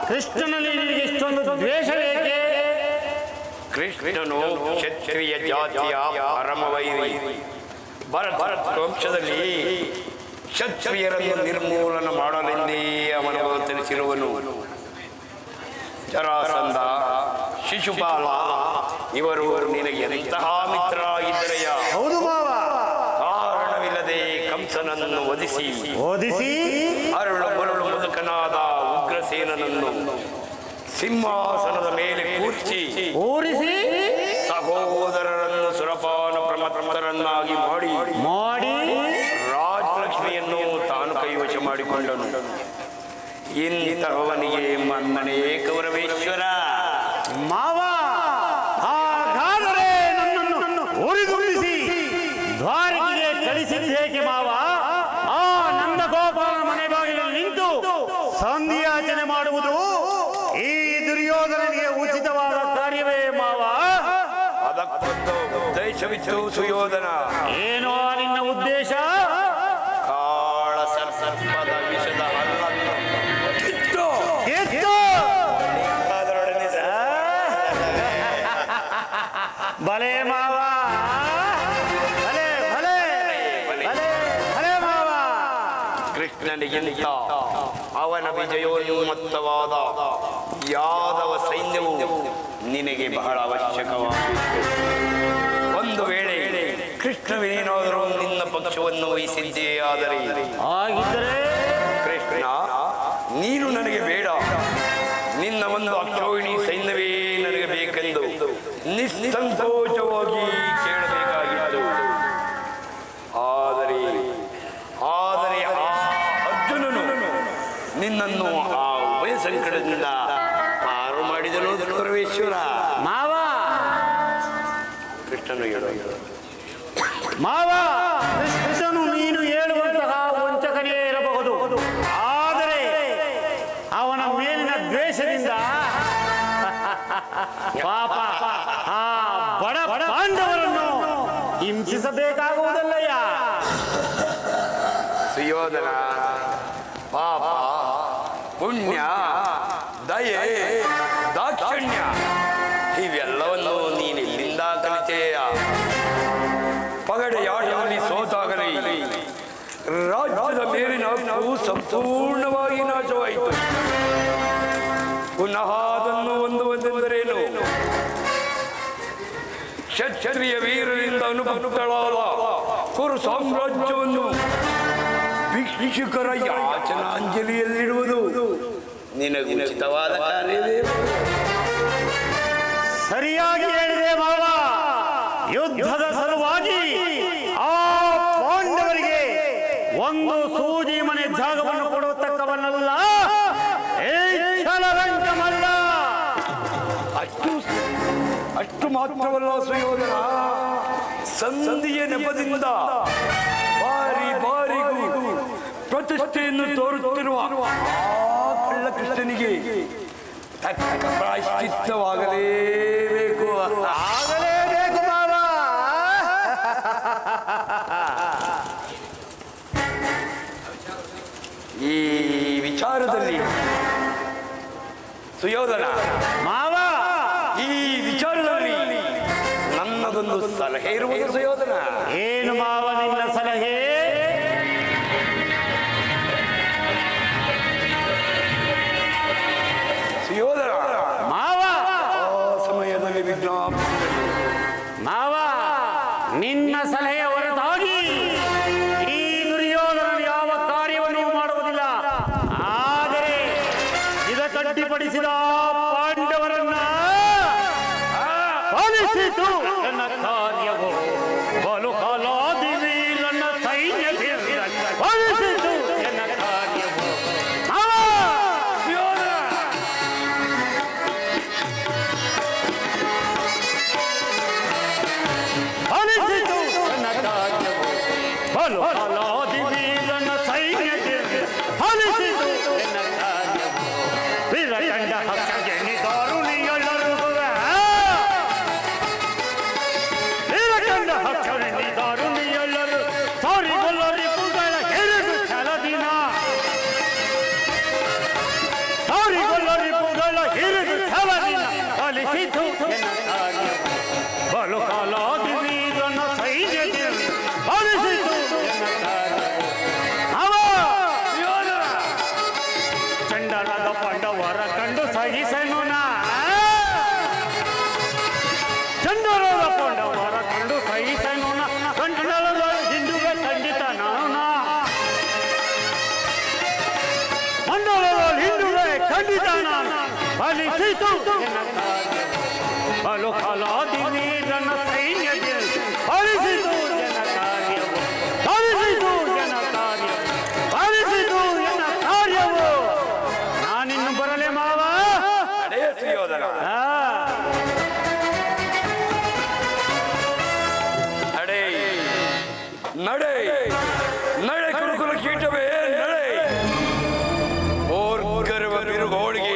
ಕೃಷ್ಣನಲ್ಲಿ ನಿನಗೆ ಇಷ್ಟೊಂದು ದ್ವೇಷವೇಕೆ? ಕೃಷ್ಣನು ಕ್ಷತ್ರಿಯ ಜಾತಿಯ ಪರಮವೈರಿ. ಭರತ ವಂಶದಲ್ಲಿ ಕ್ಷತ್ರಿಯರನ್ನು ನಿರ್ಮೂಲನ ಮಾಡಲೆಂದೇ ಅವನು ಅವತರಿಸಿರುವನು. ಜರಾಸಂಧ, ಶಿಶುಪಾಲ ಇವರು ನಿನಗೆ ಎಂತಹ ಮಿತ್ರರಾಗಿದ್ದರೆಯ? ಹೌದು ಮಾವ. ಕಾರಣವಿಲ್ಲದೆ ಕಂಸನನ್ನು ವಧಿಸಿ ಅರಳು ಮರಳು ಮುದುಕನಾದ ಉಗ್ರಸೇನನನ್ನು ಸಿಂಹಾಸನದ ಮೇಲೆ ಕೂರಿಸಿ ಸಹೋದರರನ್ನು ಸುರಪಾನ ಪ್ರಮತ್ತರನ್ನಾಗಿ ಮಾಡಿ ರಾಜಲಕ್ಷ್ಮಿಯನ್ನು ತಾನು ಕೈವಶ ಮಾಡಿಕೊಂಡನು. ಇಂತಹವನಿಗೆ ಮನ್ನಣೆ ಕೌರವೇಶ್ವರ. ಮಾವ, ಹಾಗಾದರೆ ನನ್ನನ್ನು ಉರಿದುಂಬಿಸಿ ದ್ವಾರಕೆಗೆ ಕಳಿಸಿದ್ದೇಕೆ ಮಾವ? ಆ ನಂದಗೋಪಾಲನ ಮನೆ ಬಾಗಿಲಲ್ಲಿ ನಿಂತು ಸಂಧಿಯಾಚನೆ ಮಾಡುವುದು ಈ ದುರ್ಯೋಧನನಿಗೆ ಉಚಿತವಾದ ಕಾರ್ಯವೇ ಮಾವ? ಅದಕ್ಕೊಂದು ಉದ್ದೇಶವಿತ್ತು ಸುಯೋಧನ. ಏನೋ ನಿನ್ನ ಉದ್ದೇಶ? ಕಾಳ ಸರ್ಪದ ವಿಷದ ಹಲ್ಲನ್ನು ಅದರೊಡನೆ ಬಲೆ ಮಾವ, ಬಲೆ ಮಾವ. ಕೃಷ್ಣನಿಗಿಂತ ಅವನ ವಿಜಯೋನ್ಮತ್ತವಾದ ಯಾದವ ಸೈನ್ಯವು ನಿನಗೆ ಬಹಳ ಅವಶ್ಯಕವಾಗಿತ್ತು. ಒಂದು ವೇಳೆ ಕೃಷ್ಣವೇನಾದರೂ ನಿನ್ನ ಪಕ್ಷವನ್ನು ವಹಿಸಿದ್ದೇ ಆದರೆ ಕೃಷ್ಣ, ನೀನು ನನಗೆ ಬೇಡ, ನಿನ್ನ ಒಂದು ಅಕ್ಷೋಹಿಣಿ ಸೈನ್ಯವೇ ನನಗೆ ಬೇಕೆಂದು ನಿಸ್ಸಂಕೋಚವಾಗಿ ಕೇಳಬೇಕಾಗಿತ್ತು. ಆದರೆ ಆ ಅರ್ಜುನನು ನಿನ್ನನ್ನು ಆ ಉಭಯ ಸಂಕಟದಿಂದ ಪಾರು ಮಾಡಿದನು ಕೌರವೇಶ್ವರ. ಮಾವ, ಕೃಷ್ಣನು ಹೇಳು ಮಾವ, ಕೃಷ್ಣನು ನೀನು ಹೇಳುವಂತಹ ವಂಚಕನೇ ಇರಬಹುದು. ಆದರೆ ಅವನ ಮೇಲಿನ ದ್ವೇಷದಿಂದ ಪಾಪ ಆ ಬಡ ಪಾಂಡವರನ್ನು ಹಿಂಸಿಸಬೇಕಾಗುವುದಲ್ಲಯ್ಯ. ಸುಯೋಧನ, ಪಾಪ, ಪುಣ್ಯ, ದಯೆ, ದಾಕ್ಷಿಣ್ಯ ಇವೆಲ್ಲವನ್ನು ನೀನು ಇಲ್ಲಿಂದ ಕಲಿತೆಯ? ಪಗಡೆಯಾಟದಲ್ಲಿ ಸೋತಾಗಲಿ ರಾಜ್ಯದ ಮೇಲಿನ ಹಕ್ಕು ಸಂಪೂರ್ಣವಾಗಿ ನಾಶವಾಯಿತು. ಪುನಃ ಅದನ್ನು ಹೊಂದುವುದೆಂದರೇನು? ಕ್ಷತ್ರಿಯ ವೀರರಿಂದ ಅನುಭಕ್ತಳಾದ ಕುರು ಸಾಮ್ರಾಜ್ಯವನ್ನು ಭಿಕ್ಷುಕರ ಯಾಚನಾಂಜಲಿಯಲ್ಲಿಡುವುದು ನಿನಗೆ ಉಚಿತವಾದ ಕಾರ್ಯವೇ? ಸರಿಯಾಗಿ ಹೇಳಿದೆ ಮಾವ. ಯುದ್ಧದ ಸಲುವಾಗಿ ಆ ಪಾಂಡವರಿಗೆ ಒಂದು ಸೂಜಿ ಮನೆ ಜಾಗವನ್ನು ಕೊಡತಕ್ಕವನ್ನಲ್ಲ, ಛಲರಂಕಮಲ್ಲ. ಅಷ್ಟು ಮಾತ್ರವಲ್ಲ ಸುಯೋಧನ, ಸಂಧಿಯ ನೆಪದಿಂದ ಬಾರಿಗೂ ಪ್ರತಿಷ್ಠೆಯನ್ನು ತೋರುತ್ತಿರುವ ಆ ಕಳ್ಳ ಕೃಷ್ಣನಿಗೆ ತಕ್ಕ ಪ್ರಾಯಶ್ಚಿತ್ತವಾಗಲೇಬೇಕು. ಮಾವ. ಈ ವಿಚಾರದಲ್ಲಿ ಸುಯೋಧನ ಮಾವ, ಈ ವಿಚಾರದಲ್ಲಿ ನನ್ನದೊಂದು ಸಲಹೆ ಇರುವುದು ಸುಯೋಧನ. ಏನು ಮಾವ ನಿನ್ನ ಸಲಹೆ? ಸುಯೋಧನ, ಮಾವ, ಆ ಸಮಯದಲ್ಲಿ ವಿಜ್ಞಾಪಿಸಿದನು. ಮಾವ, ನಿನ್ನ ಸಲಹೆಯ ಹೊರತಾಗಿ ಈ ದುರ್ಯೋಧನನು ಯಾವ ಕಾರ್ಯವನ್ನು ಮಾಡುವುದಿಲ್ಲ. ಆದರೆ ಇದಕ್ಕಡ್ಡಿಪಡಿಸಿದ ಪಾಂಡವರನ್ನ ಪಾಲಿಸಿತು ನನ್ನ ಕಾರ್ಯವು. ಬಲು ಕಾಲಾದಿವಿ ನನ್ನ ಸೈನ್ಯ ಪಾಲಿಸಿತು ನನ್ನ ಕಾರ್ಯವು. ಪಾಲಿಸಿತು ನನ್ನ ಕಾರ್ಯವು. ಬಲು ಕಾಲಾದಿವಿ ನನ್ನ ಸೈನ್ಯ ಪಾಲಿಸಿತು ನನ್ನ ಕಾರ್ಯವು. ವಿರಕಂಡ ಹಕ್ಕಗೆ ನಿದಾರುಣಿಯಲ್ಲರುಗುವೆ, ವಿರಕಂಡ ಹಕ್ಕಗೆ ನಿದಾರುಣಿಯಲ್ಲ ಫಲಿಸಿತು ಎನ್ನ ಕಾರ್ಯ ಬಲು ಫಲಾದಿ ವೀರನ ಸೈನ್ಯದಲ್ಲಿ ಫಲಿಸಿತು ಜನ ಕಾರ್ಯವು ಫಲಿಸಿತು ಜನ ಕಾರ್ಯ ಫಲಿಸಿತು ಎನ್ನ ಕಾರ್ಯವು ನಾನಿನ್ನು ಬರಲೇ ಮಾವ ನಡೆಯ ಸುಯೋಧನ ನಡೆ ನಡೆ ನಡೆ ಕುರುಕುಲ ಕೀಟವೇ ನಡೆ ಓರ್ಗರ್ವ ಬಿರುಗೋಳಿಗೆ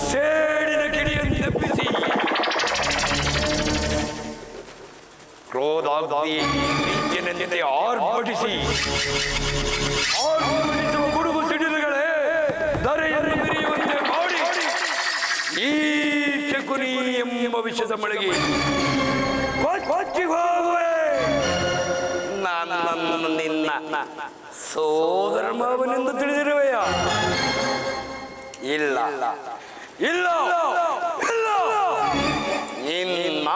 ಸೇಡಿನ ಕಿಡಿಯನ್ನೆಬ್ಬಿಸಿ ಕ್ರೋಧಾಗ್ನಿಯಂತೆ ಆರ್ಭಟಿಸಿ ಆರ್ಭಟಿಸುವ ಗುಡುಗು ಸಿಡಿಲುಗಳೇ ಧರೆಯನ್ನು ಬಿರಿಯುವಂತೆ ಮಾಡಿ ಈ ಶಕುನಿ ಎಂಬ ವಿಷದ ಮಳೆಗೆ ಕೊಚ್ಚಿ ಹೋಗುವೆ. ನಾನು ನಿನ್ನ ಸೋದರ ಮಾವನೆಂದು ತಿಳಿದಿರುವೆಯ? ಇಲ್ಲ ಇಲ್ಲ ಇಲ್ಲ, ನಿನ್ನ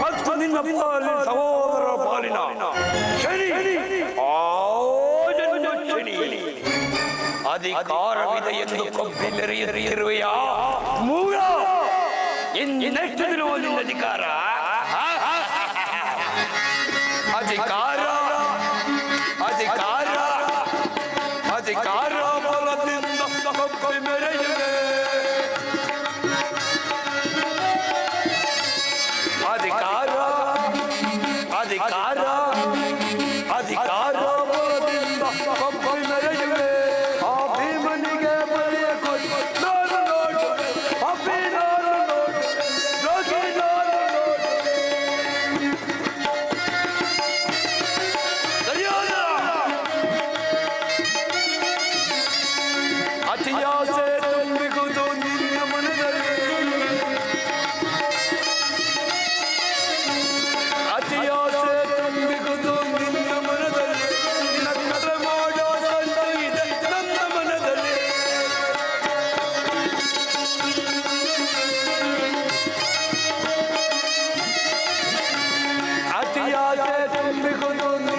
ಮತ್ತು ನಿನ್ನ ಪಾಲಿನ ಸಹೋದರ ಪಾಲಿನ ಶನಿ ಶನಿ ಅಧಿಕಾರವಿದೆ ಎಂದು ಕೊಬ್ಬಿ ಮೆರೆಯುತ್ತಿರುವೆಯ ಮೂಲ. ಇನ್ನೆಷ್ಟು ದಿನವೂ ನಿನ್ನ ಅಧಿಕಾರ ಅಧಿಕಾರ ಅಧಿಕಾರ ಅಧಿಕಾರ ಬಲದಿಂದ ಕೊಬ್ಬಿ ಮೆರೆಯುವೆ. ಅಧಿಕಾರ ಅಧಿಕಾರ ಅಧಿಕಾರ ಬಲದಿಂದ ಕೊಬ್ಬಿ ಮೆರೆಯುವೆ. ಆ ಭೀಮನಿಗೆ ಬಲಿಯ ಕೊಟ್ಟು ನಾನು ನೋಡುವೆ, ಅಪ್ಪಿ ನಾನು ನೋಡುವೆ, ಜೋಗಿ ನಾನು ಅತಿಯಾಸೆ ತುಂಬಿಗುವುದು ನಿನ್ನ ಮನದಲ್ಲಿ, ಅತಿಯಾಸೆ ತುಂಬಿಗುವುದು ನಿನ್ನ ಮನದಲ್ಲಿ, ನನ್ನದ ಮಾಡೋ ಸಂತು ಇದೆ ನನ್ನ ಮನದಲ್ಲಿ. ಅತಿಯಾಸೆ ತುಂಬಿಗುವುದು